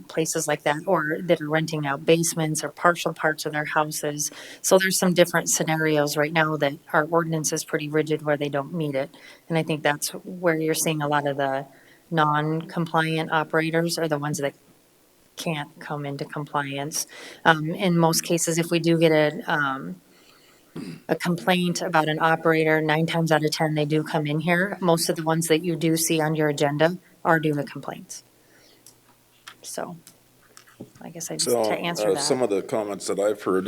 places like that, or that are renting out basements or partial parts of their houses. So there's some different scenarios right now that our ordinance is pretty rigid where they don't meet it. And I think that's where you're seeing a lot of the non-compliant operators are the ones that can't come into compliance. In most cases, if we do get a complaint about an operator, 9 times out of 10, they do come in here. Most of the ones that you do see on your agenda are due to complaints. So I guess I just, to answer that. Some of the comments that I've heard,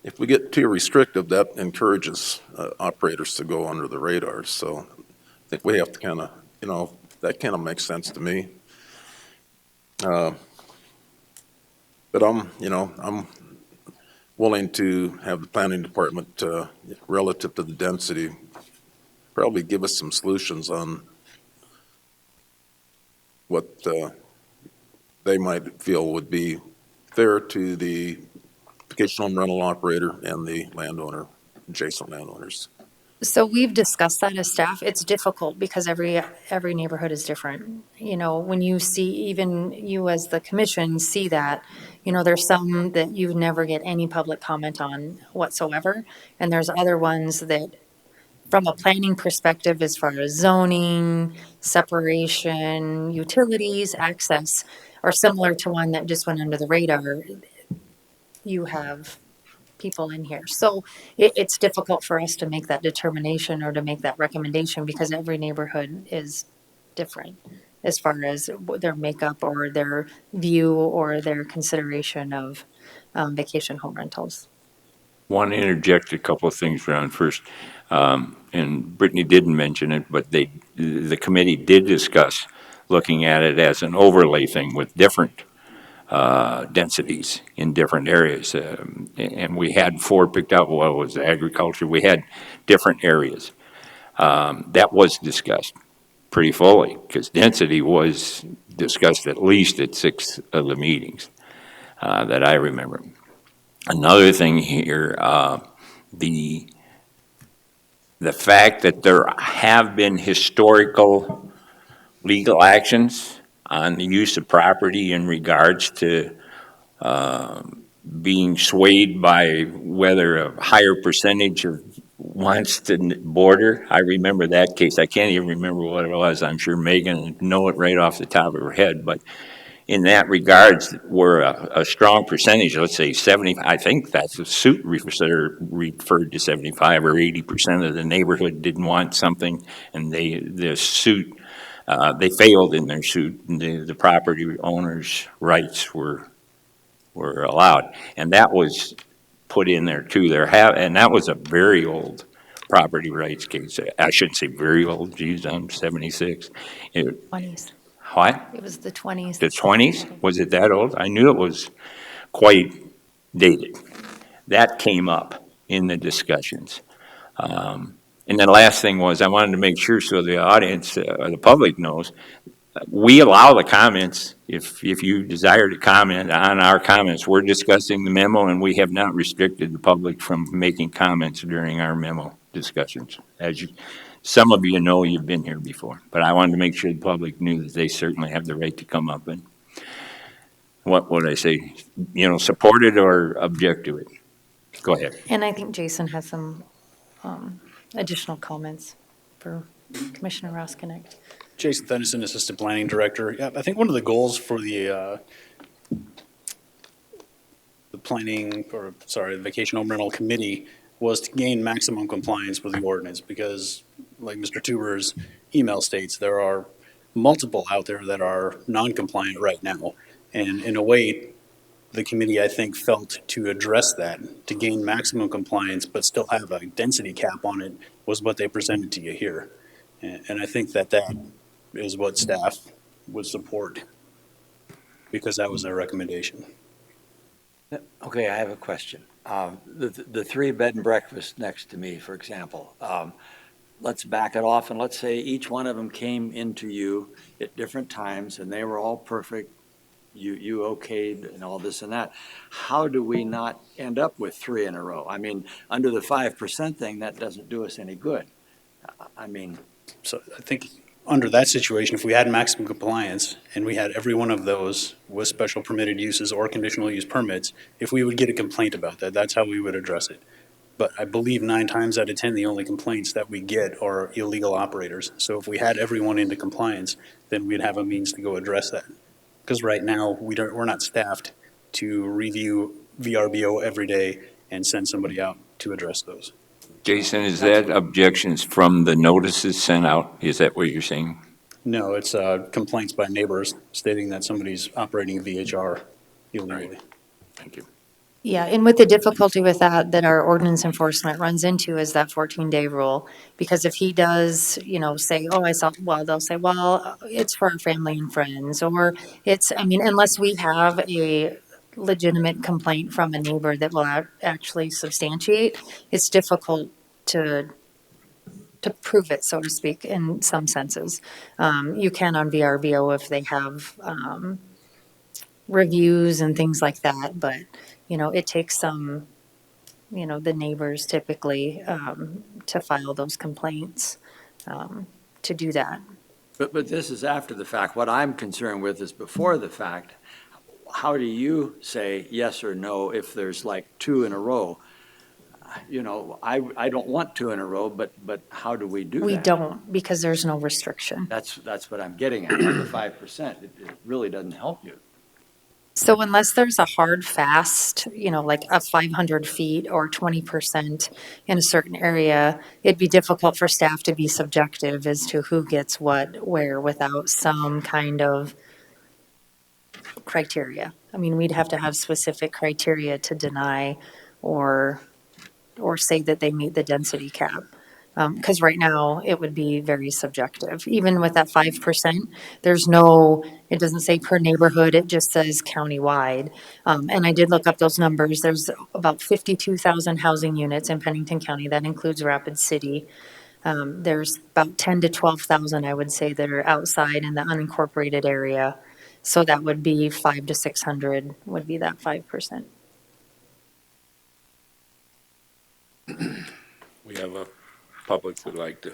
if we get too restrictive, that encourages operators to go under the radar. So I think we have to kind of, that kind of makes sense to me. But I'm willing to have the planning department, relative to the density, probably give us some solutions on what they might feel would be fair to the vacation home rental operator and the landowner, adjacent landowners. So we've discussed that as staff. It's difficult because every neighborhood is different. When you see, even you as the commission see that, there's some that you never get any public comment on whatsoever. And there's other ones that, from a planning perspective, as far as zoning, separation, utilities, access, are similar to one that just went under the radar. You have people in here. So it's difficult for us to make that determination or to make that recommendation because every neighborhood is different as far as their makeup or their view or their consideration of vacation home rentals. Want to interject a couple of things, Ron, first. And Brittany didn't mention it, but the committee did discuss looking at it as an overlay thing with different densities in different areas. And we had 4 picked out. Well, it was agriculture. We had different areas. That was discussed pretty fully because density was discussed at least at 6 of the meetings that I remember. Another thing here, the fact that there have been historical legal actions on the use of property in regards to being swayed by whether a higher percentage of wants to border. I remember that case. I can't even remember what it was. I'm sure Megan would know it right off the top of her head. But in that regards, were a strong percentage, let's say 70, I think that's a suit referred to 75 or 80% of the neighborhood didn't want something, and they failed in their suit, and the property owners' rights were allowed, and that was put in there too. And that was a very old property rights case. I shouldn't say very old. Geez, I'm 76. 20s. What? It was the 20s. The 20s? Was it that old? I knew it was quite dated. That came up in the discussions. And the last thing was I wanted to make sure so the audience or the public knows we allow the comments. If you desire to comment on our comments, we're discussing the memo and we have not restricted the public from making comments during our memo discussions. Some of you know you've been here before, but I wanted to make sure the public knew that they certainly have the right to come up and, what would I say, support it or object to it. Go ahead. And I think Jason has some additional comments for Commissioner Roskinek. Jason Thennison, Assistant Planning Director. Yeah, I think one of the goals for the planning the Vacation Home Rental Committee was to gain maximum compliance with the ordinance because, like Mr. Tuber's email states, there are multiple out there that are non-compliant right now. And in a way, the committee, I think, felt to address that, to gain maximum compliance, but still have a density cap on it, was what they presented to you here. And I think that is what staff would support, because that was their recommendation. Okay, I have a question. The three bed and breakfast next to me, for example, let's back it off and let's say each one of them came into you at different times and they were all perfect. You okayed and all this and that. How do we not end up with three in a row? I mean, under the 5% thing, that doesn't do us any good. I mean. So I think under that situation, if we had maximum compliance and we had every one of those with special permitted uses or conditional use permits, if we would get a complaint about that, that's how we would address it. But I believe 9 times out of 10, the only complaints that we get are illegal operators. So if we had everyone into compliance, then we'd have a means to go address that. Because right now, we're not staffed to review VRBO every day and send somebody out to address those. Jason, is that objections from the notices sent out? Is that what you're saying? No, it's complaints by neighbors stating that somebody's operating VHR illegally. Right. Thank you. Yeah, and with the difficulty with that our ordinance enforcement runs into is that 14-day rule. Because if he does, say, oh, they'll say, well, it's for our family and friends, or unless we have a legitimate complaint from a neighbor that will actually substantiate, it's difficult to prove it, so to speak, in some senses. You can on VRBO if they have reviews and things like that, but it takes some, the neighbors typically to file those complaints to do that. But this is after the fact. What I'm concerned with is before the fact. How do you say yes or no if there's like 2 in a row? I don't want 2 in a row, but how do we do that? We don't, because there's no restriction. That's what I'm getting at. The 5%, it really doesn't help you. So unless there's a hard fast, like a 500 feet or 20% in a certain area, it'd be difficult for staff to be subjective as to who gets what, where, without some kind of criteria. I mean, we'd have to have specific criteria to deny or say that they meet the density cap. Because right now, it would be very subjective. Even with that 5%, it doesn't say per neighborhood, it just says countywide. And I did look up those numbers. There's about 52,000 housing units in Pennington County. That includes Rapid City. There's about 10 to 12,000, I would say, that are outside in the unincorporated area. So that would be 500 to 600 would be that 5%. We have a public would like to.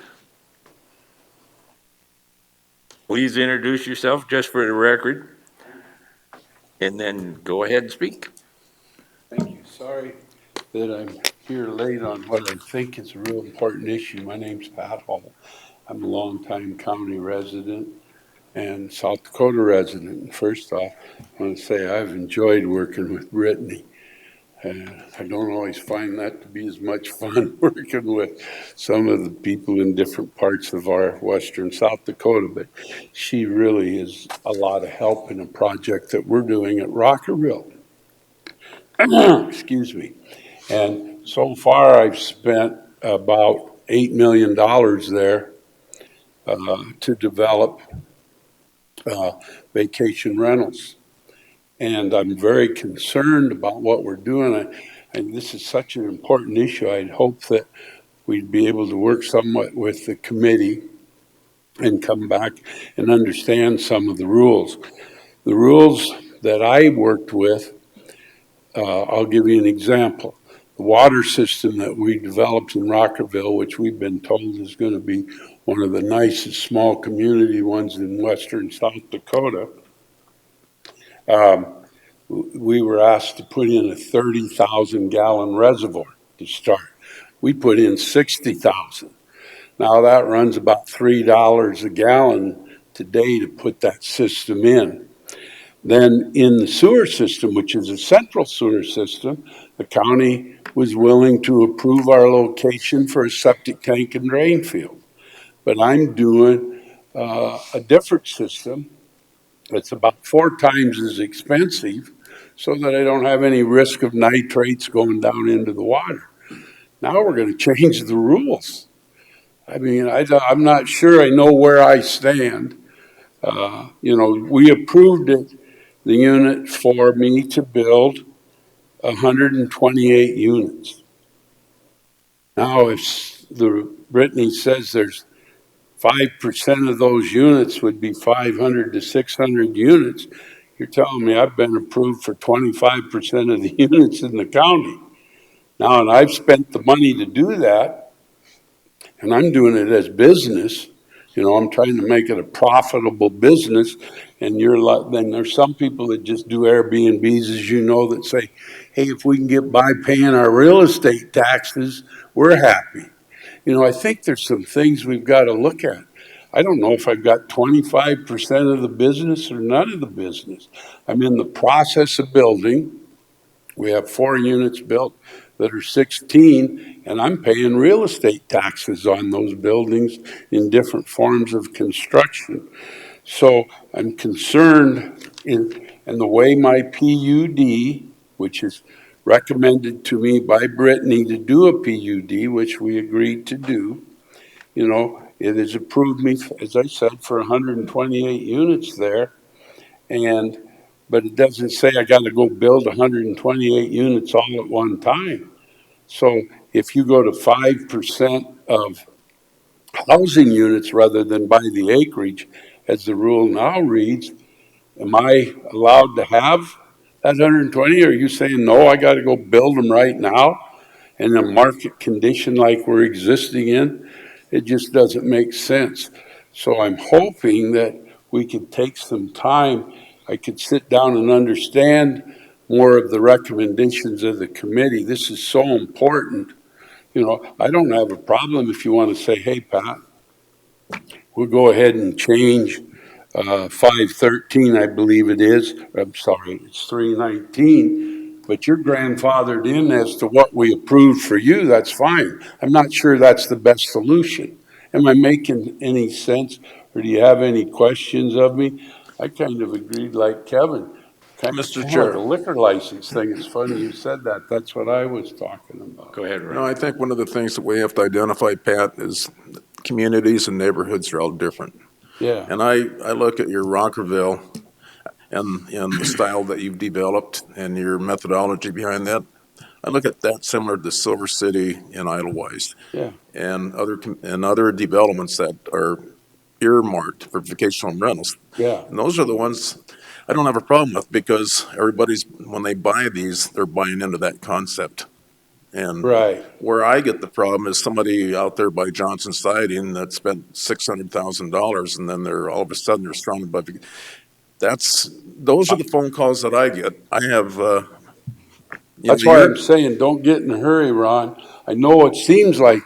Please introduce yourself just for the record, and then go ahead and speak. Thank you. Sorry that I'm here late on what I think is a real important issue. My name's Pat Hall. I'm a longtime county resident and South Dakota resident. First off, I want to say I've enjoyed working with Brittany. I don't always find that to be as much fun working with some of the people in different parts of our western South Dakota, but she really is a lot of help in a project that we're doing at Rockerville. Excuse me. And so far I've spent about $8 million there to develop vacation rentals. And I'm very concerned about what we're doing. And this is such an important issue. I'd hope that we'd be able to work somewhat with the committee and come back and understand some of the rules. The rules that I worked with, I'll give you an example. The water system that we developed in Rockerville, which we've been told is going to be one of the nicest small community ones in western South Dakota, we were asked to put in a 30,000 gallon reservoir to start. We put in 60,000. Now that runs about $3 a gallon today to put that system in. Then in the sewer system, which is a central sewer system, the county was willing to approve our location for a septic tank and drain field. But I'm doing a different system that's about 4 times as expensive so that I don't have any risk of nitrates going down into the water. Now we're going to change the rules. I mean, I'm not sure I know where I stand. We approved it, the unit for me to build 128 units. Now, if Brittany says there's 5% of those units would be 500 to 600 units, you're telling me I've been approved for 25% of the units in the county. Now, and I've spent the money to do that, and I'm doing it as business. I'm trying to make it a profitable business, and then there's some people that just do Airbnbs, as you know, that say, hey, if we can get by paying our real estate taxes, we're happy. I think there's some things we've got to look at. I don't know if I've got 25% of the business or none of the business. I'm in the process of building. We have 4 units built that are 16, and I'm paying real estate taxes on those buildings in different forms of construction. So I'm concerned and the way my PUD, which is recommended to me by Brittany to do a PUD, which we agreed to do, it has approved me, as I said, for 128 units there. But it doesn't say I got to go build 128 units all at one time. So if you go to 5% of housing units rather than by the acreage, as the rule now reads, am I allowed to have that 120? Or are you saying, no, I got to go build them right now in a market condition like we're existing in? It just doesn't make sense. So I'm hoping that we could take some time. I could sit down and understand more of the recommendations of the committee. This is so important. I don't have a problem if you want to say, hey, Pat, we'll go ahead and change 513, I believe it is. I'm sorry, it's 319. But you're grandfathered in as to what we approved for you. That's fine. I'm not sure that's the best solution. Am I making any sense? Or do you have any questions of me? I kind of agreed like Kevin. Mr. Kind of Chair. like a liquor license thing. It's funny you said that. That's what I was talking about. Go ahead, Ray. I think one of the things that we have to identify, Pat, is communities and neighborhoods are all different. Yeah. And I look at your Rockerville and the style that you've developed and your methodology behind that. I look at that similar to Silver City and Idlewild. Yeah. And other developments that are earmarked for vacation home rentals. Yeah. And those are the ones I don't have a problem with because when they buy these, they're buying into that concept. And right. Where I get the problem is somebody out there by Johnson Siding that spent $600,000 and then all of a sudden they're surrounded by. Those are the phone calls that I get. I have. That's why I'm saying don't get in a hurry, Ron. I know it seems like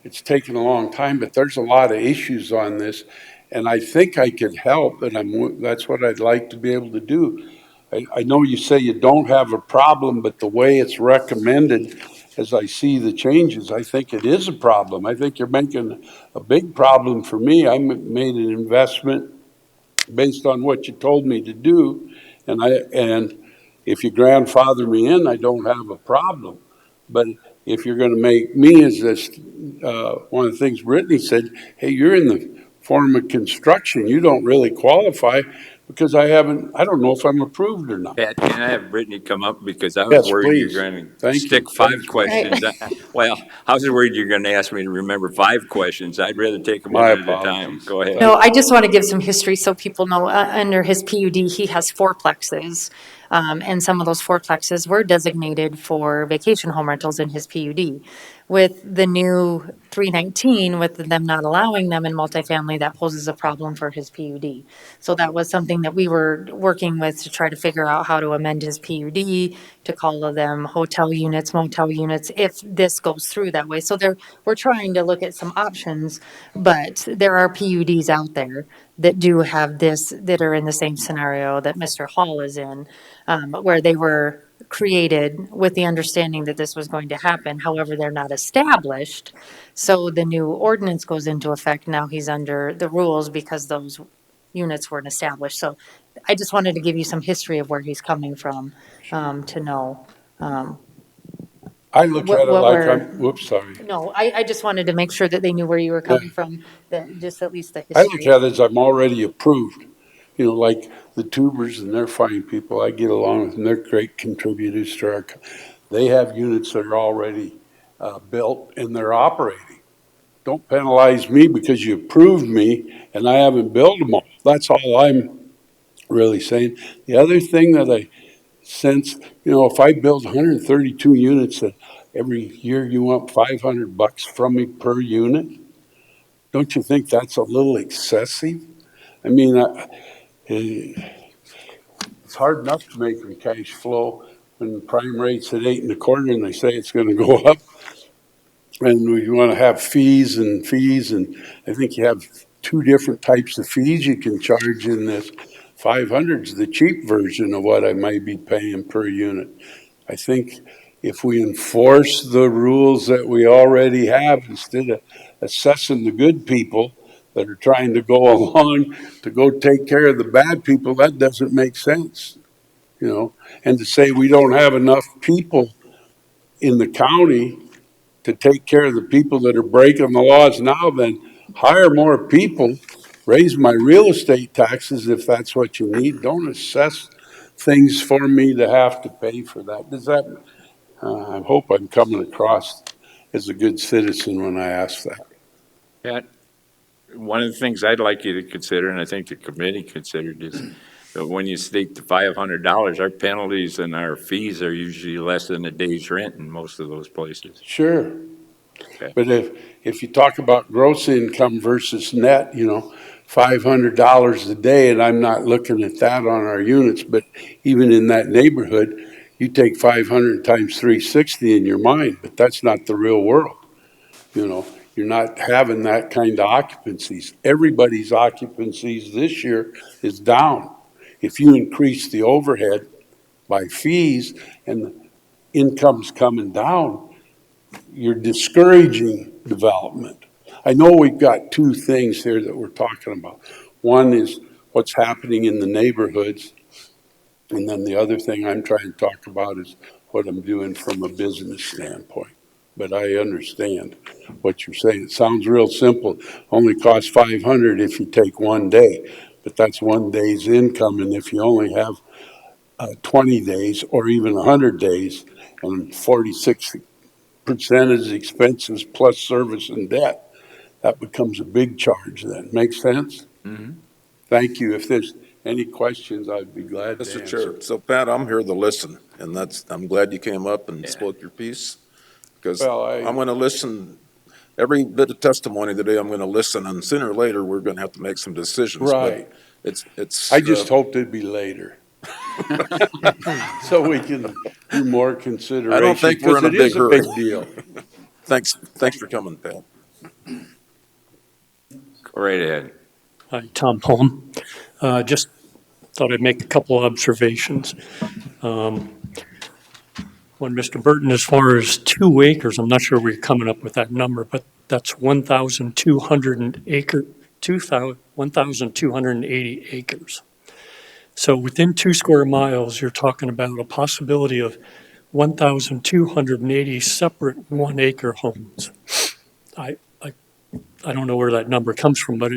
it's taken a long time, but there's a lot of issues on this, and I think I could help, and that's what I'd like to be able to do. I know you say you don't have a problem, but the way it's recommended, as I see the changes, I think it is a problem. I think you're making a big problem for me. I made an investment based on what you told me to do, and if you grandfather me in, I don't have a problem. But if you're going to make me, as this one of the things Brittany said, hey, you're in the form of construction. You don't really qualify because I don't know if I'm approved or not. Pat, can I have Brittany come up because I was Yes, worried please. you're going to Thank stick you. 5 Thank you. questions. Well, I was worried you're going to ask me to remember 5 questions. I'd rather take them one My at a time. apologies. Go ahead. No, I just want to give some history so people know, under his PUD, he has 4 plexes. And some of those 4 plexes were designated for vacation home rentals in his PUD. With the new 319, with them not allowing them in multifamily, that poses a problem for his PUD. So that was something that we were working with to try to figure out how to amend his PUD to call them hotel units, motel units, if this goes through that way. So we're trying to look at some options, but there are PUDs out there that do have this, that are in the same scenario that Mr. Hall is in, where they were created with the understanding that this was going to happen. However, they're not established. So the new ordinance goes into effect. Now he's under the rules because those units weren't established. So I just wanted to give you some history of where he's coming from, to know. I look What- at it what like we're- whoops, sorry. No, I just wanted to make sure that they knew where you were coming from, that just at least the I look history. at it as I'm already approved. You know, like the tubers, and they're fine people. I get along with them. They're great contributors to our, they have units that are already built and they're operating. Don't penalize me because you approved me and I haven't built them all. That's all I'm really saying. The other thing that I sense, you know, if I build 132 units, every year you want $500 from me per unit, don't you think that's a little excessive? I mean, it's hard enough to make them cash flow when the prime rate's at 8.25 and they say it's going to go up. And we want to have fees, and I think you have two different types of fees you can charge in this. 500 is the cheap version of what I might be paying per unit. I think if we enforce the rules that we already have, instead of assessing the good people that are trying to go along to go take care of the bad people, that doesn't make sense, you know. And to say we don't have enough people in the county to take care of the people that are breaking the laws now, then hire more people, raise my real estate taxes if that's what you need. Don't assess things for me to have to pay for that. Does that, I hope I'm coming across as a good citizen when I ask that. Pat, one of the things I'd like you to consider, and I think the committee considered, is that when you state the $500, our penalties and our fees are usually less than a day's rent in most of those places. Sure. Okay. But if you talk about gross income versus net, you know, $500 a day, and I'm not looking at that on our units, but even in that neighborhood, you take 500 times 360 in your mind, but that's not the real world. You know, you're not having that kind of occupancies. Everybody's occupancies this year is down. If you increase the overhead by fees and the income's coming down, you're discouraging development. I know we've got two things here that we're talking about. One is what's happening in the neighborhoods, and then the other thing I'm trying to talk about is what I'm doing from a business standpoint. But I understand what you're saying. It sounds real simple. Only costs 500 if you take one day, but that's one day's income. And if you only have 20 days or even 100 days and 46 percentage expenses plus service and debt, that becomes a big charge then. Make sense? Mm-hmm. Thank you. If there's any questions, I'd be glad to Mr. answer. Chair, so Pat, I'm here to listen, and I'm glad you came up and spoke your piece, because Well, I'm going to listen. Every bit of testimony today, I'm going to listen, and sooner or later, we're going to have to make some decisions. Right. But it's. I just hoped it'd be later. So we can do more consideration. I don't think we're in a because big it is hurry. big deal. Thanks for coming, Pat. Go right ahead. Hi, Tom Holm. Just thought I'd make a couple of observations. When Mr. Burton, as far as 2 acres, I'm not sure we're coming up with that number, but that's 1,280 acres. So within 2 square miles, you're talking about a possibility of 1,280 separate 1 acre homes. I don't know where that number comes from, but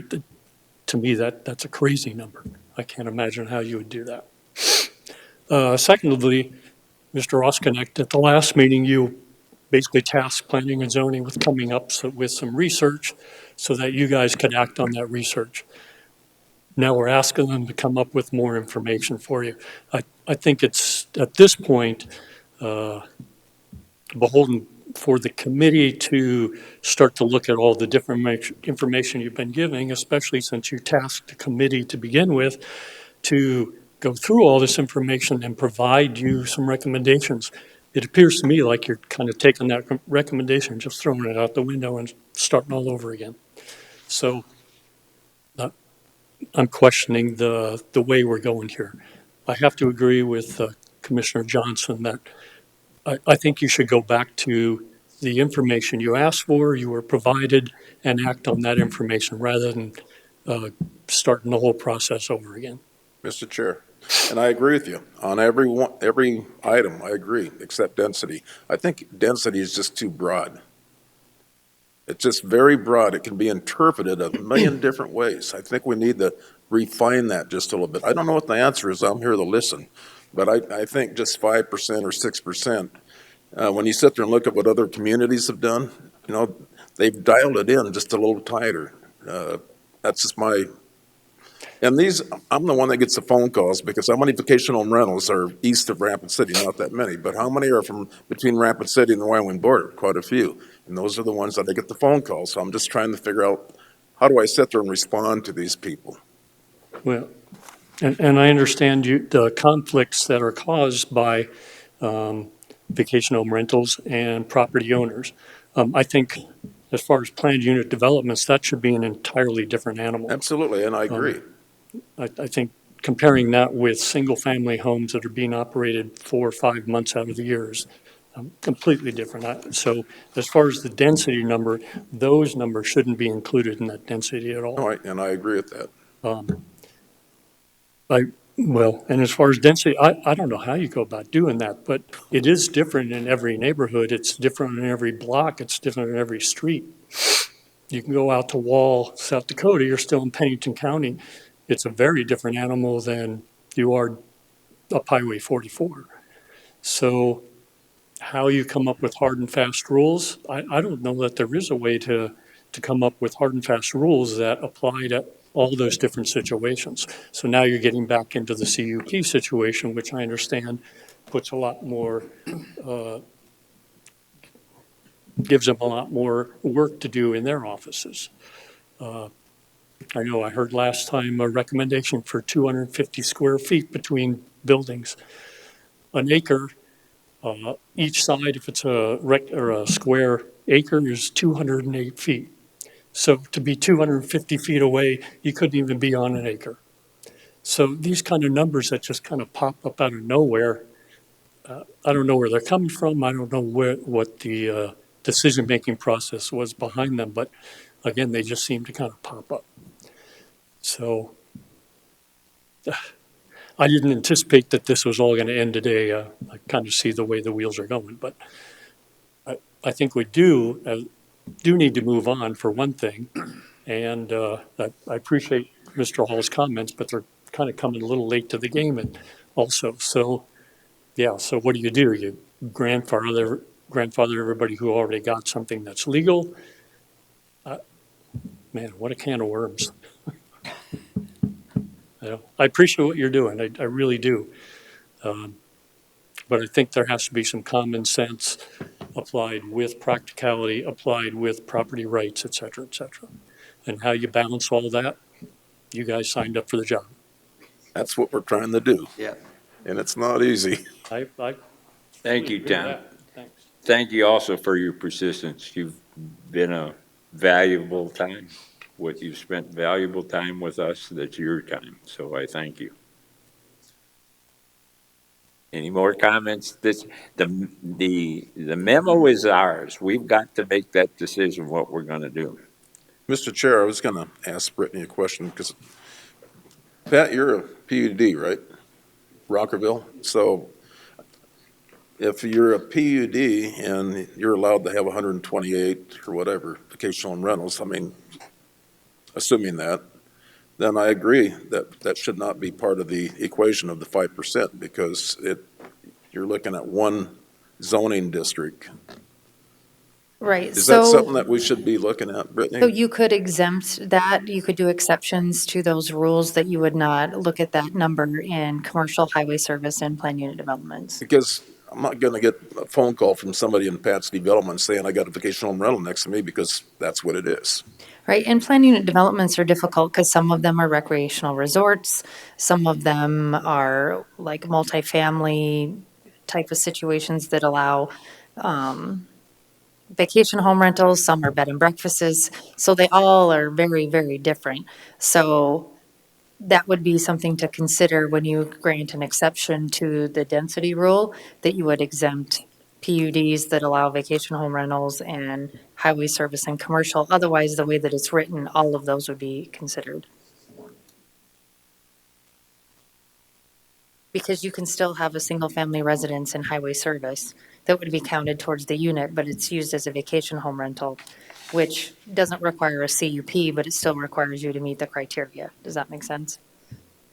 to me, that's a crazy number. I can't imagine how you would do that. Secondly, Mr. Roskinick, at the last meeting, you basically tasked planning and zoning with coming up with some research so that you guys could act on that research. Now we're asking them to come up with more information for you. I think it's, at this point, beholden for the committee to start to look at all the different information you've been giving, especially since you tasked the committee to begin with to go through all this information and provide you some recommendations. It appears to me like you're kind of taking that recommendation, just throwing it out the window and starting all over again. So I'm questioning the way we're going here. I have to agree with Commissioner Johnson that I think you should go back to the information you asked for, you were provided, and act on that information rather than starting the whole process over again. Mr. Chair, and I agree with you on every item, I agree, except density. I think density is just too broad. It's just very broad. It can be interpreted a million different ways. I think we need to refine that just a little bit. I don't know what the answer is. I'm here to listen. But I think just 5% or 6%, when you sit there and look at what other communities have done, you know, they've dialed it in just a little tighter. That's just my, and these, I'm the one that gets the phone calls because how many vacation home rentals are east of Rapid City? Not that many, but how many are from between Rapid City and the Wyoming border? Quite a few. And those are the ones that I get the phone calls. So I'm just trying to figure out, how do I sit there and respond to these people? Well, and I understand the conflicts that are caused by vacation home rentals and property owners. I think as far as planned unit developments, that should be an entirely different animal. Absolutely, and I agree. I think comparing that with single-family homes that are being operated 4 or 5 months out of the year is completely different. So as far as the density number, those numbers shouldn't be included in that density at all. All right, and I agree with that. Well, and as far as density, I don't know how you go about doing that, but it is different in every neighborhood. It's different in every block. It's different in every street. You can go out to Wall, South Dakota, you're still in Pennington County. It's a very different animal than you are up Highway 44. So how you come up with hard and fast rules, I don't know that there is a way to come up with hard and fast rules that apply to all those different situations. So now you're getting back into the CUP situation, which I understand puts a lot more, gives them a lot more work to do in their offices. I know I heard last time a recommendation for 250 square feet between buildings. An acre, each side, if it's a square acre, is 208 feet. So to be 250 feet away, you couldn't even be on an acre. So these kind of numbers that just kind of pop up out of nowhere, I don't know where they're coming from. I don't know what the decision-making process was behind them, but again, they just seem to kind of pop up. So I didn't anticipate that this was all going to end today. I kind of see the way the wheels are going, but I think we do need to move on for one thing. And I appreciate Mr. Hall's comments, but they're kind of coming a little late to the game and also. So, yeah, so what do? You grandfather everybody who already got something that's legal. Man, what a can of worms. I appreciate what you're doing. I really do. But I think there has to be some common sense applied with practicality, applied with property rights, et cetera, et cetera. And how you balance all that, you guys signed up for the job. That's what we're trying to do. Yeah. And it's not easy. Thank you, Tom. Thanks. Thank you also for your persistence. You've been a valuable time. What you've spent valuable time with us, that's your time. So I thank you. Any more comments? The memo is ours. We've got to make that decision what we're going to do. Mr. Chair, I was going to ask Brittany a question because, Pat, you're a PUD, right? Rockerville. So if you're a PUD and you're allowed to have 128 or whatever vacation home rentals, I mean, assuming that, then I agree that that should not be part of the equation of the 5% because you're looking at one zoning district. Right. Is that something that we should be looking at, Brittany? So you could exempt that, you could do exceptions to those rules that you would not look at that number in commercial highway service and plan unit developments. Because I'm not going to get a phone call from somebody in Pat's development saying I got a vacation home rental next to me because that's what it is. Right, and plan unit developments are difficult because some of them are recreational resorts, some of them are like multifamily type of situations that allow vacation home rentals, some are bed and breakfasts, so they all are very, very different. So that would be something to consider when you grant an exception to the density rule, that you would exempt PUDs that allow vacation home rentals and highway service and commercial. Otherwise, the way that it's written, all of those would be considered. Because you can still have a single-family residence in highway service that would be counted towards the unit, but it's used as a vacation home rental, which doesn't require a CUP, but it still requires you to meet the criteria. Does that make sense?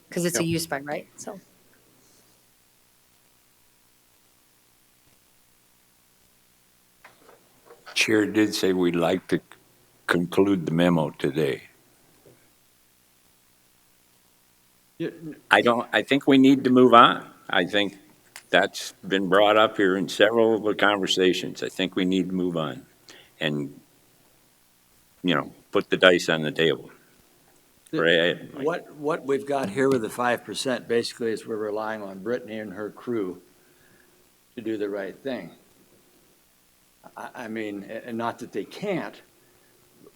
Because it's a use by right, so. Chair did say we'd like to conclude the memo today. I think we need to move on. I think that's been brought up here in several of the conversations. I think we need to move on and, put the dice on the table. Right? What we've got here with the 5% basically is we're relying on Brittany and her crew to do the right thing. I mean, and not that they can't,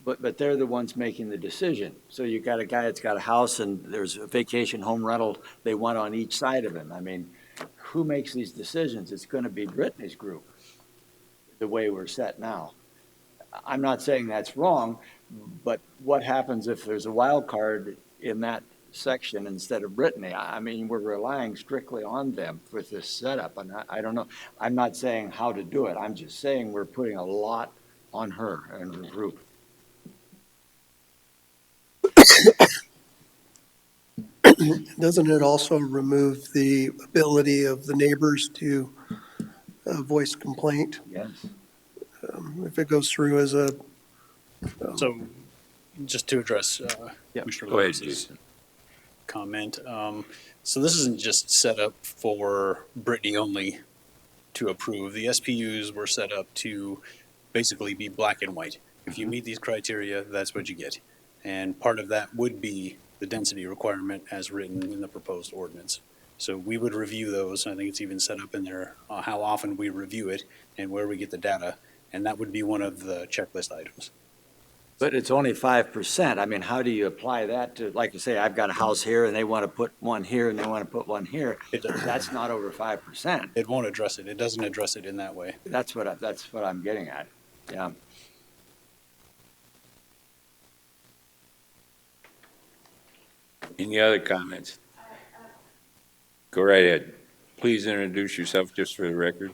but they're the ones making the decision. So you got a guy that's got a house and there's a vacation home rental they want on each side of him. I mean, who makes these decisions? It's going to be Brittany's group, the way we're set now. I'm not saying that's wrong, but what happens if there's a wild card in that section instead of Brittany? I mean, we're relying strictly on them with this setup, and I don't know. I'm not saying how to do it. I'm just saying we're putting a lot on her and her group. Doesn't it also remove the ability of the neighbors to voice complaint? Yes. If it goes through as a. So, just to address Commissioner Lewis's comment, so this isn't just set up for Brittany only to approve. The SPUs were set up to basically be black and white. If you meet these criteria, that's what you get. And part of that would be the density requirement as written in the proposed ordinance. So we would review those. I think it's even set up in there how often we review it and where we get the data. And that would be one of the checklist items. But it's only 5%. I mean, how do you apply that to, like you say, I've got a house here and they want to put one here and they want to put one here. That's not over 5%. It won't address it. It doesn't address it in that way. That's what I'm getting at. Yeah. Any other comments? Go right ahead. Please introduce yourself just for the record.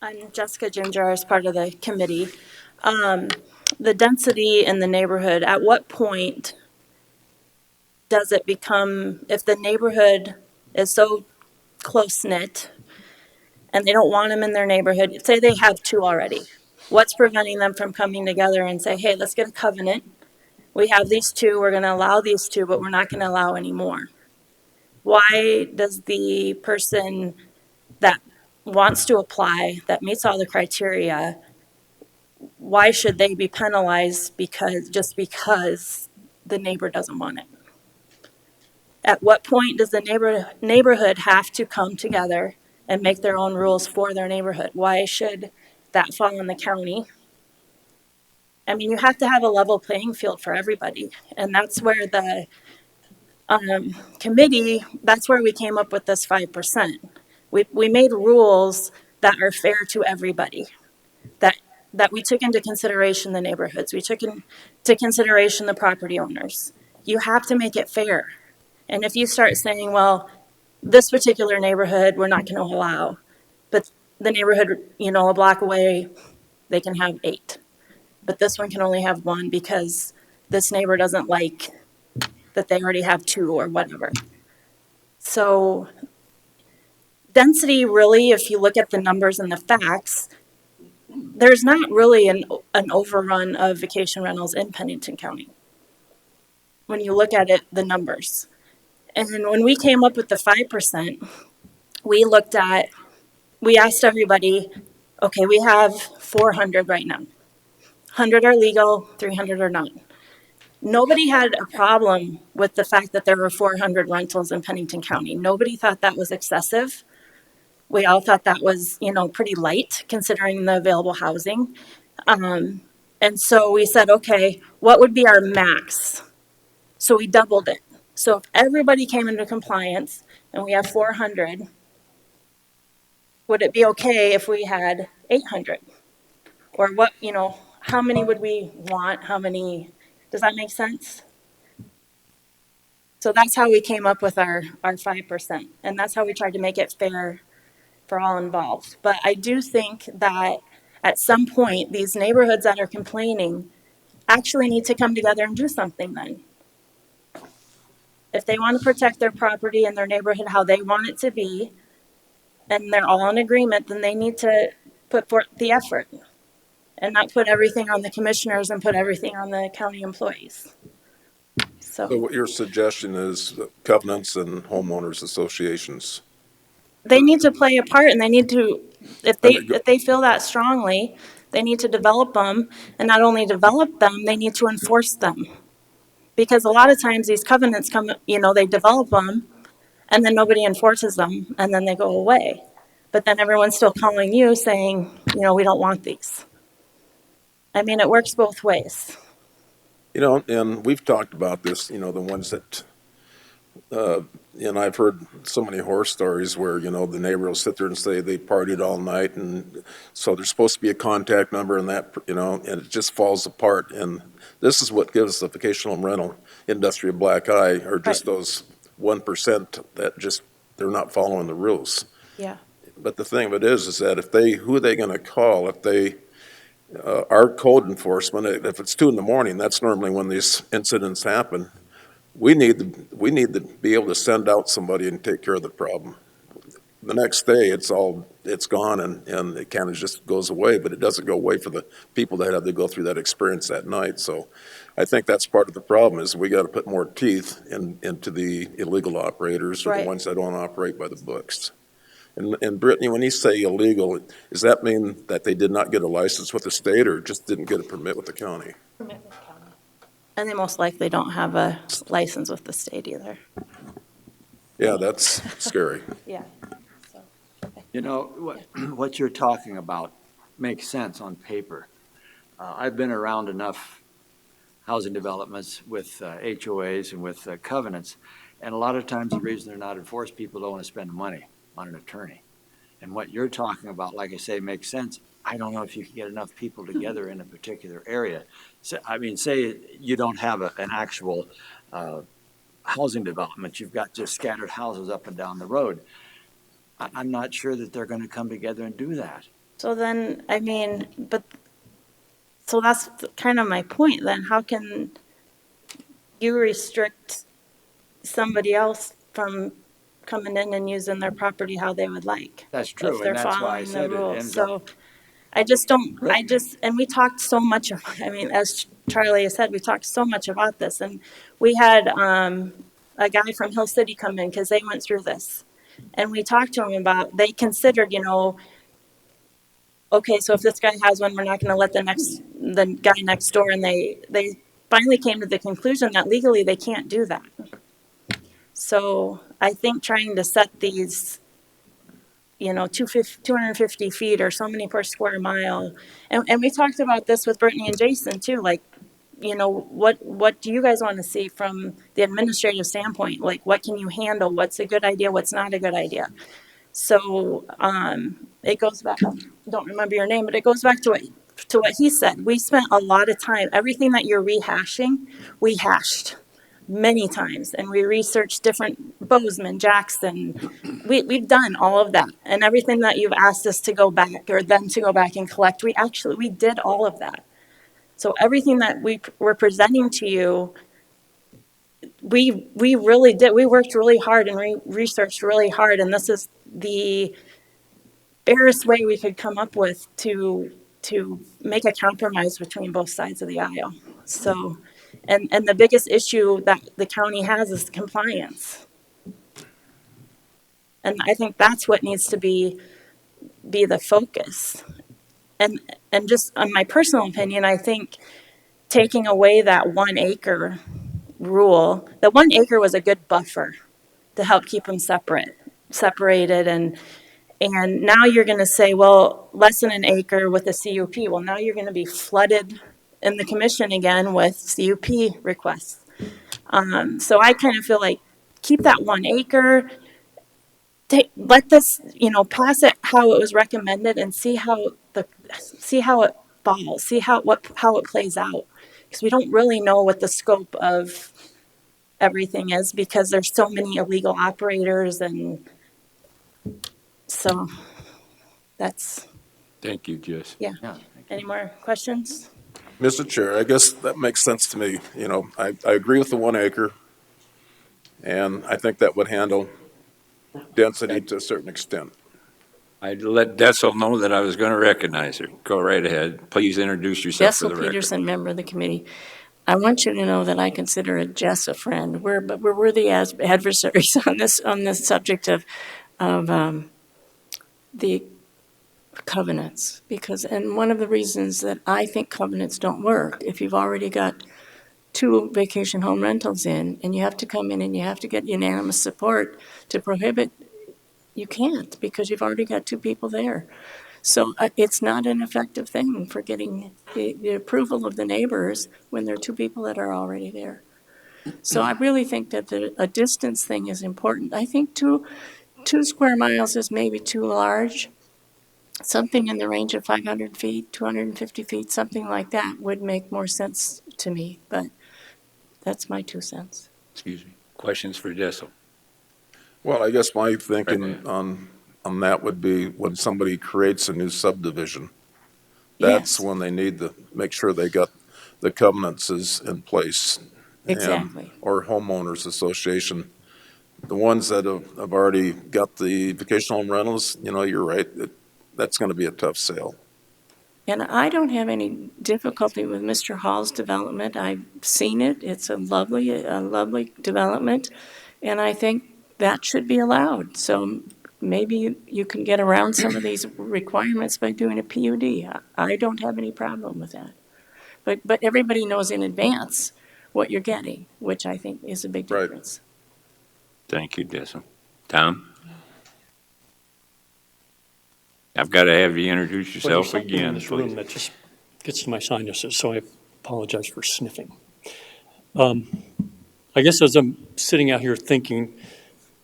I'm Jessica Ginger, as part of the committee. The density in the neighborhood, at what point does it become, if the neighborhood is so close-knit and they don't want them in their neighborhood, say they have two already, what's preventing them from coming together and say, hey, let's get a covenant. We have these two, we're going to allow these two, but we're not going to allow any more. Why does the person that wants to apply, that meets all the criteria, why should they be penalized just because the neighbor doesn't want it? At what point does the neighborhood have to come together and make their own rules for their neighborhood? Why should that fall on the county? I mean, you have to have a level playing field for everybody. And that's where the committee, that's where we came up with this 5%. We made rules that are fair to everybody, that we took into consideration the neighborhoods. We took into consideration the property owners. You have to make it fair. And if you start saying, well, this particular neighborhood, we're not going to allow, but the neighborhood, a block away, they can have 8. But this one can only have 1 because this neighbor doesn't like that they already have 2 or whatever. So density really, if you look at the numbers and the facts, there's not really an overrun of vacation rentals in Pennington County. When you look at it, the numbers. And when we came up with the 5%, we asked everybody, okay, we have 400 right now. 100 are legal, 300 are not. Nobody had a problem with the fact that there were 400 rentals in Pennington County. Nobody thought that was excessive. We all thought that was, pretty light considering the available housing. And so we said, okay, what would be our max So we doubled it. So if everybody came into compliance and we have 400, would it be okay if we had 800? Or what, how many would we want? How many, does that make sense? So that's how we came up with our 5%. And that's how we tried to make it fair for all involved. But I do think that at some point, these neighborhoods that are complaining actually need to come together and do something then. If they want to protect their property and their neighborhood how they want it to be, and they're all in agreement, then they need to put forth the effort and not put everything on the commissioners and put everything on the county employees. So So what your suggestion is covenants and homeowners associations. they need to play a part, and they need to, if they feel that strongly, they need to develop them, and not only develop them, they need to enforce them. Because a lot of times these covenants come, they develop them, and then nobody enforces them, and then they go away. But then everyone's still calling you saying, we don't want these. I mean, it works both ways. And we've talked about this, the ones that, and I've heard so many horror stories where, the neighbor will sit there and say they partied all night. And so there's supposed to be a contact number and that, and it just falls apart. And this is what gives the vacational rental industry a black eye, or just those 1% that just, they're not following the rules. Yeah. But the thing of it is that who are they going to call if they, our code enforcement, if it's 2 a.m, that's normally when these incidents happen. We need to be able to send out somebody and take care of the problem. The next day, it's gone and it kind of just goes away, but it doesn't go away for the people that have to go through that experience that night. So I think that's part of the problem is we got to put more teeth into the illegal operators or the ones that don't operate by the books. And Brittany, when you say illegal, does that mean that they did not get a license with the state or just didn't get a permit with the county? And they most likely don't have a license with the state either. Yeah, that's scary. Yeah. What you're talking about makes sense on paper. I've been around enough housing developments with HOAs and with covenants, and a lot of times the reason they're not enforced, people don't want to spend money on an attorney. And what you're talking about, like I say, makes sense. I don't know if you can get enough people together in a particular area. So, say you don't have an actual housing development. You've got just scattered houses up and down the road. I'm not sure that they're going to come together and do that. So then, so that's kind of my point then. How can you restrict somebody else from coming in and using their property how they would like? That's true, if they're and that's why I following the said it rules. ends So up. and we talked so much as Charlie has said, we talked so much about this, and we had a guy from Hill City come in because they went through this, and we talked to him about, they considered, okay, so if this guy has one, we're not going to let the guy next door, and they finally came to the conclusion that legally they can't do that. So I think trying to set these 250 feet or so many per square mile. And we talked about this with Brittany and Jason too, like, what do you guys want to see from the administrative standpoint? Like, what can you handle? What's a good idea? What's not a good idea? So it goes back, I don't remember your name, but it goes back to what he said. We spent a lot of time, everything that you're rehashing, we hashed many times, and we researched different Bozeman, Jackson. We've done all of that, and everything that you've asked us to go back or them to go back and collect, we did all of that. So everything that we were presenting to you, we really did. We worked really hard and researched really hard, and this is the fairest way we could come up with to make a compromise between both sides of the aisle. So. And the biggest issue that the county has is compliance. And I think that's what needs to be the focus. And just on my personal opinion, I think taking away that 1 acre rule, the 1 acre was a good buffer to help keep them separated. And now you're going to say, well, less than an acre with a CUP. Well, now you're going to be flooded in the commission again with CUP requests. So I kind of feel like keep that 1 acre. Let this, pass it how it was recommended and see how it falls, see how it plays out. Because we don't really know what the scope of everything is because there's so many illegal operators, and so that's, Thank you, Jess. yeah. Any more questions? Mr. Chair, I guess that makes sense to me. I agree with the 1 acre, and I think that would handle density to a certain extent. I'd let Dessel know that I was going to recognize her. Go right ahead. Please introduce yourself for Jessel the record. Peterson, member of the committee. I want you to know that I consider Jess a friend. We're worthy as adversaries on this subject of the covenants, and one of the reasons that I think covenants don't work, if you've already got 2 vacation home rentals in, and you have to come in and you have to get unanimous support to prohibit, you can't, because you've already got 2 people there. So it's not an effective thing for getting the approval of the neighbors when there are 2 people that are already there. So I really think that a distance thing is important. I think 2 square miles is maybe too large. Something in the range of 500 feet, 250 feet, something like that would make more sense to me, but that's my 2 cents. Excuse me. Questions for Dessel? Well, I guess my thinking on that would be when somebody creates a new subdivision, that's when they need to make sure they got the covenants is in place. Exactly. Or homeowners association. The ones that have already got the vacation home rentals, you're right, that's going to be a tough sale. And I don't have any difficulty with Mr. Hall's development. I've seen it. It's a lovely development, and I think that should be allowed. So maybe you can get around some of these requirements by doing a PUD. I don't have any problem with that. But everybody knows in advance what you're getting, which I think is a big difference. Thank you, Dessel. Tom? I've got to have you introduce Well, there's yourself something again, in this room please. that just gets to my sinuses, so I apologize for sniffing. I guess as I'm sitting out here thinking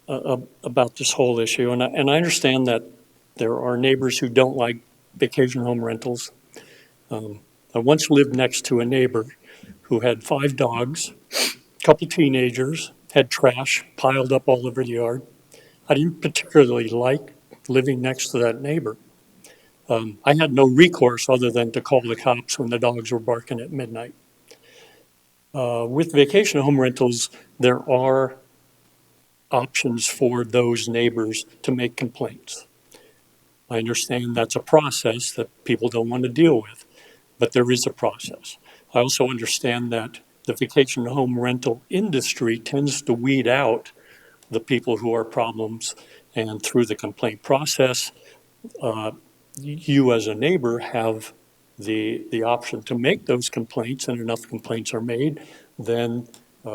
about this whole issue, and I understand that there are neighbors who don't like vacation home rentals. I once lived next to a neighbor who had 5 dogs, a couple teenagers, had trash piled up all over the yard. I didn't particularly like living next to that neighbor. I had no recourse other than to call the cops when the dogs were barking at midnight. With vacation home rentals, there are options for those neighbors to make complaints. I understand that's a process that people don't want to deal with, but there is a process. I also understand that the vacation home rental industry tends to weed out the people who are problems, and through the complaint process, you as a neighbor have the option to make those complaints, and enough complaints are made, then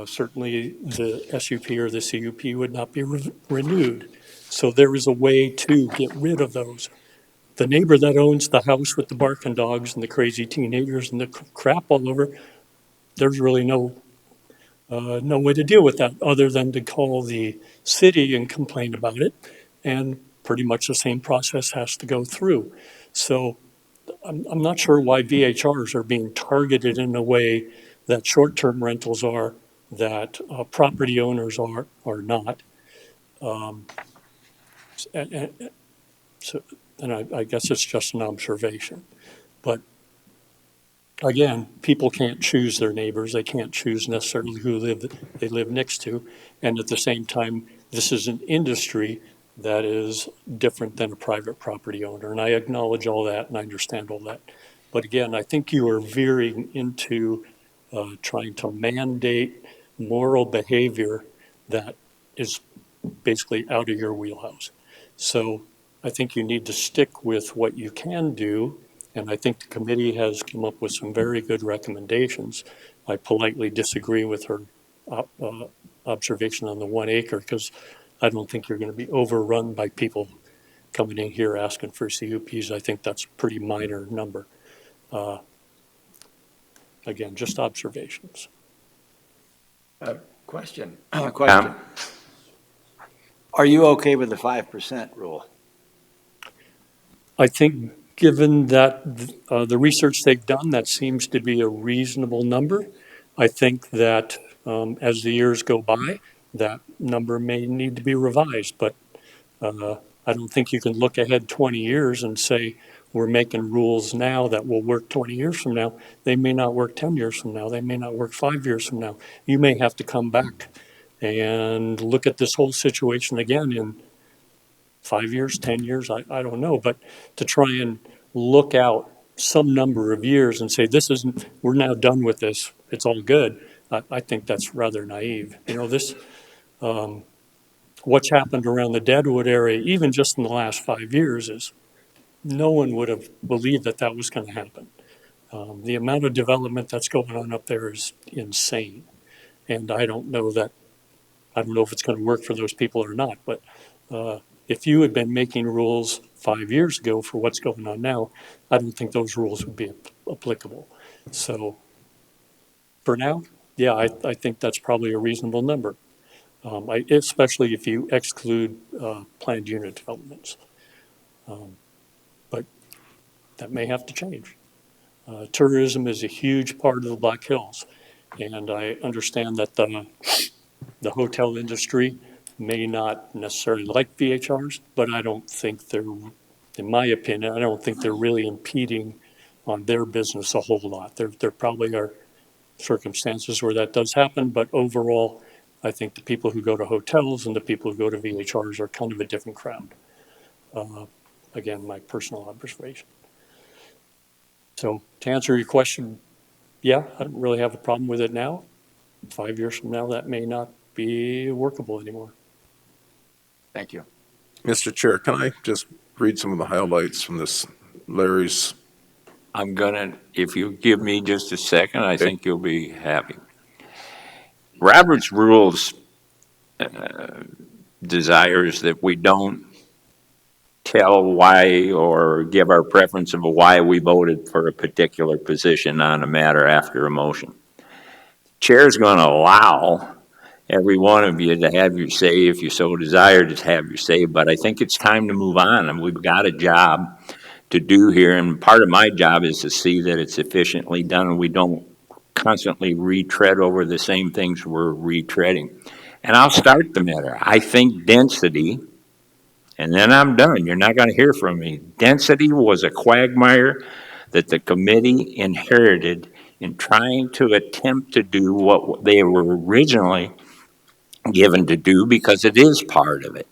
certainly the SUP or the CUP would not be renewed. So there is a way to get rid of those. The neighbor that owns the house with the barking dogs and the crazy teenagers and the crap all over, there's really no way to deal with that other than to call the city and complain about it. And pretty much the same process has to go through. So I'm not sure why VHRs are being targeted in a way that short-term rentals are, that property owners are not. And I guess it's just an observation. But again, people can't choose their neighbors. They can't choose necessarily who they live next to. And at the same time, this is an industry that is different than a private property owner. And I acknowledge all that and I understand all that. But again, I think you are veering into trying to mandate moral behavior that is basically out of your wheelhouse. So I think you need to stick with what you can do. And I think the committee has come up with some very good recommendations. I politely disagree with her observation on the 1 acre because I don't think you're going to be overrun by people coming in here asking for CUPs. I think that's a pretty minor number. Again, just observations. Question. Question. Are you okay with the 5% rule? I think, given that the research they've done, that seems to be a reasonable number. I think that as the years go by, that number may need to be revised, but I don't think you can look ahead 20 years and say, we're making rules now that will work 20 years from now. They may not work 10 years from now. They may not work 5 years from now. You may have to come back and look at this whole situation again in 5 years, 10 years, I don't know. But to try and look out some number of years and say, this isn't, we're now done with this, it's all good, I think that's rather naive. You know, this, what's happened around the Deadwood area, even just in the last 5 years, is no one would have believed that that was going to happen. The amount of development that's going on up there is insane. And I don't know if it's going to work for those people or not, but if you had been making rules 5 years ago for what's going on now, I don't think those rules would be applicable. So for now, yeah, I think that's probably a reasonable number, especially if you exclude planned unit developments. But that may have to change. Tourism is a huge part of the Black Hills, and I understand that the hotel industry may not necessarily like VHRs, but I don't think they're, in my opinion, I don't think they're really impeding on their business a whole lot. There probably are circumstances where that does happen, but overall, I think the people who go to hotels and the people who go to VHRs are kind of a different crowd. Again, my personal observation. So to answer your question, yeah, I don't really have a problem with it now. 5 years from now, that may not be workable anymore. Thank you. Mr. Chair, can I just read some of the highlights from this Larry's? I'm gonna, if you give me just a second, I think you'll be happy. Robert's rules desires that we don't tell why or give our preference of why we voted for a particular position on a matter after a motion. Chair's going to allow every one of you to have your say if you so desire to have your say, but I think it's time to move on, and we've got a job to do here, and part of my job is to see that it's efficiently done and we don't constantly retread over the same things we're retreading. And I'll start the matter. I think density, and then I'm done. You're not going to hear from me. Density was a quagmire that the committee inherited in trying to attempt to do what they were originally given to do, because it is part of it.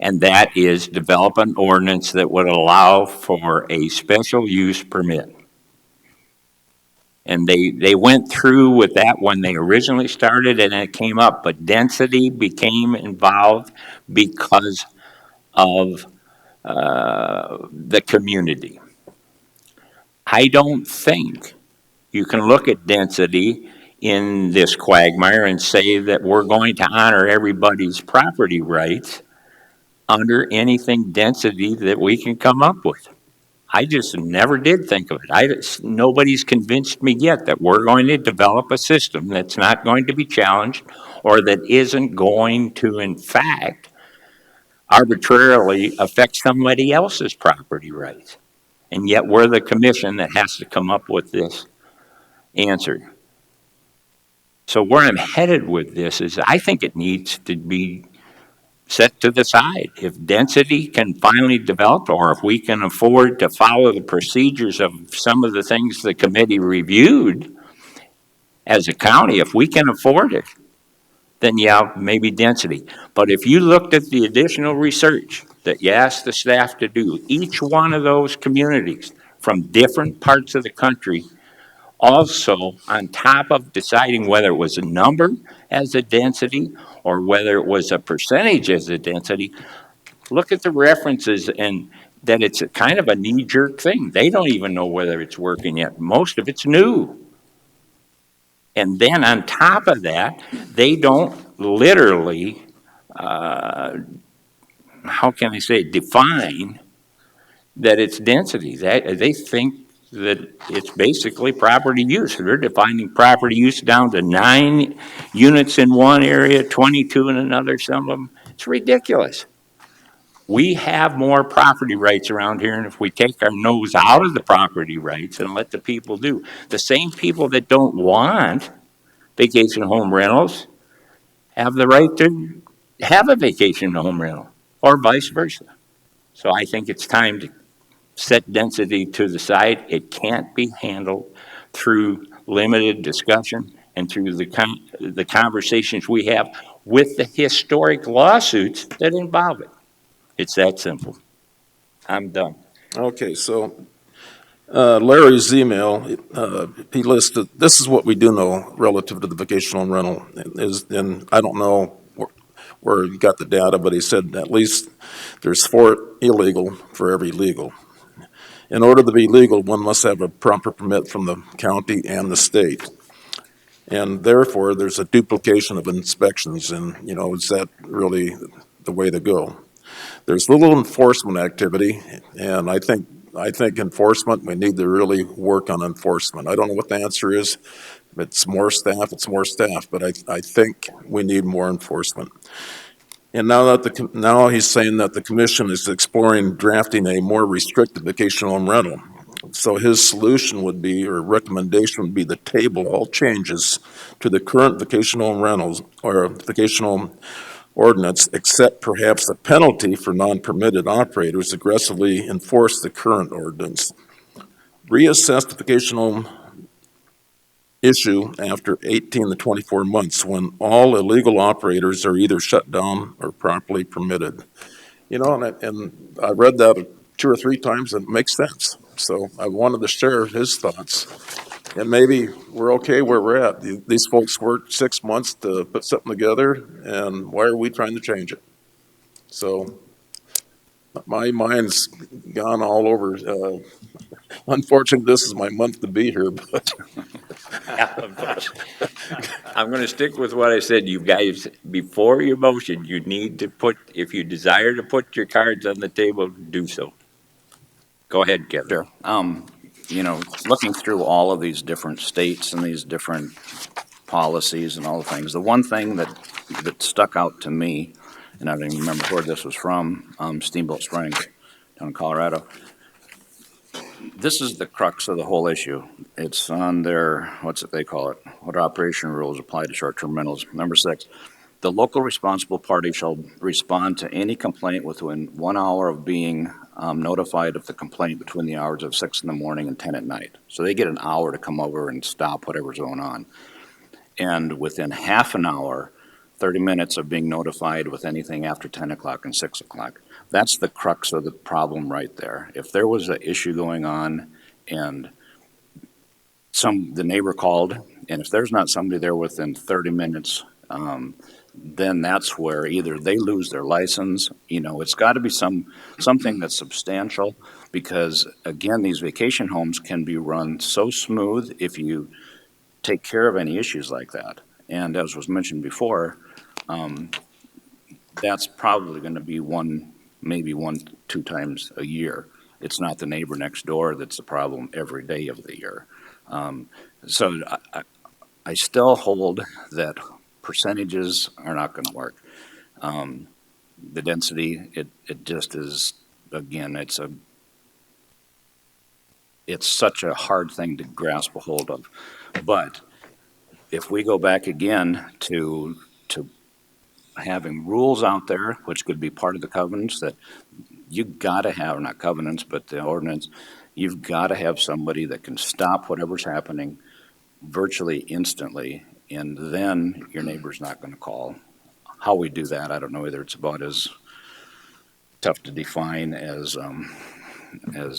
And that is develop an ordinance that would allow for a special use permit. And they went through with that when they originally started and it came up, but density became involved because of the community. I don't think you can look at density in this quagmire and say that we're going to honor everybody's property rights under anything density that we can come up with. I just never did think of it. Nobody's convinced me yet that we're going to develop a system that's not going to be challenged or that isn't going to, in fact, arbitrarily affect somebody else's property rights. And yet we're the commission that has to come up with this answer. So where I'm headed with this is I think it needs to be set to the side. If density can finally develop, or if we can afford to follow the procedures of some of the things the committee reviewed as a county, if we can afford it, then yeah, maybe density. But if you looked at the additional research that you asked the staff to do, each one of those communities from different parts of the country, also on top of deciding whether it was a number as a density or whether it was a percentage as a density, look at the references and that it's a kind of a knee-jerk thing. They don't even know whether it's working yet. Most of it's new. And then on top of that, they don't literally, how can I say, define that it's density. They think that it's basically property use. They're defining property use down to 9 units in one area, 22 in another, some of them. It's ridiculous. We have more property rights around here, and if we take our nose out of the property rights and let the people do, the same people that don't want vacation home rentals have the right to have a vacation home rental, or vice versa. So I think it's time to set density to the side. It can't be handled through limited discussion and through the conversations we have with the historic lawsuits that involve it. It's that simple. I'm done. Okay, so Larry's email, he listed, this is what we do know relative to the vacational rental is, and I don't know where he got the data, but he said at least there's 4 illegal for every legal. In order to be legal, one must have a proper permit from the county and the state. And therefore, there's a duplication of inspections, and, is that really the way to go? There's little enforcement activity, and I think enforcement, we need to really work on enforcement. I don't know what the answer is. If it's more staff, but I think we need more enforcement. And now he's saying that the commission is exploring drafting a more restricted vacation home rental. So his solution would be, or recommendation would be, to table all changes to the current vacation home rentals or vacation home ordinance, except perhaps a penalty for non-permitted operators aggressively enforce the current ordinance. Reassess the vacation home issue after 18 to 24 months when all illegal operators are either shut down or properly permitted. And I read that 2 or 3 times, and it makes sense. So I wanted to share his thoughts. And maybe we're okay where we're at. These folks worked 6 months to put something together, and why are we trying to change it? So my mind's gone all over. Unfortunately, this is my month to be here, but. I'm going to stick with what I said. You guys, before your motion, you need to if you desire to put your cards on the table, do so. Go ahead, Kevin. Sure. Looking through all of these different states and these different policies and all the things, the one thing that stuck out to me, and I don't even remember where this was from, Steamboat Springs down in Colorado. This is the crux of the whole issue. It's on their, they call it, what operation rules apply to short-term rentals. Number 6, the local responsible party shall respond to any complaint within 1 hour of being notified of the complaint between the hours of 6 in the morning and 10 at night. So they get an hour to come over and stop whatever's going on. And within half an hour, 30 minutes of being notified with anything after 10 o'clock and 6 o'clock. That's the crux of the problem right there. If there was an issue going on and the neighbor called, and if there's not somebody there within 30 minutes, then that's where either they lose their license. It's got to be something that's substantial, because again, these vacation homes can be run so smooth if you take care of any issues like that. And as was mentioned before, that's probably going to be maybe 1-2 times a year. It's not the neighbor next door that's the problem every day of the year. So I still hold that percentages are not going to work. The density, it just is, again, it's such a hard thing to grasp a hold of. But if we go back again to having rules out there, which could be part of the covenants, that you got to have, not covenants, but the ordinance, you've got to have somebody that can stop whatever's happening virtually instantly, and then your neighbor's not going to call. How we do that, I don't know either. It's about as tough to define as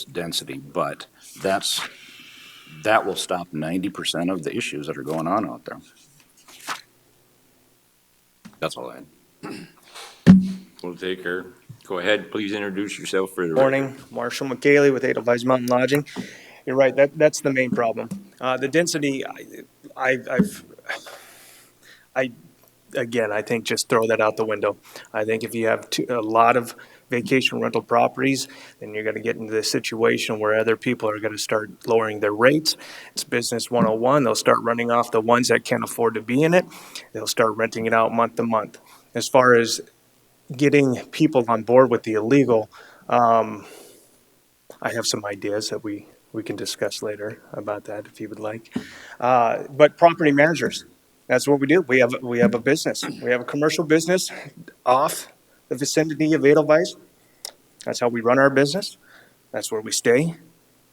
density, but that will stop 90% of the issues that are going on out there. That's all I had. We'll take her. Go ahead, please introduce yourself for the Morning, record. Marshall McKaylee with Edelweiss Mountain Lodging. You're right, that's the main problem. The density, again, I think just throw that out the window. I think if you have a lot of vacation rental properties, then you're going to get into this situation where other people are going to start lowering their rates. It's business 101. They'll start running off the ones that can't afford to be in it. They'll start renting it out month to month. As far as getting people on board with the illegal, I have some ideas that we can discuss later about that if you would like. But property managers, that's what we do. We have a business. We have a commercial business off the vicinity of Edelweiss. That's how we run our business. That's where we stay.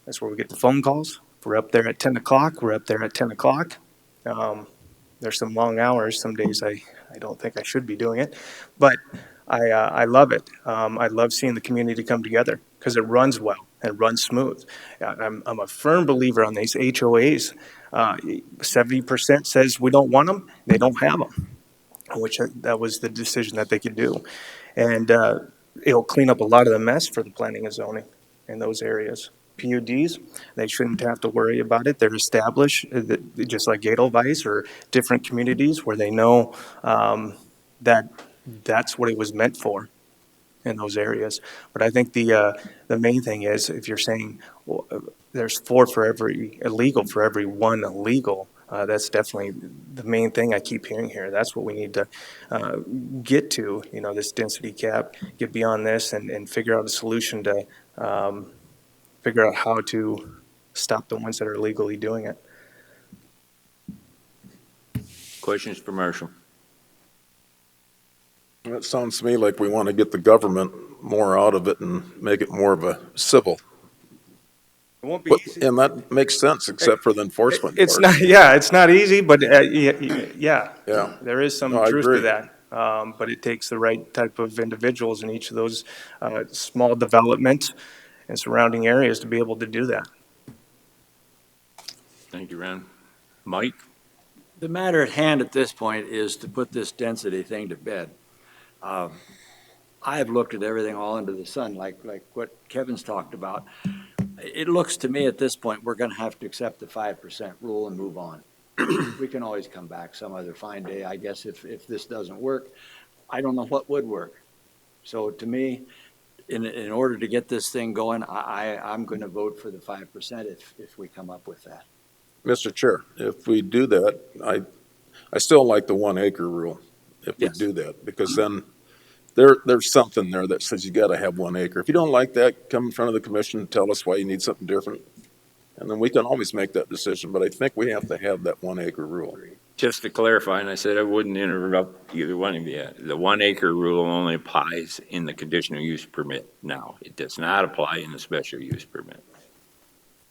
That's where we get the phone calls. If we're up there at 10 o'clock, we're up there at 10 o'clock. There's some long hours. Some days I don't think I should be doing it, but I love it. I love seeing the community come together because it runs well and runs smooth. I'm a firm believer on these HOAs. 70% says we don't want them. They don't have them, which that was the decision that they could do. And it'll clean up a lot of the mess for the planning and zoning in those areas. PUDs, they shouldn't have to worry about it. They're established, just like Edelweiss or different communities where they know that that's what it was meant for in those areas. But I think the main thing is if you're saying well, there's 4 for every illegal for every 1 illegal, that's definitely the main thing I keep hearing here. That's what we need to get to, this density cap, get beyond this and figure out a solution to figure out how to stop the ones that are illegally doing it. Questions for Marshall? It sounds to me like we want to get the government more out of it and make it more of a civil. It won't be easy. And that makes sense, except for the enforcement It's part. it's not easy, but yeah, there is some No, I truth to agree. that. But it takes the right type of individuals in each of those small developments and surrounding areas to be able to do that. Thank you, Ron. Mike? The matter at hand at this point is to put this density thing to bed. I have looked at everything all under the sun, like what Kevin's talked about. It looks to me at this point, we're going to have to accept the 5% rule and move on. We can always come back some other fine day, I guess, if this doesn't work. I don't know what would work. So to me, in order to get this thing going, I'm going to vote for the 5% if we come up with that. Mr. Chair, if we do that, I still like the 1 acre rule, if we do that, because then there's something there that says you got to have 1 acre. If you don't like that, come in front of the commission and tell us why you need something different. And then we can always make that decision, but I think we have to have that 1 acre rule. Just to clarify, and I said I wouldn't interrupt either one of you, the 1 acre rule only applies in the conditional use permit now. It does not apply in the special use permit.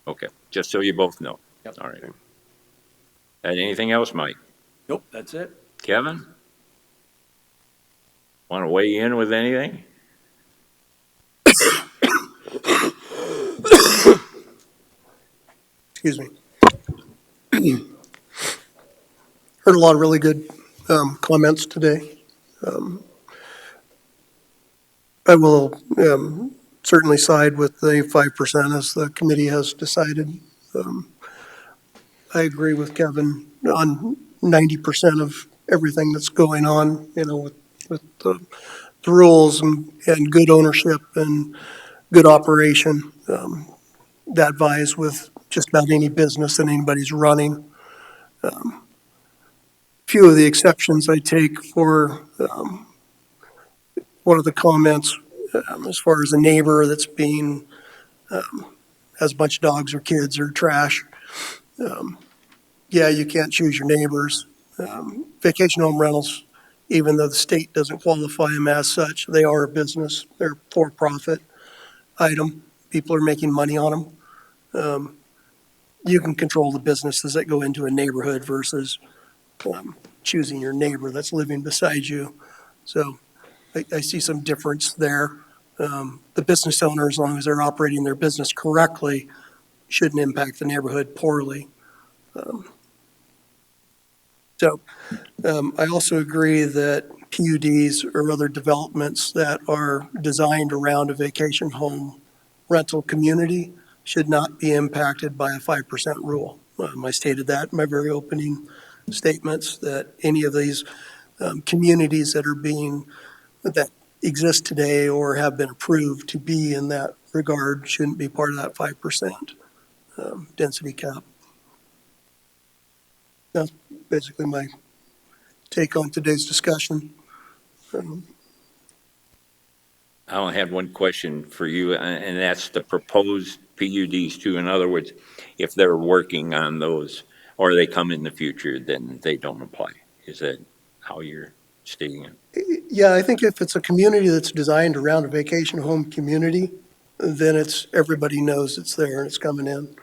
Okay, just so you both know. Yep. All right. And anything else, Mike? Nope, that's it. Kevin? Want to weigh in with anything? Excuse me. Heard a lot of really good comments today. I will certainly side with the 5% as the committee has decided. I agree with Kevin on 90% of everything that's going on, with the rules and good ownership and good operation. That vies with just about any business that anybody's running. Few of the exceptions I take for one of the comments as far as a neighbor that's being has a bunch of dogs or kids or trash. Yeah, you can't choose your neighbors. Vacation home rentals, even though the state doesn't qualify them as such, they are a business. They're for-profit item. People are making money on them. You can control the businesses that go into a neighborhood versus choosing your neighbor that's living beside you. So I see some difference there. The business owner, as long as they're operating their business correctly, shouldn't impact the neighborhood poorly. I also agree that PUDs or other developments that are designed around a vacation home rental community should not be impacted by a 5% rule. I stated that in my very opening statements, that any of these communities that exist today or have been approved to be in that regard shouldn't be part of that 5% density cap. That's basically my take on today's discussion. I only had one question for you, and that's the proposed PUDs too. In other words, if they're working on those or they come in the future, then they don't apply. Is that how you're stating it? Yeah, I think if it's a community that's designed around a vacation home community, then it's, everybody knows it's there and it's coming in.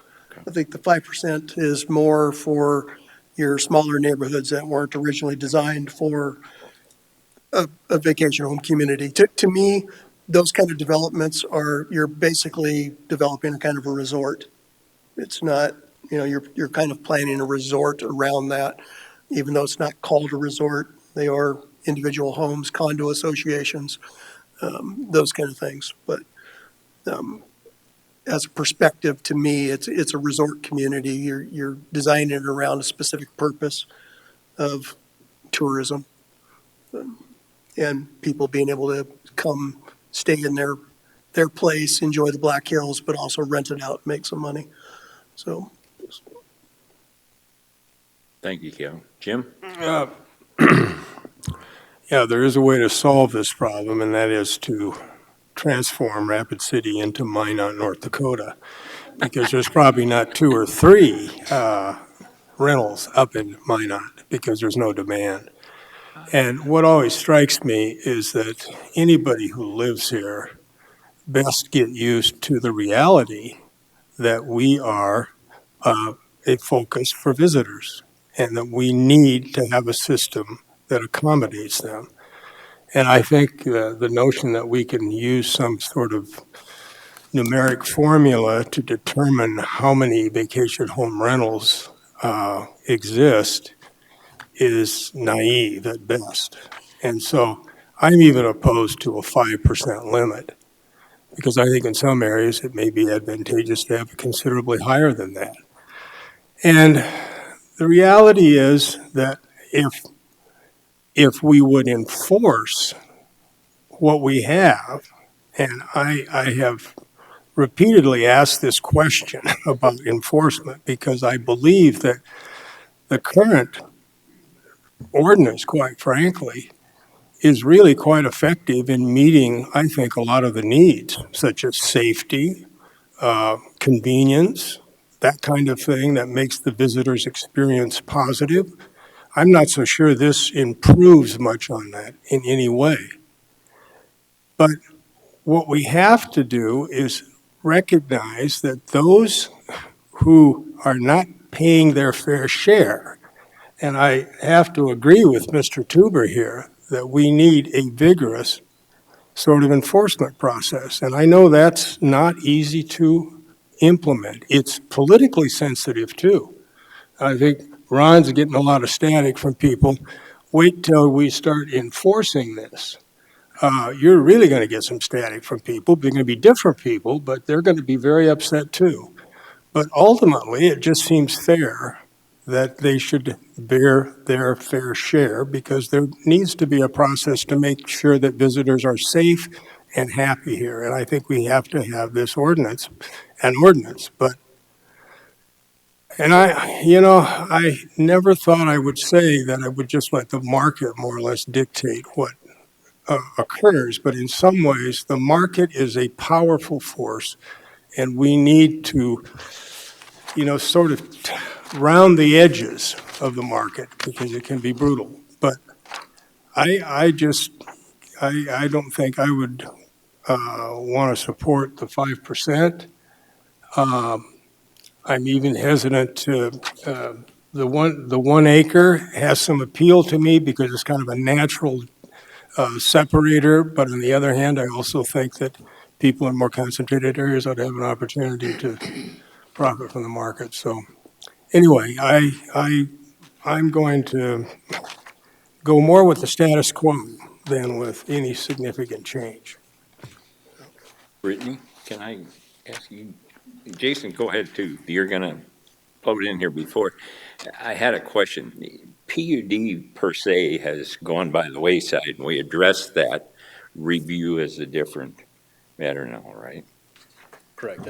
I think the 5% is more for your smaller neighborhoods that weren't originally designed for a vacation home community. To me, those kind of developments are, you're basically developing a kind of a resort. It's not, you're kind of planning a resort around that, even though it's not called a resort. They are individual homes, condo associations, those kind of things. But as a perspective, to me, it's a resort community. You're designing it around a specific purpose of tourism, and people being able to come stay in their place, enjoy the Black Hills, but also rent it out, make some money. So. Thank you, Kevin. Jim? Yeah, there is a way to solve this problem, and that is to transform Rapid City into Minot, North Dakota, because there's probably not 2 or 3 rentals up in Minot because there's no demand. And what always strikes me is that anybody who lives here best get used to the reality that we are a focus for visitors and that we need to have a system that accommodates them. And I think the notion that we can use some sort of numeric formula to determine how many vacation home rentals exist is naive at best. And so I'm even opposed to a 5% limit, because I think in some areas it may be advantageous to have considerably higher than that. And the reality is that if we would enforce what we have, and I have repeatedly asked this question about enforcement because I believe that the current ordinance, quite frankly, is really quite effective in meeting, I think, a lot of the needs, such as safety, convenience, that kind of thing that makes the visitor's experience positive. I'm not so sure this improves much on that in any way. But what we have to do is recognize that those who are not paying their fair share, and I have to agree with Mr. Tuber here, that we need a vigorous sort of enforcement process. And I know that's not easy to implement. It's politically sensitive too. I think Ron's getting a lot of static from people. Wait till we start enforcing this. You're really going to get some static from people. They're going to be different people, but they're going to be very upset too. But ultimately, it just seems fair that they should bear their fair share, because there needs to be a process to make sure that visitors are safe and happy here. And I think we have to have this ordinance, but, and I never thought I would say that I would just let the market more or less dictate what occurs, but in some ways, the market is a powerful force, and we need to, sort of round the edges of the market, because it can be brutal. But I don't think I would want to support the 5%. I'm even hesitant to, the 1 acre has some appeal to me because it's kind of a natural separator, but on the other hand, I also think that people in more concentrated areas ought to have an opportunity to profit from the market. So anyway, I'm going to go more with the status quo than with any significant change. Brittany, can I ask you? Jason, go ahead too. You're going to load in here before. I had a question. PUD per se has gone by the wayside, and we addressed that review is a different matter now, right? Correct.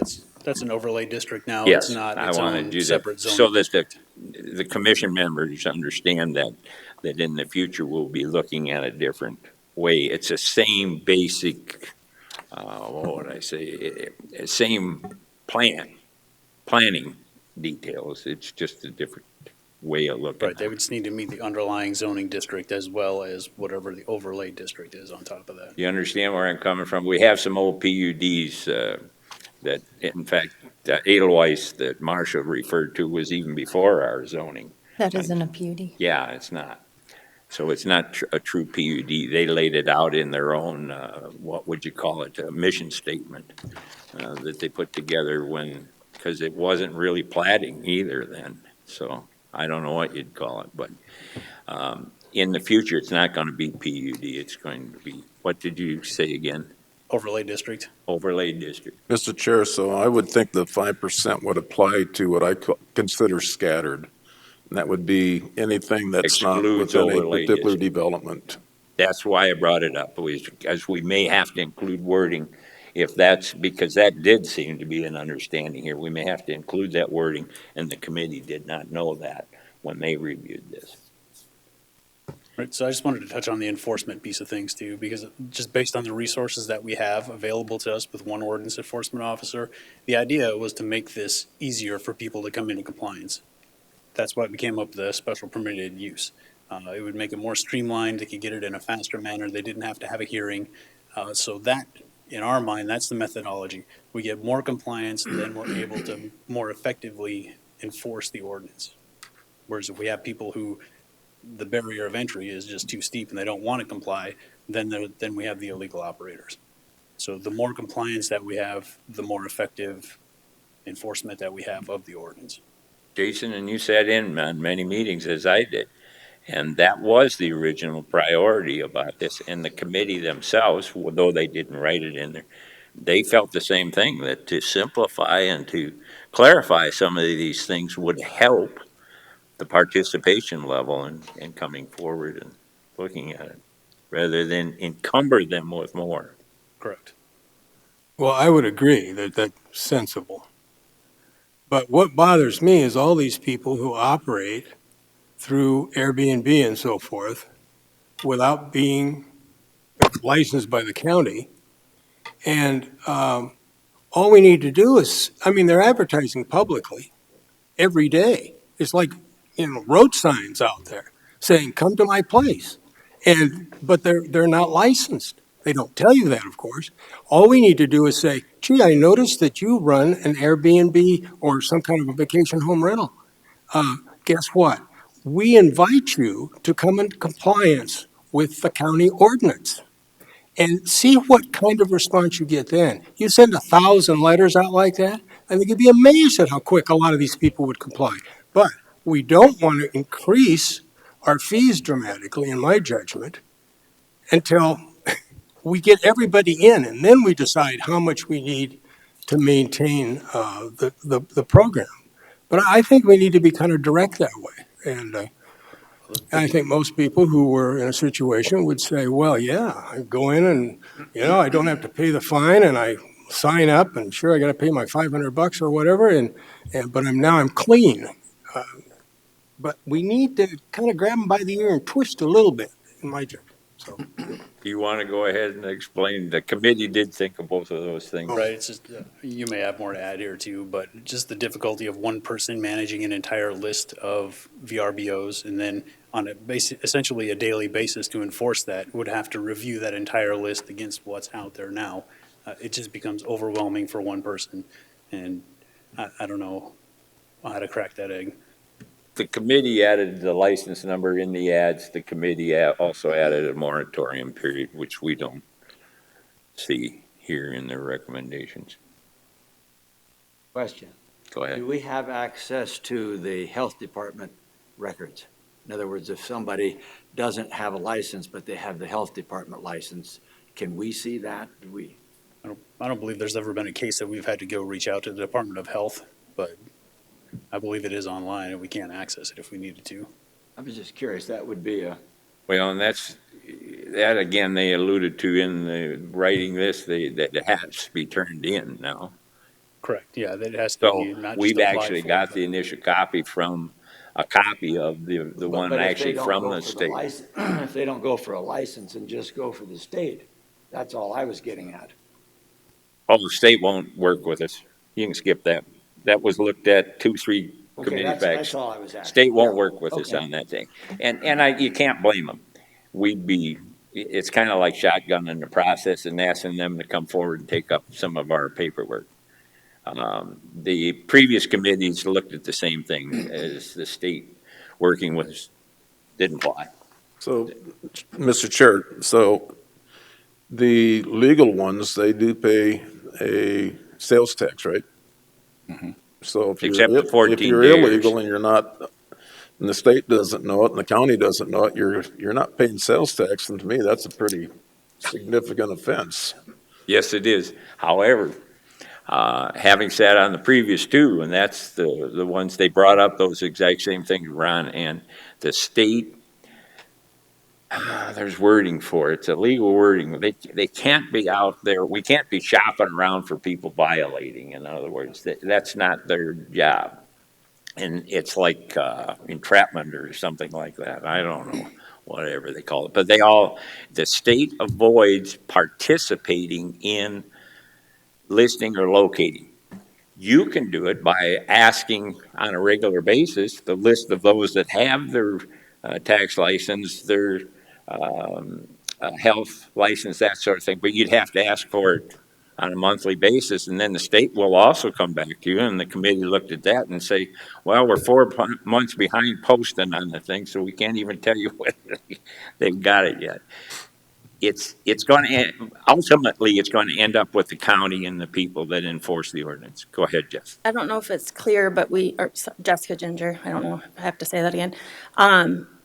That's an overlay district now. It's Yes, not I its wanted own you to, separate so zoning that district. the commission members understand that in the future, we'll be looking at a different way. It's the same basic, what would I say, same planning details. It's just a different way of looking Right, at they it. would just need to meet the underlying zoning district as well as whatever the overlay district is on top of that. You understand where I'm coming from? We have some old PUDs that, in fact, Edelweiss that Marcia referred to was even before our zoning. That isn't a beauty. Yeah, it's not. So it's not a true PUD. They laid it out in their own, what would you call it, a mission statement that they put together because it wasn't really platting either then. So I don't know what you'd call it, but in the future, it's not going to be PUD. It's going to be, what did you say again? Overlay district. Overlay district. Mr. Chair, so I would think the 5% would apply to what I consider scattered. And that would be anything that's not Excludes within a overlay particular district. development. That's why I brought it up, because we may have to include wording if that's, because that did seem to be an understanding here. We may have to include that wording, and the committee did not know that when they reviewed this. Right, so I just wanted to touch on the enforcement piece of things too, because just based on the resources that we have available to us with one ordinance enforcement officer, the idea was to make this easier for people to come into compliance. That's why we came up with a special permitted use. It would make it more streamlined, they could get it in a faster manner, they didn't have to have a hearing. So that, in our mind, that's the methodology. We get more compliance, then we're able to more effectively enforce the ordinance. Whereas if we have people who the barrier of entry is just too steep and they don't want to comply, then we have the illegal operators. So the more compliance that we have, the more effective enforcement that we have of the ordinance. Jason, and you sat in on many meetings as I did, and that was the original priority about this. And the committee themselves, though they didn't write it in there, they felt the same thing, that to simplify and to clarify some of these things would help the participation level in coming forward and looking at it, rather than encumber them with more. Correct. Well, I would agree that that's sensible. But what bothers me is all these people who operate through Airbnb and so forth without being licensed by the county. And all we need to do is, I mean, they're advertising publicly every day. It's like, road signs out there saying, come to my place. But they're not licensed. They don't tell you that, of course. All we need to do is say, gee, I noticed that you run an Airbnb or some kind of a vacation home rental. Guess what? We invite you to come into compliance with the county ordinance. And see what kind of response you get then. You send 1,000 letters out like that, I think you'd be amazed at how quick a lot of these people would comply. But we don't want to increase our fees dramatically, in my judgment, until we get everybody in, and then we decide how much we need to maintain the program. But I think we need to be kind of direct that way. And I think most people who were in a situation would say, well, yeah, I go in and, I don't have to pay the fine, and I sign up, and sure, I got to pay my $500 or whatever, but I'm clean. But we need to kind of grab them by the ear and twist a little bit, in my judgment. So, You want to go ahead and explain? The committee did think of both of those things. Right, it's just, you may have more to add here too, but just the difficulty of one person managing an entire list of VRBOs and then on essentially a daily basis to enforce that, would have to review that entire list against what's out there now. It just becomes overwhelming for one person, and I don't know how to crack that egg. The committee added the license number in the ads. The committee also added a moratorium period, which we don't see here in their recommendations. Question. Go ahead. Do we have access to the health department records? In other words, if somebody doesn't have a license, but they have the health department license, can we see that? Do we? I don't believe there's ever been a case that we've had to go reach out to the Department of Health, but I believe it is online and we can't access it if we needed to. I was just curious. That would be a. Well, and that's, that again, they alluded to in the writing this, that it has to be turned in now. Correct, yeah, that it has to So be not just we've applied actually for, got but- the initial copy from, a copy of the one But if they actually don't from go the for state. license, if they don't go for a license and just go for the state, that's all I was getting at. Oh, the state won't work with us. You can skip that. That was looked at 2-3 Okay, committees that's back. all I was asking. State won't Yeah, work with us okay. on that thing. And you can't blame them. It's kind of like shotgunning the process and asking them to come forward and take up some of our paperwork. The previous committees looked at the same thing as the state working with us. Didn't fly. So, Mr. Chair, so the legal ones, they do pay a sales tax, right? So if Except the 14 if you're days. illegal and you're not, and the state doesn't know it and the county doesn't know it, you're not paying sales tax, and to me, that's a pretty significant offense. Yes, it is. However, having sat on the previous two, and that's the ones they brought up, those exact same things, Ron, and the state, there's wording for it. It's a legal wording. They can't be out there. We can't be shopping around for people violating. In other words, that's not their job. And it's like entrapment or something like that. I don't know, whatever they call it. But the state avoids participating in listing or locating. You can do it by asking on a regular basis the list of those that have their tax license, their health license, that sort of thing. But you'd have to ask for it on a monthly basis, and then the state will also come back to you, and the committee looked at that and say, well, we're 4 months behind posting on the thing, so we can't even tell you whether they've got it yet. It's going to, ultimately, it's going to end up with the county and the people that enforce the ordinance. Go ahead, Jess. I don't know if it's clear, but Jessica Ginger, I don't know if I have to say that again.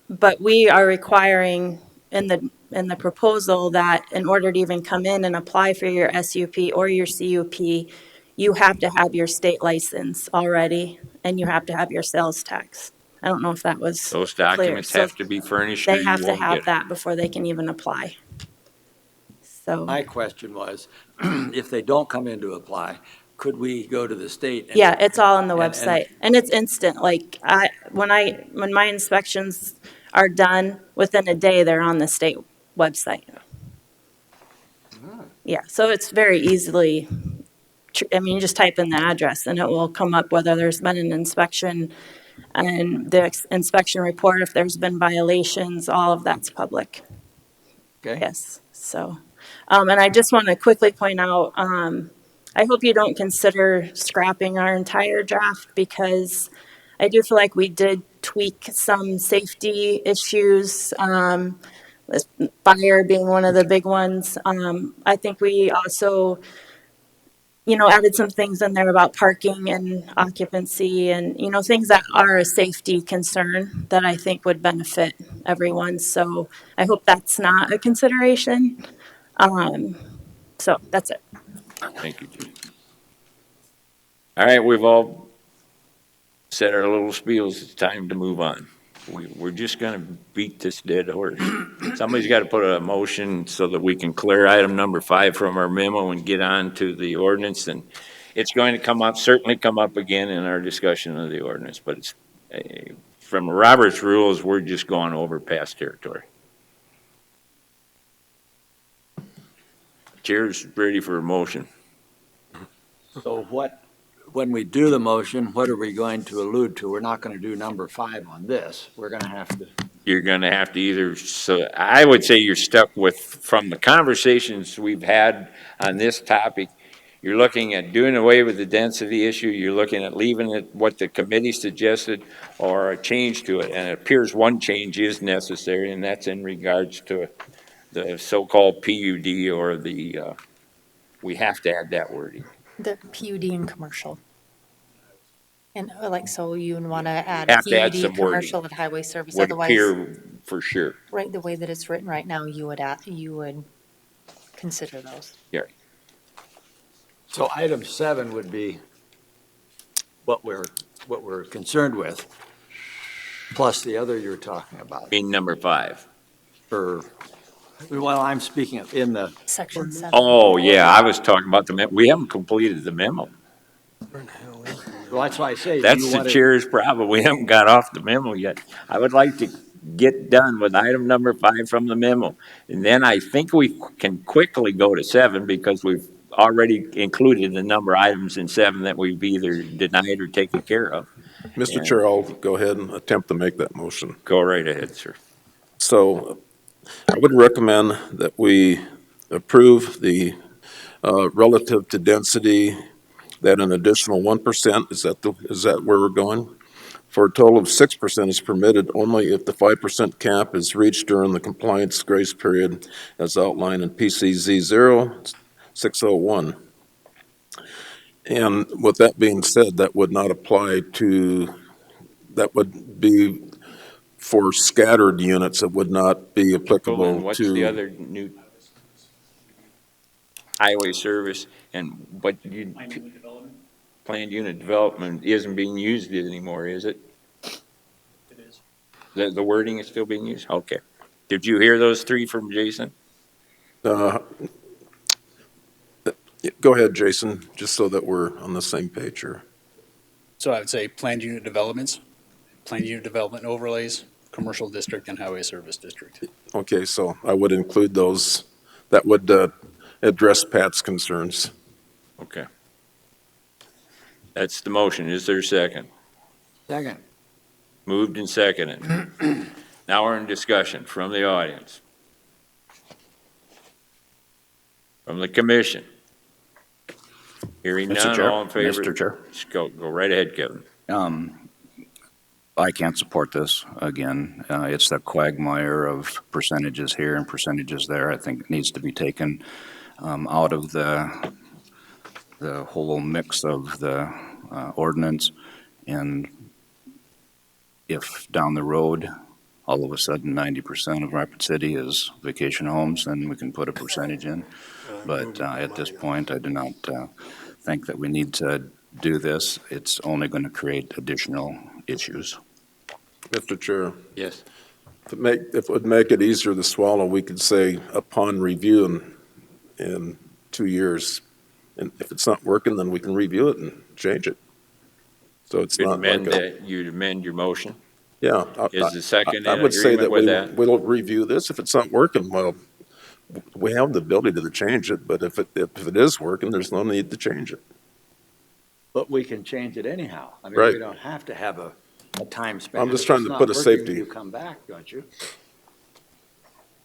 But we are requiring in the proposal that in order to even come in and apply for your SUP or your CUP, you have to have your state license already, and you have to have your sales tax. I don't know if that was Those clear. documents So have to be furnished or they you have to won't have get it. that before they can even apply. So, My question was, if they don't come in to apply, could we go to the state? yeah, it's all on the and- website, and it's instant. Like when my inspections are done, within a day, they're on the state website. Yeah, so it's very easily, I mean, you just type in the address and it will come up whether there's been an inspection and the inspection report, if there's been violations, all of that's public. Okay. Yes, so, and I just want to quickly point out, I hope you don't consider scrapping our entire draft because I do feel like we did tweak some safety issues, with fire being one of the big ones. I think we also, added some things in there about parking and occupancy and, things that are a safety concern that I think would benefit everyone. So I hope that's not a consideration. So that's it. Thank you, Judy. All right, we've all said our little spiels. It's time to move on. We're just going to beat this dead horse. Somebody's got to put a motion so that we can clear item number 5 from our memo and get on to the ordinance. And it's going to certainly come up again in our discussion of the ordinance. But it's from Robert's rules, we're just going over past territory. Chair's ready for a motion. So when we do the motion, what are we going to allude to? We're not going to do number 5 on this. We're going to have to. You're going to have to either, so I would say you're stuck with, from the conversations we've had on this topic, you're looking at doing away with the density issue, you're looking at leaving it what the committee suggested, or a change to it. And it appears one change is necessary, and that's in regards to the so-called PUD or we have to add that wording. The PUD in commercial. And so you would want to add Have to add PUD some commercial wording. at highway service, Would otherwise, appear for sure. right, the way that it's written right now, you would consider those. Yeah. So item 7 would be what we're concerned with, plus the other you're talking about. Being number 5. For Well, I'm speaking of in the, Section 7. Oh, yeah, I was talking about we haven't completed the memo. well, that's why I say, do That's you the want to? chair's problem. We haven't got off the memo yet. I would like to get done with item number 5 from the memo. And then I think we can quickly go to 7 because we've already included the number of items in 7 that we've either denied or taken care of. Mr. And Chair, I'll go ahead and attempt to make that motion. go right ahead, sir. So I would recommend that we approve the relative to density, that an additional 1%, is that where we're going? For a total of 6% is permitted only if the 5% cap is reached during the compliance grace period as outlined in PCZ 0601. And with that being said, that would not apply to, that would be for scattered units. It would not be Well, applicable and what's the to, other new highway service and what you, planned unit development isn't being used anymore, is it? It is. The wording is still being used? Okay. Did you hear those 3 from Jason? go ahead, Jason, just so that we're on the same page here. So I would say planned unit developments, planned unit development overlays, commercial district, and highway service district. Okay, so I would include those. That would address Pat's concerns. Okay. That's the motion. Is there a second? Second. Moved and seconded. Now we're in discussion from the audience. From the commission. Hearing Mr. none, Chair, all in favor? Mr. Chair. Just go right ahead, Kevin. I can't support this. Again, it's that quagmire of percentages here and percentages there. I think it needs to be taken out of the whole mix of the ordinance. And if down the road, all of a sudden 90% of Rapid City is vacation homes, then we can put a percentage in. But at this point, I do not think that we need to do this. It's only going to create additional issues. Mr. Chair. Yes. If it would make it easier to swallow, we could say upon review in 2 years. And if it's not working, then we can review it and change it. So it's not like you'd amend your motion? Yeah. Is the second I would say that we'll review this. If it's not working, well, we have the ability to change it, but if it is working, there's no need to change it. But we can change it anyhow. I mean, Right. we don't have to have a time span. I'm just If trying it's to not put a working, safety. You come back, don't you?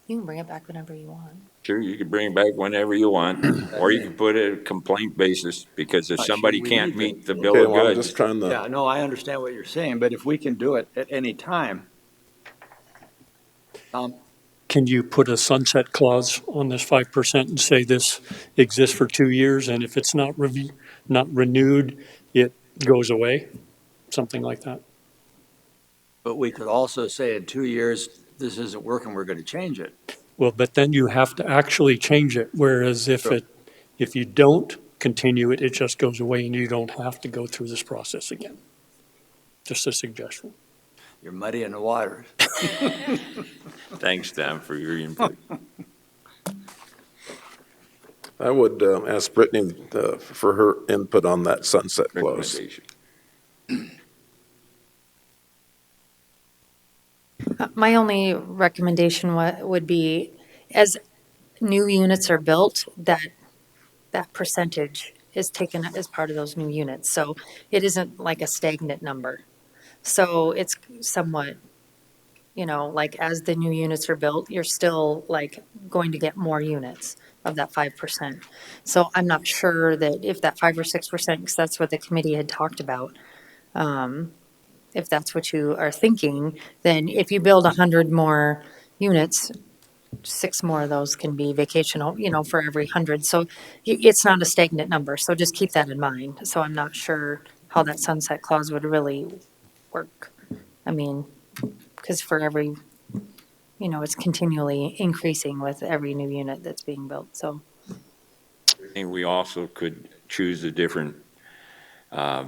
You can bring it back whenever you want. Sure, you can bring it back whenever you want, or you can put it at a complaint basis, because if Not sure somebody we can't need meet to. the bill Okay, of well, I'm goods. just trying to. Yeah, no, I understand what you're saying, but if we can do it at any time, Can you put a sunset clause on this 5% and say this exists for 2 years, and if it's not renewed, it goes away? Something like that. but we could also say in 2 years, this isn't working, we're going to change it. Well, but then you have to actually change it, whereas if you don't continue it, it just goes away and you don't have to go through this process again. Just a suggestion. You're muddying the waters. Thanks, Tom, for your input. I would ask Brittany for her input on that sunset clause. Recommendation. My only recommendation would be, as new units are built, that percentage is taken as part of those new units. So it isn't like a stagnant number. So it's somewhat, like as the new units are built, you're still like going to get more units of that 5%. So I'm not sure that if that 5 or 6%, because that's what the committee had talked about, if that's what you are thinking, then if you build 100 more units, 6 more of those can be vacational, for every 100. So it's not a stagnant number. So just keep that in mind. So I'm not sure how that sunset clause would really work. I mean, because for every, it's continually increasing with every new unit that's being built. So And we also could choose a different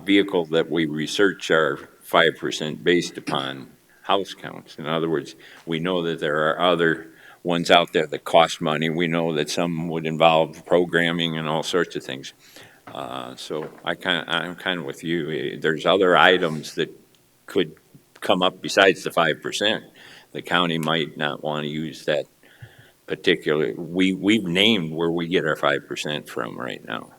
vehicle that we research our 5% based upon house counts. In other words, we know that there are other ones out there that cost money. We know that some would involve programming and all sorts of things. So I'm kind of with you. There's other items that could come up besides the 5%. The county might not want to use that particular, we've named where we get our 5% from right now.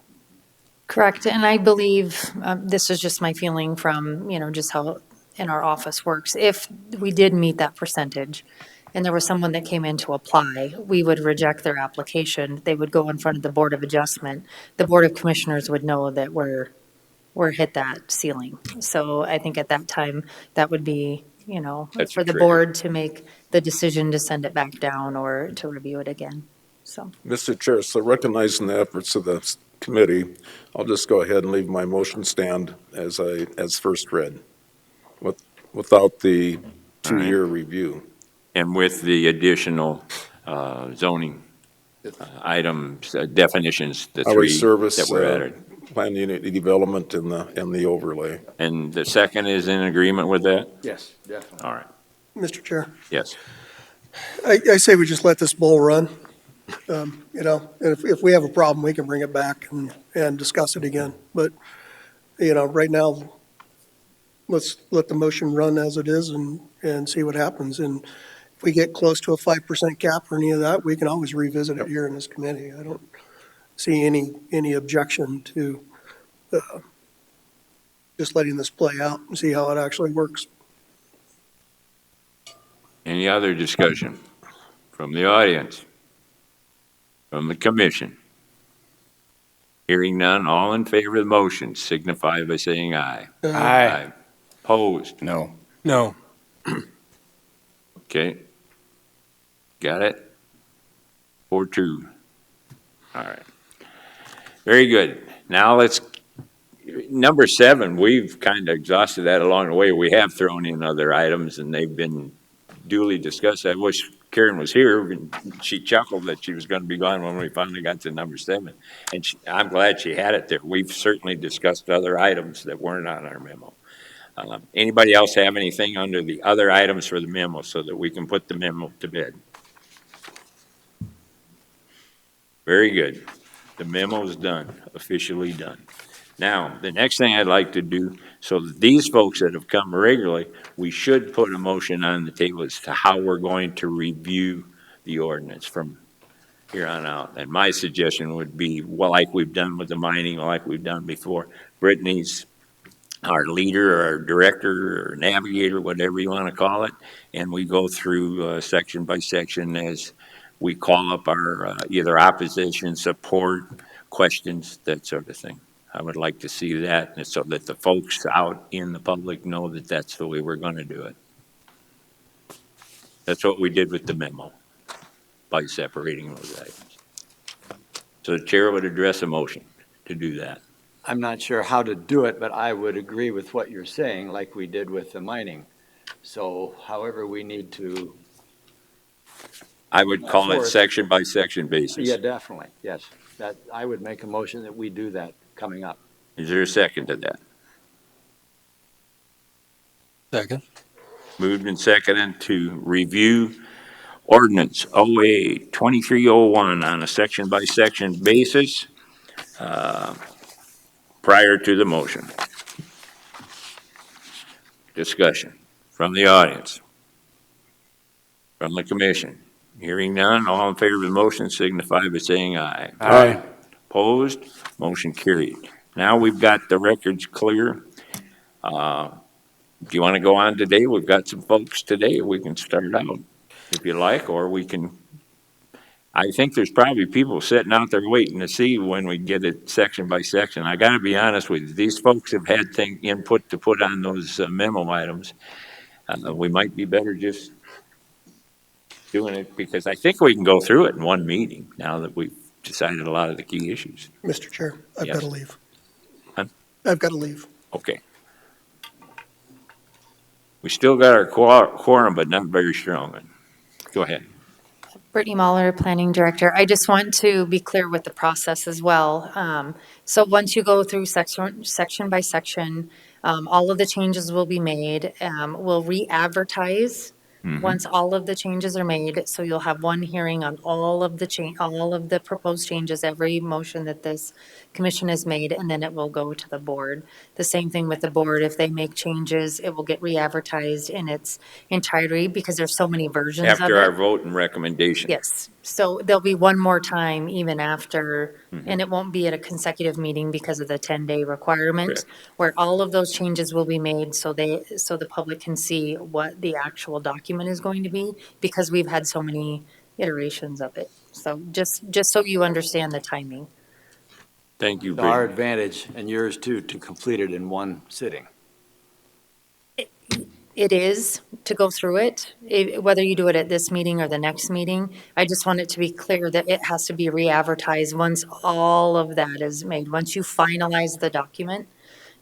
Correct, and I believe, this is just my feeling from, just how in our office works. If we did meet that percentage and there was someone that came in to apply, we would reject their application. They would go in front of the Board of Adjustment. The Board of Commissioners would know that we're hit that ceiling. So I think at that time, that would be, That's for a the trigger. board to make the decision to send it back down or to review it again, so. Mr. Chair, so recognizing the efforts of the committee, I'll just go ahead and leave my motion stand as first read, without the two-year review. And with the additional zoning items, definitions, the Highway three service, that were added. plan unit development and the overlay. And the second is in agreement with that? Yes, definitely. All right, Mr. Chair, yes. I say we just let this bull run. And if we have a problem, we can bring it back and discuss it again. But, right now, let's let the motion run as it is and see what happens. And if we get close to a 5% cap or any of that, we can always revisit it here in this committee. I don't see any objection to just letting this play out and see how it actually works. Any other discussion from the audience? From the commission? Hearing none, all in favor of the motion signify by saying aye. Aye. Opposed? No. No. Okay. Got it? 4-2. All right. Very good. Now number 7, we've kind of exhausted that along the way. We have thrown in other items and they've been duly discussed. I wish Karen was here, and she chuckled that she was going to be gone when we finally got to number 7. And I'm glad she had it there. We've certainly discussed other items that weren't on our memo. Anybody else have anything under the other items for the memo so that we can put the memo to bed? Very good. The memo is done, officially done. Now, the next thing I'd like to do, so that these folks that have come regularly, we should put a motion on the table as to how we're going to review the ordinance from here on out. And my suggestion would be, well, like we've done with the mining, like we've done before, Brittany's our leader, our director, or navigator, whatever you want to call it, and we go through section by section as we call up our either opposition, support, questions, that sort of thing. I would like to see that, and so that the folks out in the public know that that's the way we're going to do it. That's what we did with the memo, by separating those items. So the chair would address a motion to do that. I'm not sure how to do it, but I would agree with what you're saying, like we did with the mining. So however we need to. I would call it section by section basis. Yeah, definitely, yes. That, I would make a motion that we do that coming up. Is there a second to that? Second. Moved and seconded to review ordinance OA 2301 on a section by section basis prior to the motion. Discussion from the audience, from the commission. Hearing none, all in favor of the motion signify by saying aye. Aye. Opposed? Motion carried. Now we've got the records clear. Do you want to go on today? We've got some folks today. We can start out if you like, or we can. I think there's probably people sitting out there waiting to see when we get it section by section. I got to be honest with you. These folks have had input to put on those memo items. We might be better just doing it because I think we can go through it in one meeting now that we've decided a lot of the key issues. Mr. Chair, I've Yes. got to leave. Huh? I've got to leave. Okay. We still got our quorum, but not very strong. Go ahead. Brittany Mahler, Planning Director. I just want to be clear with the process as well. So once you go through section by section, all of the changes will be made. We'll re-advertise Once all of the changes are made, so you'll have one hearing on all of the all of the proposed changes, every motion that this commission has made, and then it will go to the board. The same thing with the board. If they make changes, it will get re-advertised in its entirety because there's so many versions of After our it. vote and recommendation. Yes, so there'll be one more time even after, and it won't be at a consecutive meeting because of the 10-day requirement, Correct. where all of those changes will be made so the public can see what the actual document is going to be, because we've had so many iterations of it. So just so you understand the timing. Thank you, To our Brittany. advantage, and yours too, to complete it in one sitting. It is to go through it, whether you do it at this meeting or the next meeting. I just want it to be clear that it has to be re-advertised once all of that is made. Once you finalize the document,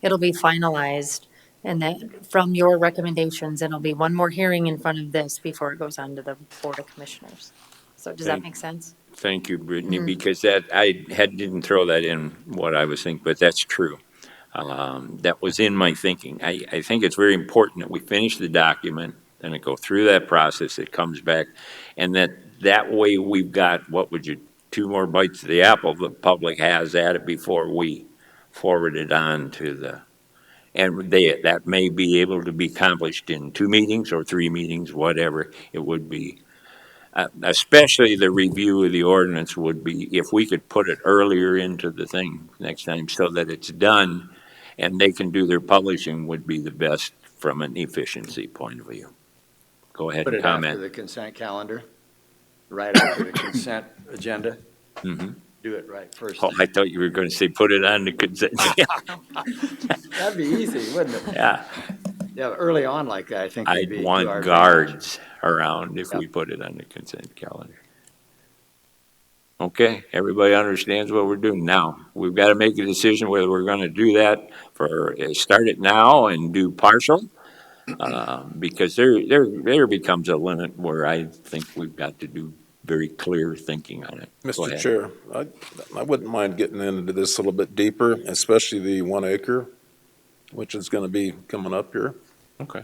it'll be finalized. And then from your recommendations, it'll be one more hearing in front of this before it goes on to the Board of Commissioners. So does that Thank- make sense? Thank you, Brittany, Mhm. because didn't throw that in what I was thinking, but that's true. That was in my thinking. I think it's very important that we finish the document, then it go through that process, it comes back, and that way we've got, two more bites of the apple, the public has at it before we forward it on to and that may be able to be accomplished in 2 meetings or 3 meetings, whatever it would be. Especially the review of the ordinance would be, if we could put it earlier into the thing next time so that it's done and they can do their publishing, would be the best from an efficiency point of view. Go ahead Put and it after comment. the consent calendar, right after the consent agenda. Mhm. Do it right first. Oh, I thought you were going to say, put it on the consent. That'd be easy, wouldn't it? Yeah, Yeah, early on like that, I think would I'd be to want our advantage. guards around if Yep. we put it on the consent calendar. Okay, everybody understands what we're doing now. We've got to make a decision whether we're going to do that start it now and do partial, because there becomes a limit where I think we've got to do very clear thinking on it. Go Mr. ahead. Chair, I wouldn't mind getting into this a little bit deeper, especially the 1 acre, which is going to be coming up here. Okay.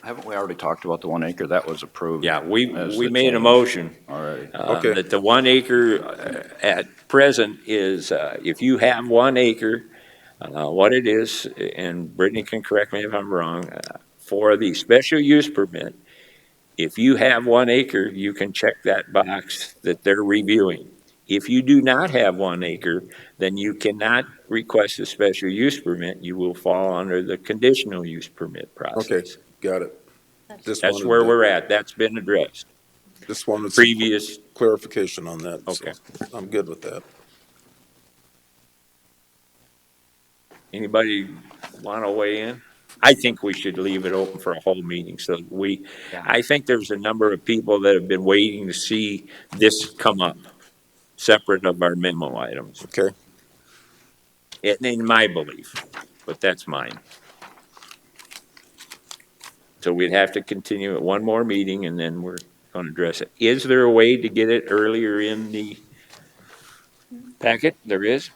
Haven't we already talked about the 1 acre? That was approved. Yeah, we as the made a change. motion. All right. Okay. That the 1 acre at present is, if you have 1 acre, what it is, and Brittany can correct me if I'm wrong, for the special use permit, if you have 1 acre, you can check that box that they're reviewing. If you do not have 1 acre, then you cannot request a special use permit. You will fall under the conditional use permit process. Okay, got it. Just That's wanted where to- we're at. That's been addressed. Just wanted some Previous, clarification on that. so Okay. I'm good with that. anybody want to weigh in? I think we should leave it open for a whole meeting, so I think there's a number of people that have been waiting to see this come up, separate of our memo items. Okay. In my belief, but that's mine. So we'd have to continue at one more meeting, and then we're going to address it. Is there a way to get it earlier in the packet? There is?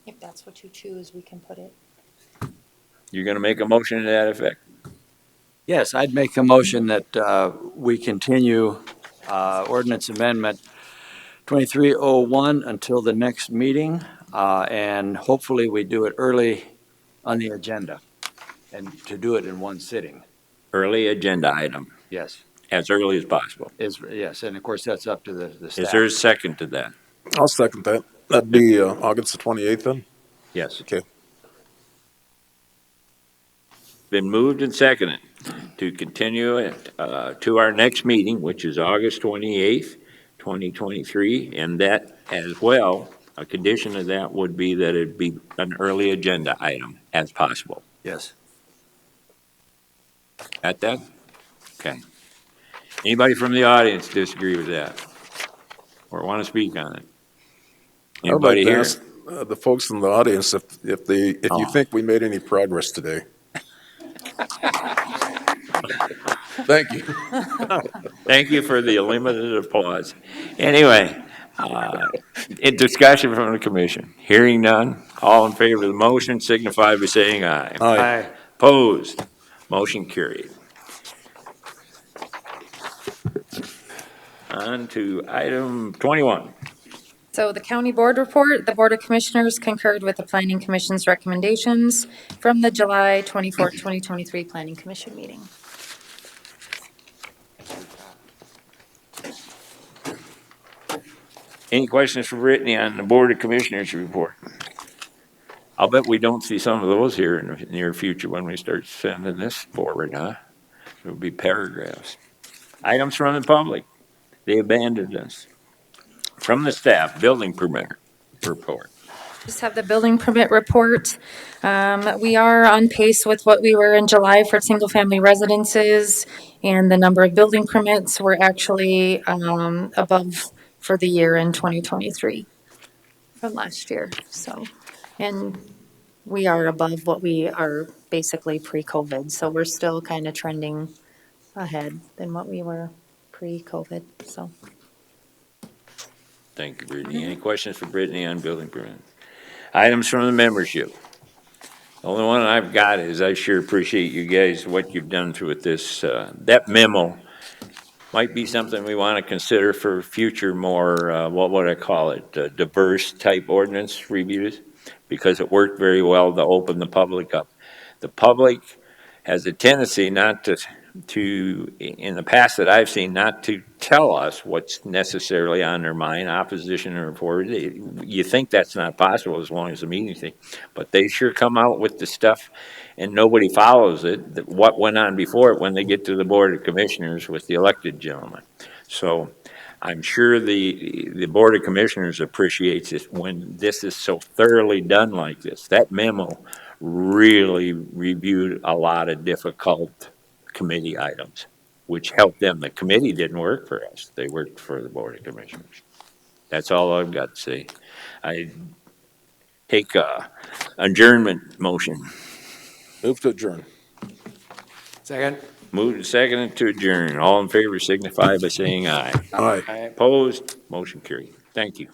If that's what you choose, we can put it. You're going to make a motion to that effect? Yes, I'd make a motion that we continue ordinance amendment 2301 until the next meeting, and hopefully we do it early on the agenda, and to do it in one sitting. Early agenda item, Yes, as early as possible. yes, and of course, that's up to the staff. Is there a second to that? I'll second that. That'd be August the 28th then? Yes. Okay. Been moved and seconded to continue it to our next meeting, which is August 28th, 2023, and that as well, a condition of that would be that it be an early agenda item as possible. Yes. Got that? Okay. Anybody from the audience disagree with that? Or want to speak on it? I would like Anybody to here? ask the folks in the audience if you think we made any progress today. Thank you. Thank you for the limited applause. Anyway, in discussion from the commission, hearing none, all in favor of the motion signify by saying aye. Aye. Opposed, motion carried. On to item 21. So the county board report, the Board of Commissioners concurred with the Planning Commission's recommendations from the July 24th, 2023 Planning Commission meeting. Any questions for Brittany on the Board of Commissioners report? I'll bet we don't see some of those here in the near future when we start sending this forward, huh? It'll be paragraphs. Items from the public. They abandoned us. From the staff, building permit report. Just have the building permit report. We are on pace with what we were in July for single-family residences, and the number of building permits were actually above for the year in 2023 from last year, so. And we are above what we are basically pre-COVID, so we're still kind of trending ahead than what we were pre-COVID, so. Thank you, Brittany. Any questions for Brittany on building permit? Items from the membership. The only one I've got is I sure appreciate you guys, what you've done through with this. That memo might be something we want to consider for future more, what would I call it, diverse type ordinance reviews, because it worked very well to open the public up. The public has a tendency not to, in the past that I've seen, not to tell us what's necessarily on their mind, opposition or forward. You think that's not possible as long as the meeting's thing, but they sure come out with the stuff and nobody follows it, what went on before it when they get to the Board of Commissioners with the elected gentleman. So I'm sure the Board of Commissioners appreciates it when this is so thoroughly done like this. That memo really reviewed a lot of difficult committee items, which helped them. The committee didn't work for us. They worked for the Board of Commissioners. That's all I've got to say. I take a adjournment motion. Move to adjourn. Second. Move to second to adjourn. All in favor signify by saying aye. Aye. Opposed? Motion carried. Thank you.